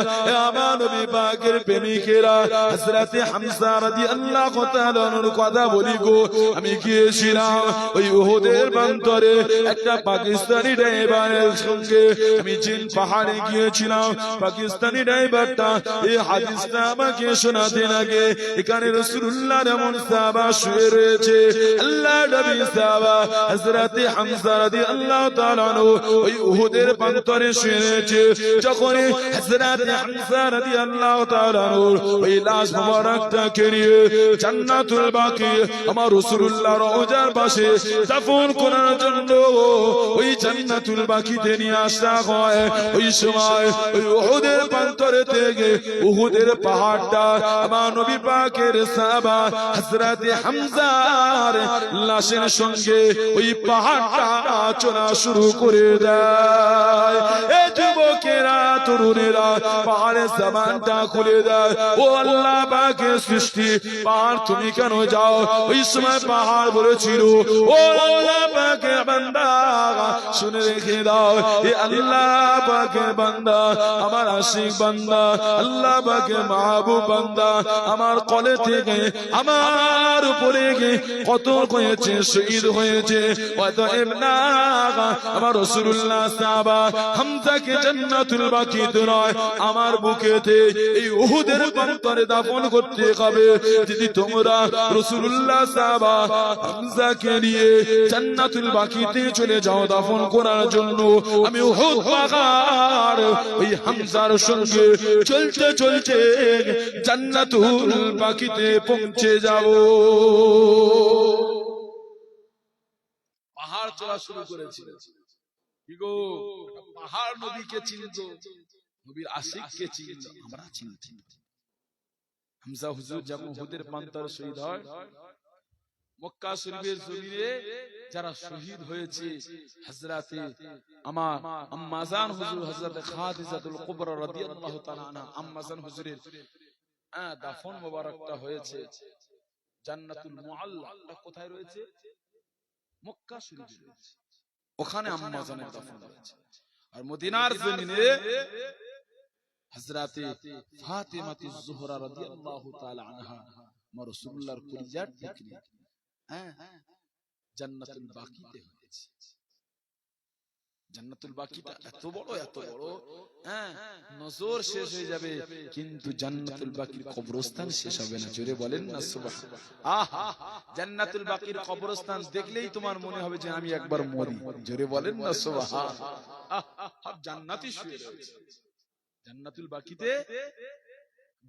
আমার নবী পাকের প্রেমিকেরা, হযরতে হামজা রাদিয়াল্লাহু তাআলা আনহুর কথা বলি গো। আমি গিয়েছিলাম ওই উহুদের প্রান্তরে একটা পাকিস্তানি ড্রাইভারের সঙ্গে, আমি জিন পাহাড়ে গিয়েছিলাম। পাকিস্তানি ড্রাইভারটা এই হাদিসটা আমাকে শোনাতে লাগে। এখানে রাসূলুল্লাহ এমন সাহাবা শুয়ে রয়েছে, আল্লাহ নবী সাহাবা হযরতে হামজা রাদিয়াল্লাহু তাআলা আনহু ওই উহুদের প্রান্তরে শুয়ে রয়েছে। যখন হযরতে হামজা রাদিয়াল্লাহু তাআলা আনহু ওই লাশ মোবারকটাকে নিয়ে জান্নাতুল বাকি আমার রাসূলুল্লাহ রওজার পাশে দাফন করার জন্য ওই জান্নাতুল বাকিতে নিয়ে আসা হয়, ওই সময় ওই উহুদের প্রান্তরে থেকে উহুদের পাহাড়টা আমার নবী পাকের সাহাবা হযরতে হামজার লাশের সঙ্গে ওই পাহাড়টা চলা শুরু করে দেয়। এ যুবকেরা, তরুণেরা, পাহাড়ের সামানটা খুলে দেয়। ও আল্লাহ পাকের সৃষ্টি, পাহাড় তুমি কেন যাও? ওই সময় পাহাড় বলেছিল, ও আল্লাহ পাকের বান্দা শুনে রেখে দাও, এ আল্লাহ পাকের বান্দা, আমার আশিক বান্দা, আল্লাহ পাকের মাহবুব বান্দা, আমার কলে থেকে আমার উপরে কত হয়েছে, শহীদ হয়েছে। অতএব না আমার রাসূলুল্লাহ সাহাবা হামজাকে জান্নাতুল বাকিতে নয়, আমার বুকেতে এই উহুদের প্রান্তরে দাফন করতে হবে। যদি তোমরা রাসূলুল্লাহ সাহাবা হামজাকে নিয়ে জান্নাতুল বাকিতে চলে যাও দাফন করার জন্য, আমি উহুদ পাহাড় ওই হামজার সঙ্গে চলতে চলতে জান্নাতুল বাকিতে পৌঁছে যাব। পাহাড় চলা শুরু করেছিল। কি গো, পাহাড় নবীকে চিনতো, নবীর আশিককে চিনতো, আমরা চিনছি। হামজা হুজুর যখন উহুদের প্রান্তরে শহীদ হয়, মক্কা শরীফের জমিনে যারা শহীদ হয়েছে, হযরতে আম্মাজান হুজুর, হযরতে খাদিজাতুল কুবরা রাদিয়াল্লাহু তাআলা আনহা আম্মাজান হুজুরের দাফন মোবারকটা হয়েছে জান্নাতুল মুআল্লা। কোথায় রয়েছে? মক্কা শরীফে রয়েছে, ওখানে আম্মাজানের দাফন হয়েছে। আর মদিনার জমিনে হযরতে ফাতিমাতুজ জোহরা রাদিয়াল্লাহু তাআলা আনহা আমার রাসূলুল্লাহর কলিজার টুকরি জান্নাতুল বাকিতে হয়েছে। জান্নাতুল বাকিটা এত বড়, এত বড়, নজর শেষ হয়ে যাবে, কিন্তু জান্নাতুল বাকির কবরস্থান শেষ হবে না। জোরে বলেন না সুবহানাল্লাহ। আহা, জান্নাতুল বাকির কবরস্থান দেখলেই তোমার মনে হবে যে আমি একবার মরি। জোরে বলেন না সুবহানাল্লাহ। আহা, জান্নাতি শুয়ে রয়েছে জান্নাতুল বাকিতে,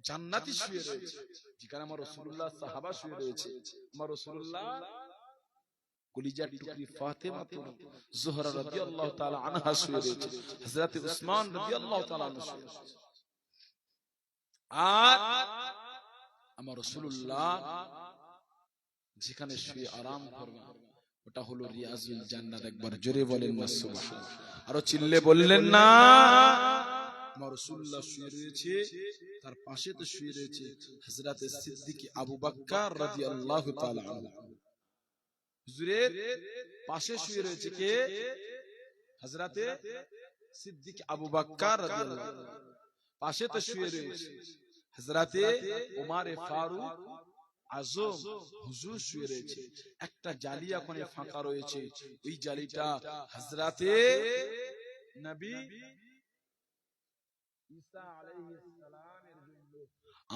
জান্নাতি শুয়ে রয়েছে, যেখানে আমার রাসূলুল্লাহ সাহাবা শুয়ে রয়েছে। আমার রাসূলুল্লাহ কলিজার টুকরি ফাতেমা জোহরা রাদিয়াল্লাহু তাআলা আনহা শুয়ে রয়েছে, হযরত উসমান রাদিয়াল্লাহু তাআলা আনহু শুয়ে রয়েছে। আর আমার রাসূলুল্লাহ যেখানে শুয়ে আরাম করবেন ওটা হলো রিয়াজুল জান্নাত। একবার জোরে বলেন না সুবহানাল্লাহ। আরো চিল্লে বললেন না। আমার রাসূলুল্লাহ শুয়ে রয়েছে, তার পাশে তো শুয়ে রয়েছে হযরত সিদ্দিক আবু বকর রাদিয়াল্লাহু তাআলা আনহু। হুজুরের পাশে শুয়ে রয়েছে কে? হযরতে সিদ্দিক আবু বকর রাদিয়াল্লাহু তাআলা। পাশে তো শুয়ে রয়েছে হযরতে ওমর ফারুক আজম হুজুর শুয়ে রয়েছে। একটা জালি ওখানে ফাঁকা রয়েছে, ওই জালিটা হযরতে নবী ঈসা আলাইহিস সালামের জন্য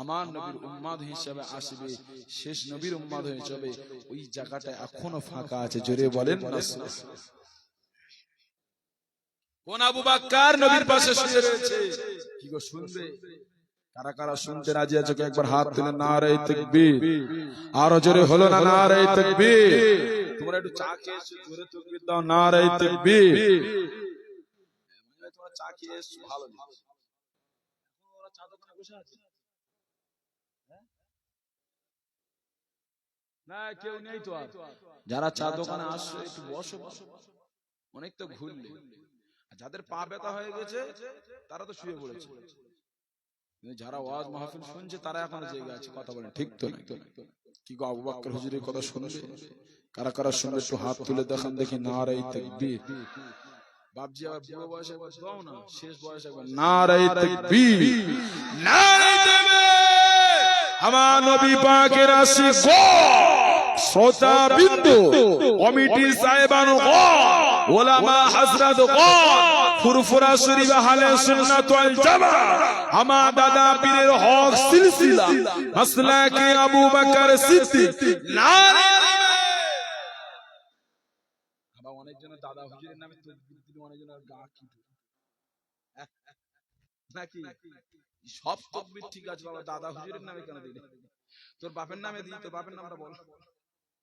আমার নবীর উম্মত হিসেবে আসবে, শেষ নবীর উম্মত হিসেবে ওই জায়গাটা এখনো ফাঁকা আছে। জোরে বলেন না সুবহানাল্লাহ। কোন আবু বকর নবীর পাশে শুয়ে রয়েছে? কি গো শুনবে? কারা কারা শুনতে রাজি আছে একবার হাত তুলে নারে তাকবীর। আরো জোরে হলো না নারে তাকবীর? তোমরা একটু চা খেয়ে এসো, জোরে তাকবীর দাও, নারে তাকবীর। তোমরা চা খেয়ে এসো, ভালো লাগছে। ওরা চা দোকানে বসে আছে। না কেউ নেই তো আর। যারা চা দোকানে আসছে একটু বসো, অনেক তো ঘুরলে। যাদের পা ব্যথা হয়ে গেছে তারা তো শুয়ে পড়েছে, যারা ওয়াজ মাহফিল শুনছে তারা এখনো জেগে আছে। কথা বলেন ঠিক তো নাকি? কি গো আবু বকর হুজুরের কথা শুনবে? কারা কারা শুনবে একটু হাত তুলে দেখান দেখি। নারে তাকবীর। বাপজি আবার বুড়ো বয়সে একবার দাও না, শেষ বয়সে একবার নারে তাকবীর, নারে তাকবীর। আমার নবী পাকের আশিক শ্রোতা বিন্দু, কমিটি সাহেবান ওলামা হযরত ফুরফুরা শরীফ আহলে সুন্নাত ওয়াল জামাত, আমার দাদা পীরের হক সিলসিলা মাসলাকে আবু বকর সিদ্দিক। নারে বাবা, অনেকজন দাদা হুজুরের নামে তাকবীর দিলে অনেকজনের গা কিটু নাকি? সব তাকবীর ঠিক আছে বাবা, দাদা হুজুরের নামে কেন দিলি? তোর বাপের নামে দি, তোর বাপের নামটা বল।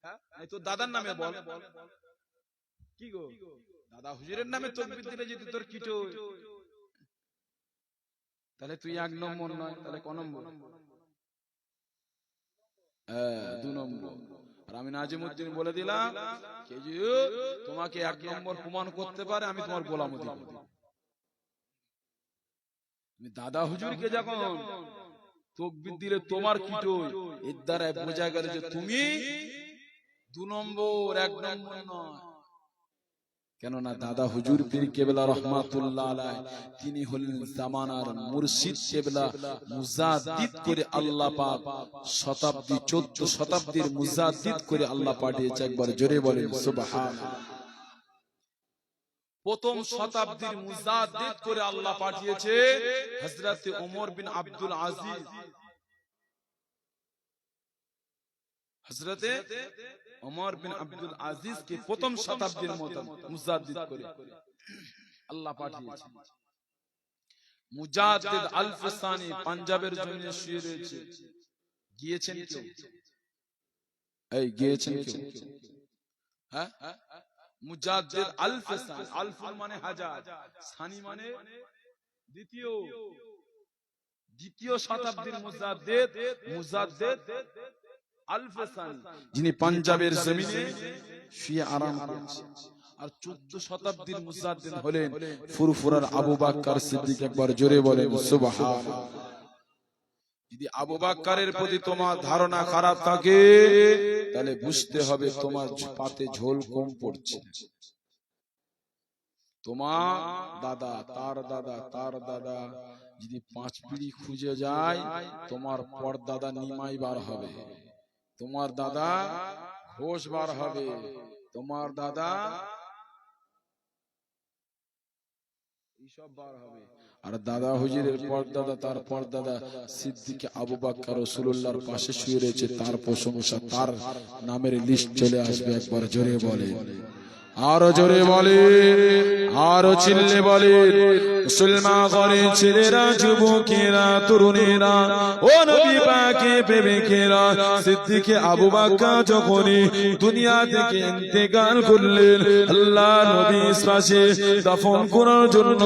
হ্যাঁ, তোর দাদার নামে বল। কি গো, দাদা হুজুরের নামে তাকবীর দিলে যদি তোর কিটো, তাহলে তুই এক নম্বর নয়, তাহলে ক নম্বর? দু নম্বর। আর আমি নাজিমউদ্দিন বলে দিলাম, কে যে তোমাকে এক নম্বর প্রমাণ করতে পারে আমি তোমার গোলাম দিব। দাদা হুজুরকে যখন তাকবীর দিলে তোমার কিটো, এর দ্বারা বোঝা গেল যে তুমি দু নম্বর, এক নম্বর নয়। কেননা দাদা হুজুর পীর কেবলা রহমাতুল্লাহ আলাইহি তিনি হলেন জামানার মুর্শিদ কেবলা, মুজাদ্দিদ করে আল্লাহ পাক শতাব্দী 14 শতাব্দীর মুজাদ্দিদ করে আল্লাহ পাঠিয়েছে। একবার জোরে বলেন সুবহানাল্লাহ। প্রথম শতাব্দীর মুজাদ্দিদ করে আল্লাহ পাঠিয়েছে হযরত ওমর বিন আব্দুল আজিজ। হযরতে ওমর বিন আব্দুল আজিজ কে প্রথম শতাব্দীর মধ্যে মুজাদ্দিদ করে আল্লাহ পাঠিয়েছে। মুজাদ্দিদ আল-ফাসানি পাঞ্জাবের জমিনে শুয়ে রয়েছে। গিয়েছেন কেউ? এই গিয়েছেন কেউ? হ্যাঁ, মুজাদ্দিদ আল-ফাসানি, আলফুল মানে হাজার, সানি মানে দ্বিতীয়, দ্বিতীয় শতাব্দীর মুজাদ্দিদ, মুজাদ্দিদ আল-ফাসানি, যিনি পাঞ্জাবের জমিনে শুয়ে আরাম করেছেন। আর 14 শতাব্দীর মুজাদ্দিদ হলেন ফুরফুরার আবু বকর সিদ্দিক। একবার জোরে বলেন সুবহানাল্লাহ। যদি আবু বকরের প্রতি তোমার ধারণা খারাপ থাকে তাহলে বুঝতে হবে তোমার পাতে ঝোল কম পড়ছে। তোমার দাদা, তার দাদা, তার দাদা যদি 5 পিঁড়ি খুঁজে যায়, তোমার পরদাদা নিমাই বার হবে, তোমার দাদা ঘোষ বার হবে, তোমার দাদা এইসব বার হবে। আর দাদা হুজুরের পরদাদা, তার পরদাদা সিদ্দিক আবু বকর রাসূলুল্লাহর পাশে শুয়ে রয়েছে, তার প্রশংসা, তার নামের লিস্ট চলে আসবে। একবার জোরে বলে, আরো জোরে বলে, আরো চিল্লে বলে। মুসলমান ঘরের ছেলেরা, যুবকেরা, তরুণেরা, ও নবী পাকের প্রেমিকেরা, সিদ্দিক আবু বকর যখন দুনিয়া থেকে ইন্তেকাল করলেন, আল্লাহ নবী পাশে দাফন করার জন্য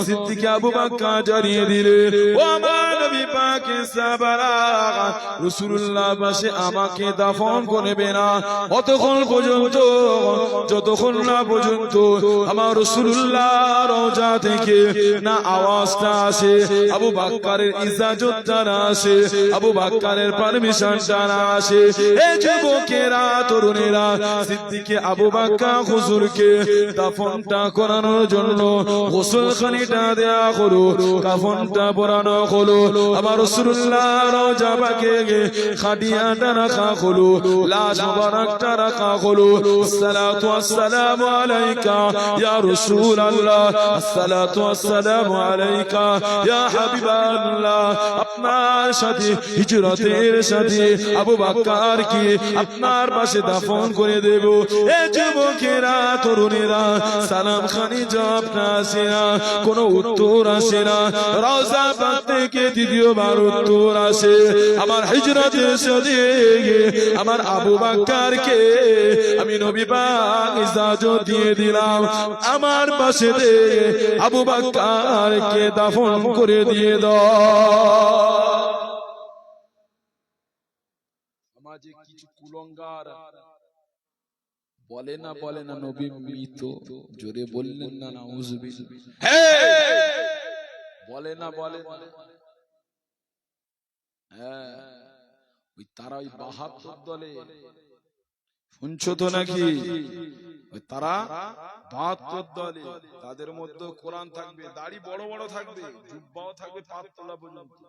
সিদ্দিক আবু বকর জানিয়ে দিলেন, ও আমার নবী পাকের সাহাবারা, রাসূলুল্লাহ পাশে আমাকে দাফন করবে না অতক্ষণ পর্যন্ত, যতক্ষণ না পর্যন্ত আমার রাসূলুল্লাহ রওজা থেকে না আওয়াজটা আসে, আবু বকরের ইজাজত জানা আসে, আবু বকরের পারমিশন জানা আসে। এই যুবকেরা, তরুণেরা, সিদ্দিক আবু বকর হুজুরকে দাফনটা করানোর জন্য গোসলখানিটা দেয়া হলো, কাফনটা পরানো হলো, আমার রাসূলুল্লাহ রওজা পাকে খাটিয়াটা রাখা হলো, লাশ মুবারকটা রাখা হলো। আসসালাতু আসসালামু আলাইকা ইয়া রাসূলুল্লাহ, আসসালাতু আসসালামু আলাইকা ইয়া হাবিবাল্লাহ। আপনার সাথে হিজরতের সাথে আবু বকর কে আপনার পাশে দাফন করে দেব। এই যুবকেরা, তরুণেরা, সালাম খানি জবাব না আসে না, কোনো উত্তর আসে না। রওজা পাক থেকে দ্বিতীয়বার উত্তর আসে, আমার হিজরতের সাথে আমার আবু বকর কে আমি নবী পাক ইজাজত দিয়ে দিলাম, আমার পাশে আবু বকর কে দাফন করে দিয়ে দাও। আমার সমাজে কিছু কুলঙ্গার বলে না নবী মৃত, জোরে বললেন না নাউজুবিল্লাহ, বলে না ওই তারা ওই ৭২ দলে, শুনছো তো নাকি? ওই তারা ৭২ দলে, তাদের মধ্যে কোরআন থাকবে, দাড়ি বড় বড় থাকবে, জুব্বাও থাকবে পাতলা পর্যন্ত,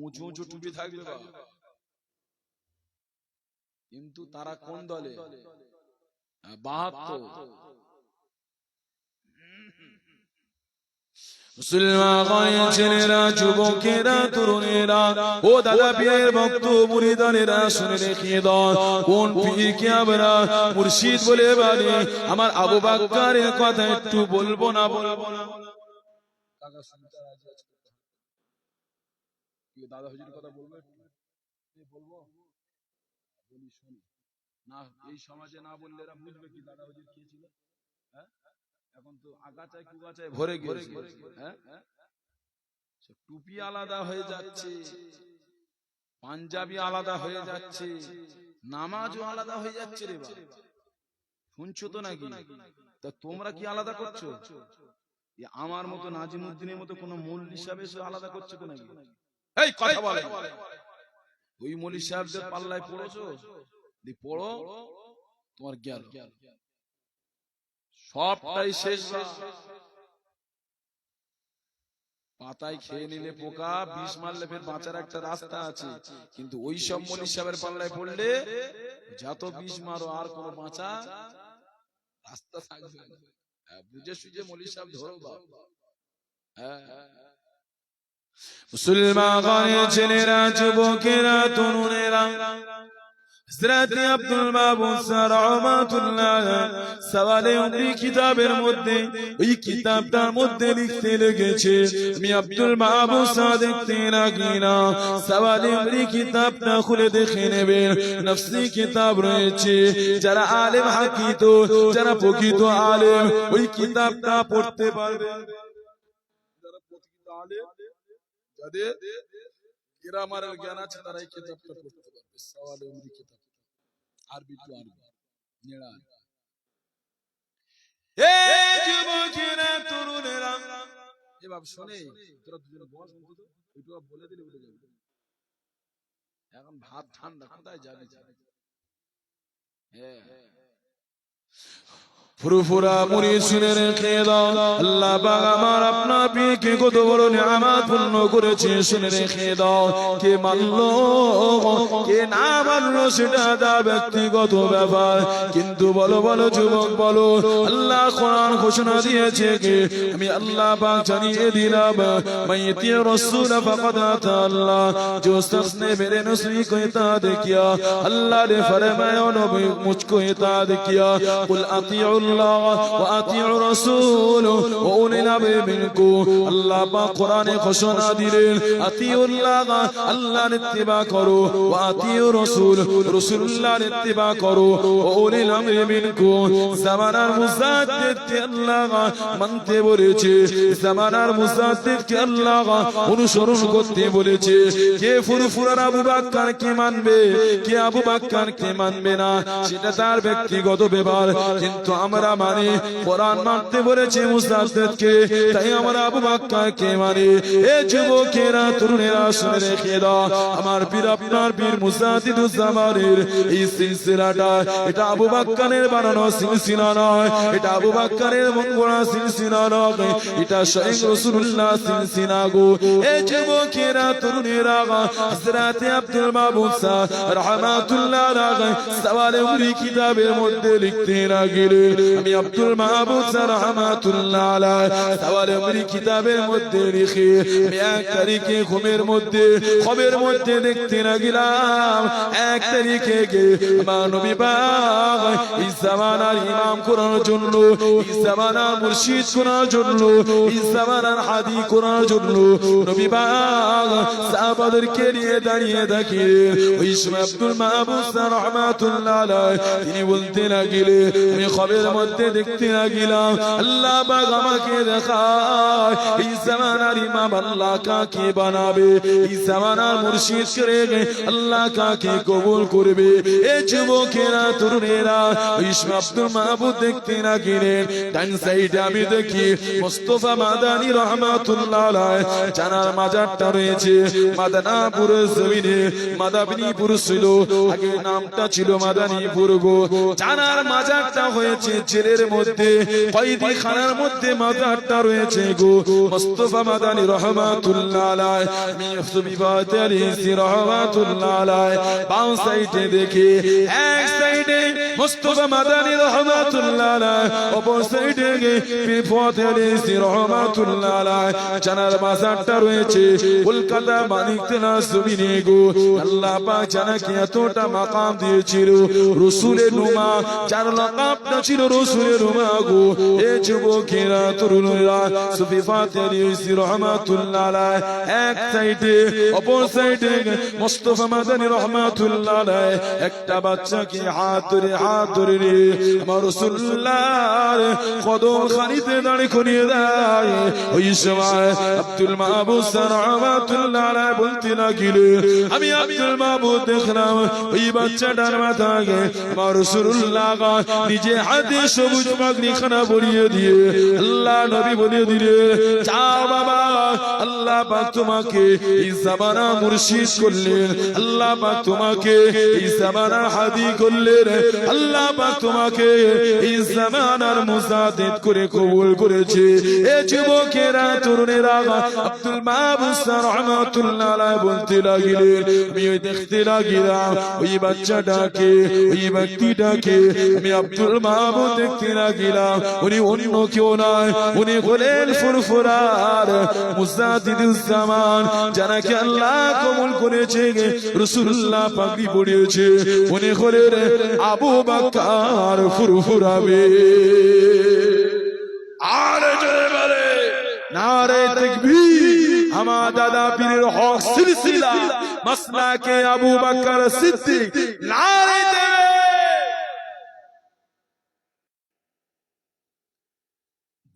উঁচু উঁচু টুপি থাকবে, কিন্তু তারা কোন দলে? ৭২। মুসলমান ছেলেরা, যুবকেরা, তরুণেরা, ও দাদা পীরের ভক্ত মুরিদানেরা, শুনে রেখে দাও, কোন পীরকে আমরা মুর্শিদ বলে বলি? আমার আবু বকরের কথা একটু বলবো না? কাকা শুনতে রাজি আছে? কি দাদা হুজুরের কথা বলবো? বলবো, বলি শুনি না, এই সমাজে না বললে এরা বুঝবে কি দাদা হুজুর কি ছিল? হ্যাঁ, এখন তো আগাছায় কুগাছায় ভরে গেছে। হ্যাঁ, টুপি আলাদা হয়ে যাচ্ছে, পাঞ্জাবি আলাদা হয়ে যাচ্ছে, নামাজও আলাদা হয়ে যাচ্ছে রে বাবা, শুনছো তো নাকি? তা তোমরা কি আলাদা করছো? আমার মতো নাজিমুদ্দিনের মতো কোন মূল হিসাবে আলাদা করছো তো নাকি? এই কথা বলে, ওই মৌলী সাহেবদের পাল্লায় পড়েছো? পড়ো, তোমার জ্ঞান সবটাই শেষ। পাতায় খেয়ে নিলে পোকা, বিষ মারলে ফের বাঁচার একটা রাস্তা আছে, কিন্তু ওই সব মৌলী সাহেবের পাল্লায় পড়লে যত বিষ মারো আর কোন বাঁচা রাস্তা থাকবে না। বুঝে সুঝে মৌলী সাহেব ধরো বাবা। মুসলমান ছেলেরা, যুবকেরা, তরুণেরা, হযরত আব্দুল মাবুদ রাহমাতুল্লাহ সওয়ালে উমরি কিতাবের মধ্যে, ওই কিতাবটার মধ্যে লিখতে লেগেছে, আমি আব্দুল মাবুদ দেখতে লাগি না, সওয়ালে উমরি কিতাবটা খুলে দেখে নেবেন, নফসি কিতাব রয়েছে, যারা আলেম হাকিত, যারা প্রকৃত আলেম ওই কিতাবটা পড়তে পারবে, যারা প্রকৃত আলেম, যাদের গ্রামারের জ্ঞান আছে, তারা এই কিতাবটা পড়তে পারবে। সওয়ালে উমরি কিতাব, আরবি টু আরবি, নেড়া। এ যুবকেরা, তরুণেরা, এবার শুনে, তোরা দুজন বস, একটু বলে দিলে উঠে যাবে। এখন ভাত ঠান্ডা, কোথায় যাবি? হ্যাঁ, ফুরফুরা মুড়ি শুনে রেখে দাও, আল্লাহ পাক আমার আপনার পীরকে কত বড় নিয়ামত পূর্ণ করেছে, শুনে রেখে দাও। কে মানলো কে না মানলো সেটা তার ব্যক্তিগত ব্যাপার, কিন্তু বলো বলো যুবক বলো, আল্লাহ কোরআন ঘোষণা দিয়েছে কে? আমি আল্লাহ পাক জানিয়ে দিলাম, মাইতি রাসূল ফাকাদ আতা আল্লাহ, जो शख्स ने मेरे नबी को इताअत किया, अल्लाह ने फरमाया नबी मुझको इताअत किया, कुल अतीउ আল্লাহ কোরআনে ঘোষণা দিলেন, আতিউল্লাহ আল্লাহর ইত্তিবা করো, ওয়া আতিউ রাসূল রাসূলুল্লাহর ইত্তিবা করো, ওয়া উলিল আমরি মিনকুম। জামানার মুজাদ্দিদকে আল্লাহ মানতে বলেছে, জামানার মুজাদ্দিদকে আল্লাহ অনুসরণ করতে বলেছে। কে ফুরফুরার আবু বকরকে মানবে, কে আবু বকরকে মানবে না, সেটা তার ব্যক্তিগত ব্যাপার, কিন্তু আমরা মানে কোরআন মানতে বলেছে মুজাদ্দিদকে, তাই আমরা আবু বকরকে মানি। এ যুবকেরা, তরুণেরা, শুনে রেখে দাও, আমার পীর আপনার পীর মুজাদ্দিদুজ জামানের এই সিলসিলাটা, এটা আবু বকরের বানানো সিলসিলা নয়, এটা আবু বকরের মঙ্গলা সিলসিলা নয়, এটা স্বয়ং রাসূলুল্লাহ সিলসিলা গো। এ যুবকেরা, তরুণেরা, হযরত আব্দুল মাবুদ রাহমাতুল্লাহ আলাইহি সওয়ালে উমরি কিতাবের মধ্যে লিখতে লাগলেন, আমি আব্দুল মাবুদ রাহমাতুল্লাহ আলাইহি সওয়ালে উমরি কিতাবের মধ্যে লিখে, আমি 1 তারিখে ঘুমের মধ্যে দেখতে লাগলাম, 1 তারিখে আমার নবী পাক এই জামানার ইমাম করার জন্য, এই জামানার মুর্শিদ করার জন্য, এই জামানার হাদি করার জন্য নবী পাক সাহাবাদেরকে নিয়ে দাঁড়িয়ে থাকে। ওই সময় আব্দুল মাবুদ রাহমাতুল্লাহ আলাইহি তিনি বলতে লাগলেন, আমি খবরের মধ্যে দেখতে লাগিলাম আল্লাহ পাক আমাকে দেখায় এই জামানার ইমাম আল্লাহ কাকে বানাবে, এই জামানার মুর্শিদ করে আল্লাহ কাকে কবুল করবে। এই যুবকেরা তরুণেরা ইসমাইল আব্দুল মাহবুব দেখতে লাগিলেন। ডান সাইডে আমি দেখি মুস্তাফা মাদানী রহমাতুল্লাহ আলাইহি জানার মাজারটা রয়েছে মাদানাপুর জমিনে। মাদানীপুর ছিল আগে, নামটা ছিল মাদানীপুর গো। জানার মাজারটা হয়েছে জেলের মধ্যে, কয়েদি খানার মধ্যে মাজারটা রয়েছে গো। মুস্তাফা মাদানী রহমাতুল্লাহ আলাইহি মিফতুবিবাত আলাইহি রহমাতুল্লাহ আলাইহি বাম সাইডে দেখি, এক সাইডে মুস্তাফা মাদানী রহমাতুল্লাহ আলাইহি, অপর সাইডে মিফতুবিবাত আলাইহি রহমাতুল্লাহ আলাইহি জানার মাজারটা রয়েছে কলকাতা মানিকতলা জমিনে গো। আল্লাহ পাক জানাকে এতটা মাকাম দিয়েছিল, রাসূলের নুমা, যার লাকাবটা ছিল রাসূলের নুমা গো। এই যুবকেরা তরুণরা সুফি ফাতে আলাইহি রহমাতুল্লাহ আলাইহি এক সাইডে, অপর সাইডে মুস্তাফা মাদানী রহমাতুল্লাহ আলাইহি একটা বাচ্চাকে হাত ধরে রে আমার রাসূলুল্লাহর কদম খানিতে দাঁড় করিয়ে দেয়। ওই সময় আব্দুল মাহবুব রহমাতুল্লাহ আলাইহি বলতে লাগিলেন, আমি আব্দুল মাহবুব দেখলাম ওই বাচ্চাটার মাথায় আমার রাসূলুল্লাহ নিজে হাতে সবুজ পাগড়ি খানা পরিয়ে দিয়ে আল্লাহ নবী বলে দিলেন, যাও বাবা, আল্লাহ পাক তোমাকে এই জামানা মুর্শিদ করলেন, আল্লাহ পাক তোমাকে এই জামানার হাদি করলেন, আল্লাহ পাক তোমাকে এই জামানার মুজাদ্দিদ করে কবুল করেছে। এই যুবকেরা তরুণেরা আব্দুল মাহবুব রহমাতুল্লাহ আলাইহি বলতে লাগিলেন, আমি ওই দেখতে লাগিলাম ওই বাচ্চাটাকে, ওই ব্যক্তিটাকে আমি আব্দুল মাহবুব দেখতে লাগিলাম। উনি অন্য কেউ নয়, উনি হলেন ফুরফুরার মুজাদ্দিদুজ জামান, যাকে আল্লাহ কবুল করেছে, রাসূলুল্লাহ পাগড়ি পরিয়েছে। উনি হলেন আবু বকর ফুরফুরাবে। আর জোরে বলে নারে তাকবীর। আমার দাদা পীরের হক সিলসিলা মাসলাকে আবু বকর সিদ্দিক, নারে তাকবীর।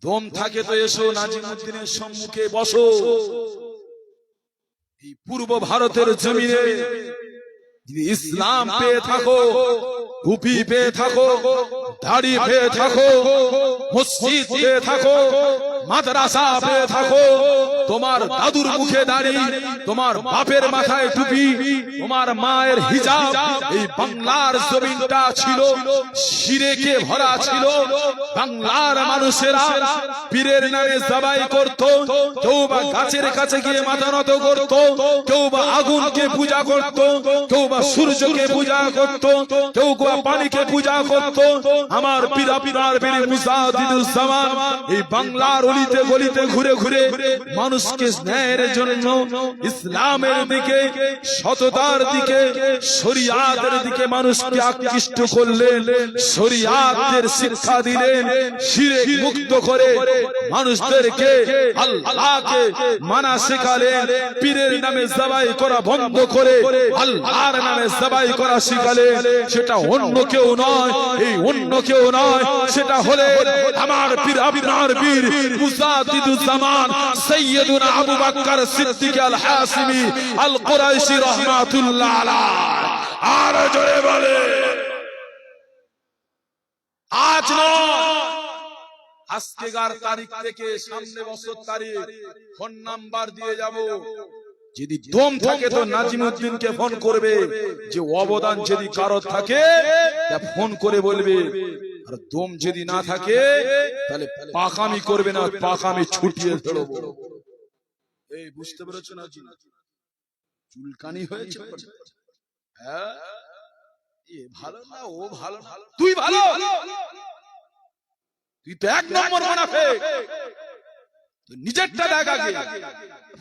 দম থাকে তো এসো নাজিমউদ্দিনের সম্মুখে বসো। এই পূর্ব ভারতের জমিনে যদি ইসলাম পেয়ে থাকো, টুপি পেয়ে থাকো, দাড়ি পেয়ে থাকো, মসজিদ পেয়ে থাকো, মাদ্রাসা পেয়ে থাকো, তোমার দাদুর মুখে দাড়ি, তোমার বাপের মাথায় টুপি, তোমার মায়ের হিজাব, এই বাংলার জমিনটা ছিল শিরকে ভরা ছিল। বাংলার মানুষেরা পীরের নামে জবাই করত, কেউ বা গাছের কাছে গিয়ে মাথা নত করত, কেউ বা আগুনকে পূজা করত, কেউ বা সূর্যকে পূজা করত, কেউ বা পানিকে পূজা করত। আমার পিতার পীর মুজাদ্দিদুজ জামান এই বাংলার অলিতে গলিতে ঘুরে ঘুরে মানুষকে ন্যায়ের জন্য, ইসলামের দিকে, সততার দিকে, শরিয়াতের দিকে মানুষকে আকৃষ্ট করলেন, শরিয়াতের শিক্ষা দিলেন, শিরক মুক্ত করে মানুষদেরকে আল্লাহকে মানা শেখালেন, পীরের নামে জবাই করা বন্ধ করে আল্লাহর নামে জবাই করা শিখালেন। সেটা অন্য কেউ নয়, এই অন্য কেউ নয়, সেটা হলে আমার পীর, আপনার পীর মুজাদ্দিদুজ জামান সাইয়্যিদুনা আবু বকর সিদ্দিক আল হাসিমি আল কুরাইশি রাহমাতুল্লাহ আলাইহি। আর জোরে বলে আজ নয়, আজকেকার তারিখ থেকে সামনে বছর তারিখ ফোন নাম্বার দিয়ে যাব। যদি দম থাকে তো নাজিমউদ্দিনকে ফোন করবে, যে অবদান যদি কারো থাকে তা ফোন করে বলবে। আর দম যদি না থাকে তাহলে পাকামি করবে না, পাকামি ছুটিয়ে ফেলবো। এই বুঝতে পেরেছো না? চুলকানি হয়েছে। হ্যাঁ, এ ভালো না ও ভালো, তুই ভালো, তুই তো এক নম্বর মুনাফিক। নিজেরটা দেখ আগে।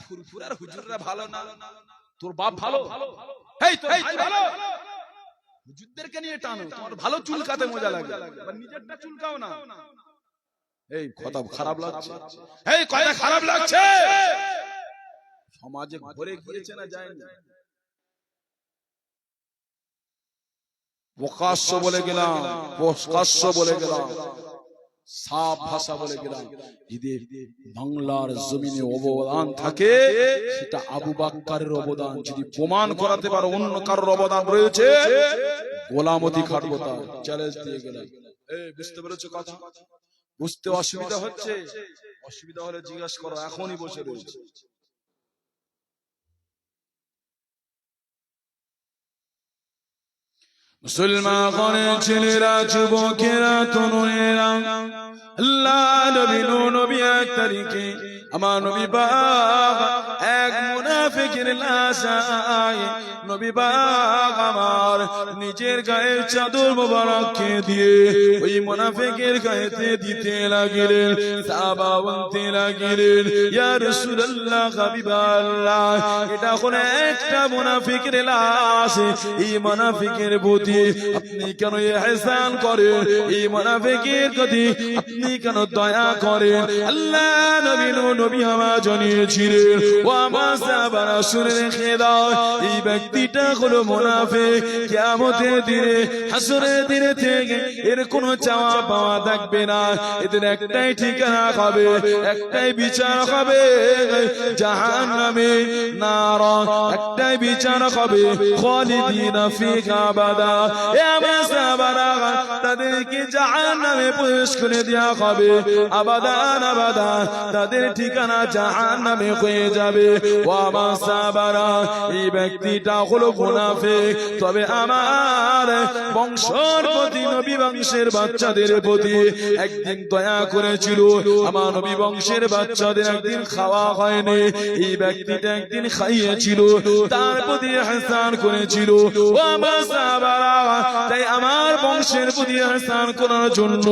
ফুরফুরার হুজুররা ভালো না, তোর বাপ ভালো, এই তোর ভাই ভালো, হুজুরদেরকে নিয়ে টানো, তোমার ভালো চুলকাতে মজা লাগে, আবার নিজেরটা চুলকাও না। এই কথা খারাপ লাগছে, এই কথা খারাপ লাগছে। সমাজে ঘুরে গিয়েছে না যায়নি? প্রকাশ্য বলে গেলাম, প্রকাশ্য বলে গেলাম, সাফ ভাষা বলে গেলাম, যদি বাংলার জমিনে অবদান থাকে সেটা আবু বাক্কারের অবদান। যদি প্রমাণ করাতে পারো অন্য কারোর অবদান রয়েছে, গোলামতি খাটবো। তার চ্যালেঞ্জ দিয়ে গেলাম। বুঝতে পেরেছো কথা? বুঝতে অসুবিধা হচ্ছে? অসুবিধা হলে জিজ্ঞাসা করো, এখনই বসে রয়েছে। মুসলমান ছেলেরা, যুবকেরা, তরুণেরা, আল্লাহ নবী নবী এক তারিখে আমার নবী পাক এক মুনাফিকের লাশ নবী পাক আমার নিজের গায়ের চাদর মোবারককে দিয়ে ওই মুনাফিকের গায়েতে দিতে লাগলেন। সাহাবা বলতে লাগলেন, ইয়া রাসূলুল্লাহ, হাবিবাল্লাহ, এটা কোন একটা মুনাফিকের লাশ, এই মুনাফিকের প্রতি আপনি কেন ইহসান করেন? এই মুনাফিকের প্রতি আপনি কেন দয়া করেন? আল্লাহ নবী নবী আমার জানিয়েছিলেন, ও আমার সাহাবারা শুনে রেখে দাও, এই ব্যক্তিটা হলো মুনাফিক। কিয়ামতের দিনে, হাসরের দিনে থেকে এর কোনো চাওয়া পাওয়া থাকবে না। এদের একটাই ঠিকানা হবে, একটাই বিচার হবে, জাহান্নামে, নার, একটাই বিচার হবে, খালিদিনা ফিহা আবাদা। এ আমার সাহাবারা, তাদেরকে জাহান্নামে প্রবেশ করে দেওয়া হবে আবাদান আবাদান, তাদের ঠিকানা জাহান্নামে হয়ে যাবে। ও আমার সাহাবারা, এই ব্যক্তিটা হলো মুনাফিক। তবে আমার বংশের প্রতি, নবী বংশের বাচ্চাদের প্রতি একদিন দয়া করেছিল। আমার নবী বংশের বাচ্চাদের একদিন খাওয়া হয়নি, এই ব্যক্তিটা একদিন খাইয়েছিল, তার প্রতি ইহসান করেছিল। ও আমার সাহাবারা, তাই আমার বংশের প্রতি ইহসান করার জন্য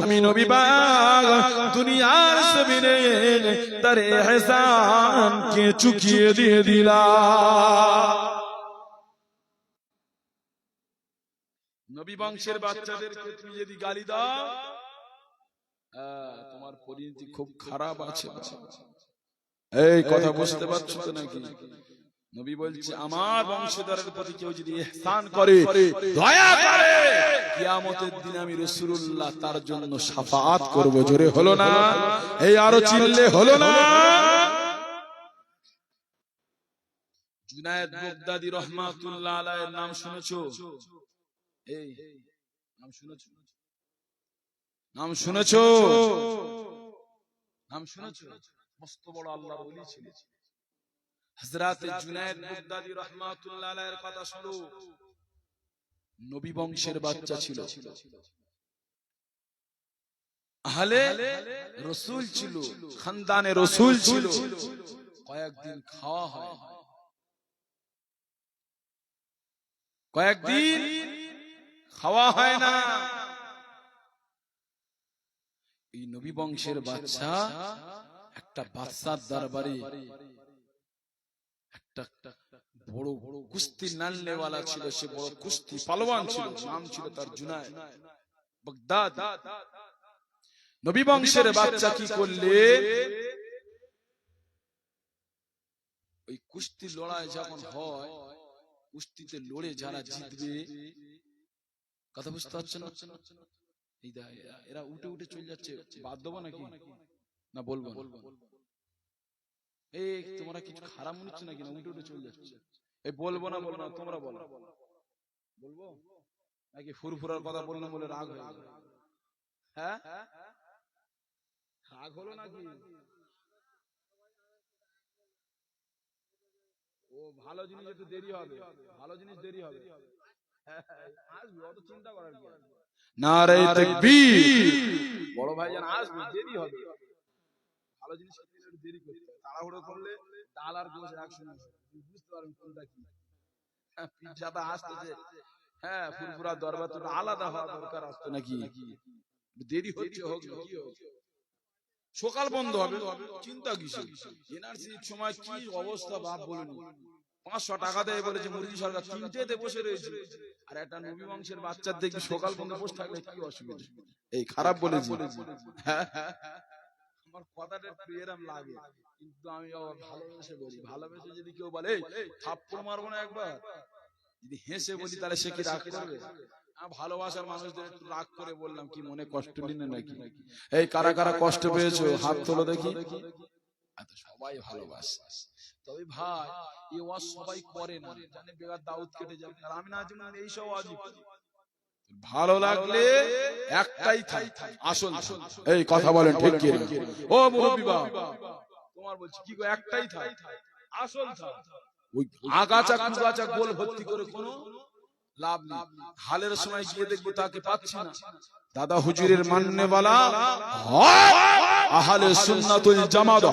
আমি নবী পাক দুনিয়ার জমিনে তার ইহসানকে চুকিয়ে দিয়ে দিলাম। নবী বংশের বাচ্চাদেরকে তুমি যদি গালি দাও, তোমার পরিণতি খুব খারাপ আছে। এই কথা বুঝতে পারছো তো নাকি? নবী বলছে, আমার বংশধরের প্রতি কেউ যদি ইহসান করে, দয়া করে, কিয়ামতের দিন আমি রাসূলুল্লাহ তার জন্য শাফাআত করব। জোরে হলো না? এই আরো চিল্লে হলো না? জুনায়েদ বাগদাদী রাহমাতুল্লাহ আলাইহির নাম শুনেছো? এই নাম শুনেছো? নাম শুনেছো? নাম শুনেছো? মস্ত বড় আল্লাহর ওলি ছিলেন হযরত জুনায়েদ বাগদাদী রাহমাতুল্লাহ আলাইহির কথা শুনো। নবী বংশের বাচ্চা ছিল, আহলে রাসূল ছিল, খানদানে রাসূল ছিল। কয়েকদিন খাওয়া হয়, কয়েকদিন খাওয়া হয় না। এই নবী বংশের বাচ্চা একটা বাদশার দরবারে একটা বড় কুস্তি নালনেওয়ালা ছিল, সে বড় কুস্তি পালোয়ান ছিল, নাম ছিল তার জুনায়েদ বাগদাদ। নবী বংশের বাচ্চা কি করলে, ওই কুস্তি লড়াই যখন হয়, কুস্তিতে লড়ে যারা জিতবে, কথা বুঝতে পারছেন না? এরা উঠে উঠে চলে যাচ্ছে, বাদ দেবো নাকি না বলবো? এই তোমরা কিছু খারাপ মনে হচ্ছে নাকি? না উঠে উঠে চলে যাচ্ছে, এই বলবো না বলবো না, তোমরা বলো। বলবো নাকি ফুরফুরার কথা বললাম বলে রাগ হয়ে গেল? হ্যাঁ, রাগ হলো নাকি? ও ভালো জিনিস একটু দেরি হবে, ভালো জিনিস দেরি হবে, আসবে, অত চিন্তা করার কি? নারে তাকবীর, বড় ভাইজান আসবে, দেরি হবে। ভালো জিনিস একটু দেরি করতে হয়, তাড়াহুড়ো করলে ডাল আর গোশ একসঙ্গে বুঝতে পারবেন কোনটা কি। পিজ্জাটা আসতেছে, হ্যাঁ, ফুরফুরা দরবার তো আলাদা হওয়া দরকার, আসতো নাকি? দেরি হচ্ছে, হোক কি হোক, সকাল বন্ধ হবে, চিন্তা কিসে? এনআরসির সময় কি অবস্থা বাপ বলুন, 500 টাকা দেয় বলেছে মুরগি সরকার, তিনটেতে বসে রয়েছে। আর একটা নবী বংশের বাচ্চার দেখবি সকাল বন্ধ বসে থাকলে কি অসুবিধা? এই খারাপ বলেছি? আমার কথাটা একটু এরম লাগে, কিন্তু আমি ভালোবেসে বলি। ভালোবেসে যদি কেউ বলে থাপ্পড় মারবো না একবার, যদি হেসে বলি তাহলে সে কি রাগ করবে? ভালোবাসার মানুষদের একটু রাগ করে বললাম, কি মনে কষ্ট নিলে নাকি? এই কারা কারা কষ্ট পেয়েছো হাত তোলো দেখি। সবাই ভালোবাসে, তবে ভাই এই ওয়াজ সবাই করে না, জানে বেগার দাউদ কেটে যাবে। আর আমি না যেমন এই সব ওয়াজ ভালো লাগলে একটাই থাকে আসল। এই কথা বলেন ঠিক কি? ও মুরব্বি বাবা, তোমার বলছি কি গো, একটাই থাকে আসল থাকে। ওই আগাছা কুগাছা গোল ভর্তি করে কোনো লাভ নেই। হালের সময় গিয়ে দেখবো তাকে পাচ্ছি না। দাদা হুজুরের মাননেওয়ালা আহলে সুন্নাতুল জামাত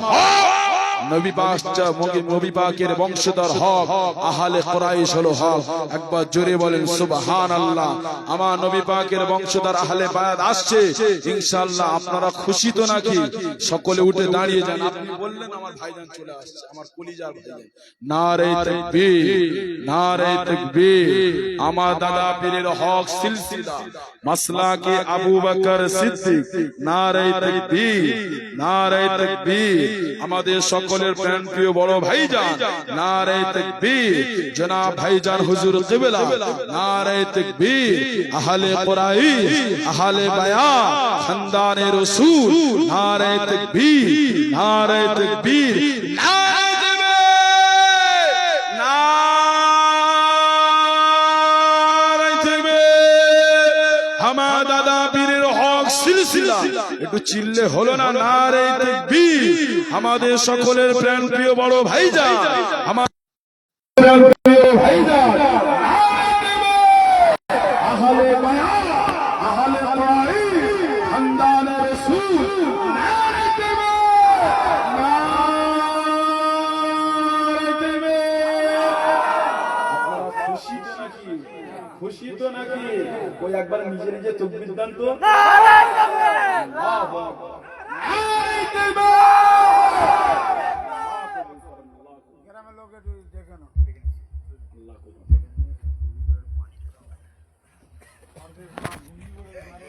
নবী পাকের বংশধর হক, আহলে কুরাইশ হলো হক। একবার জোরে বলেন সুবহানাল্লাহ। আমার নবী পাকের বংশধর আহলে বায়াত আসছে ইনশাআল্লাহ। আপনারা খুশি তো নাকি? সকলে উঠে দাঁড়িয়ে যান। আপনি বললেন আমার ভাইজান চলে আসছে, আমার কলিজার ভাইজান। নারে তাকবীর, নারে তাকবীর। আমার দাদা পীরের হক সিলসিলা মাসলাকে আবু বকর সিদ্দিক, নারে তাকবীর, নারে তাকবীর। আমাদের সকলের প্রাণপ্রিয় বড় ভাইজান, নারে তাকবীর। জনাব ভাইজান হুজুর কিবলা, নারে তাকবীর। আহলে কুরাইশ, আহলে বায়াত, খানদানে রাসূল, নারে তাকবীর, নারে তাকবীর, নারে তাকবীর, নারে তাকবীর। আমার দাদা পীরের হক সিলসিলা একটু চিল্লে হলো না? নারে তাকবীর। আমাদের সকলের প্রাণপ্রিয় বড় ভাইজান, আমার প্রাণপ্রিয় ভাইজান, আহলে বায়াত, আহলে কুরাইশ, খানদানে রাসূল, নারে তাকবীর, নারে তাকবীর। আপনারা খুশি তো নাকি? খুশি তো নাকি? ওই একবার নিজে নিজে তাকবীর দেন তো। নারে তাকবীর, বাহ বাহ, নারে তাকবীর। গ্রামের লোকে দেখে না।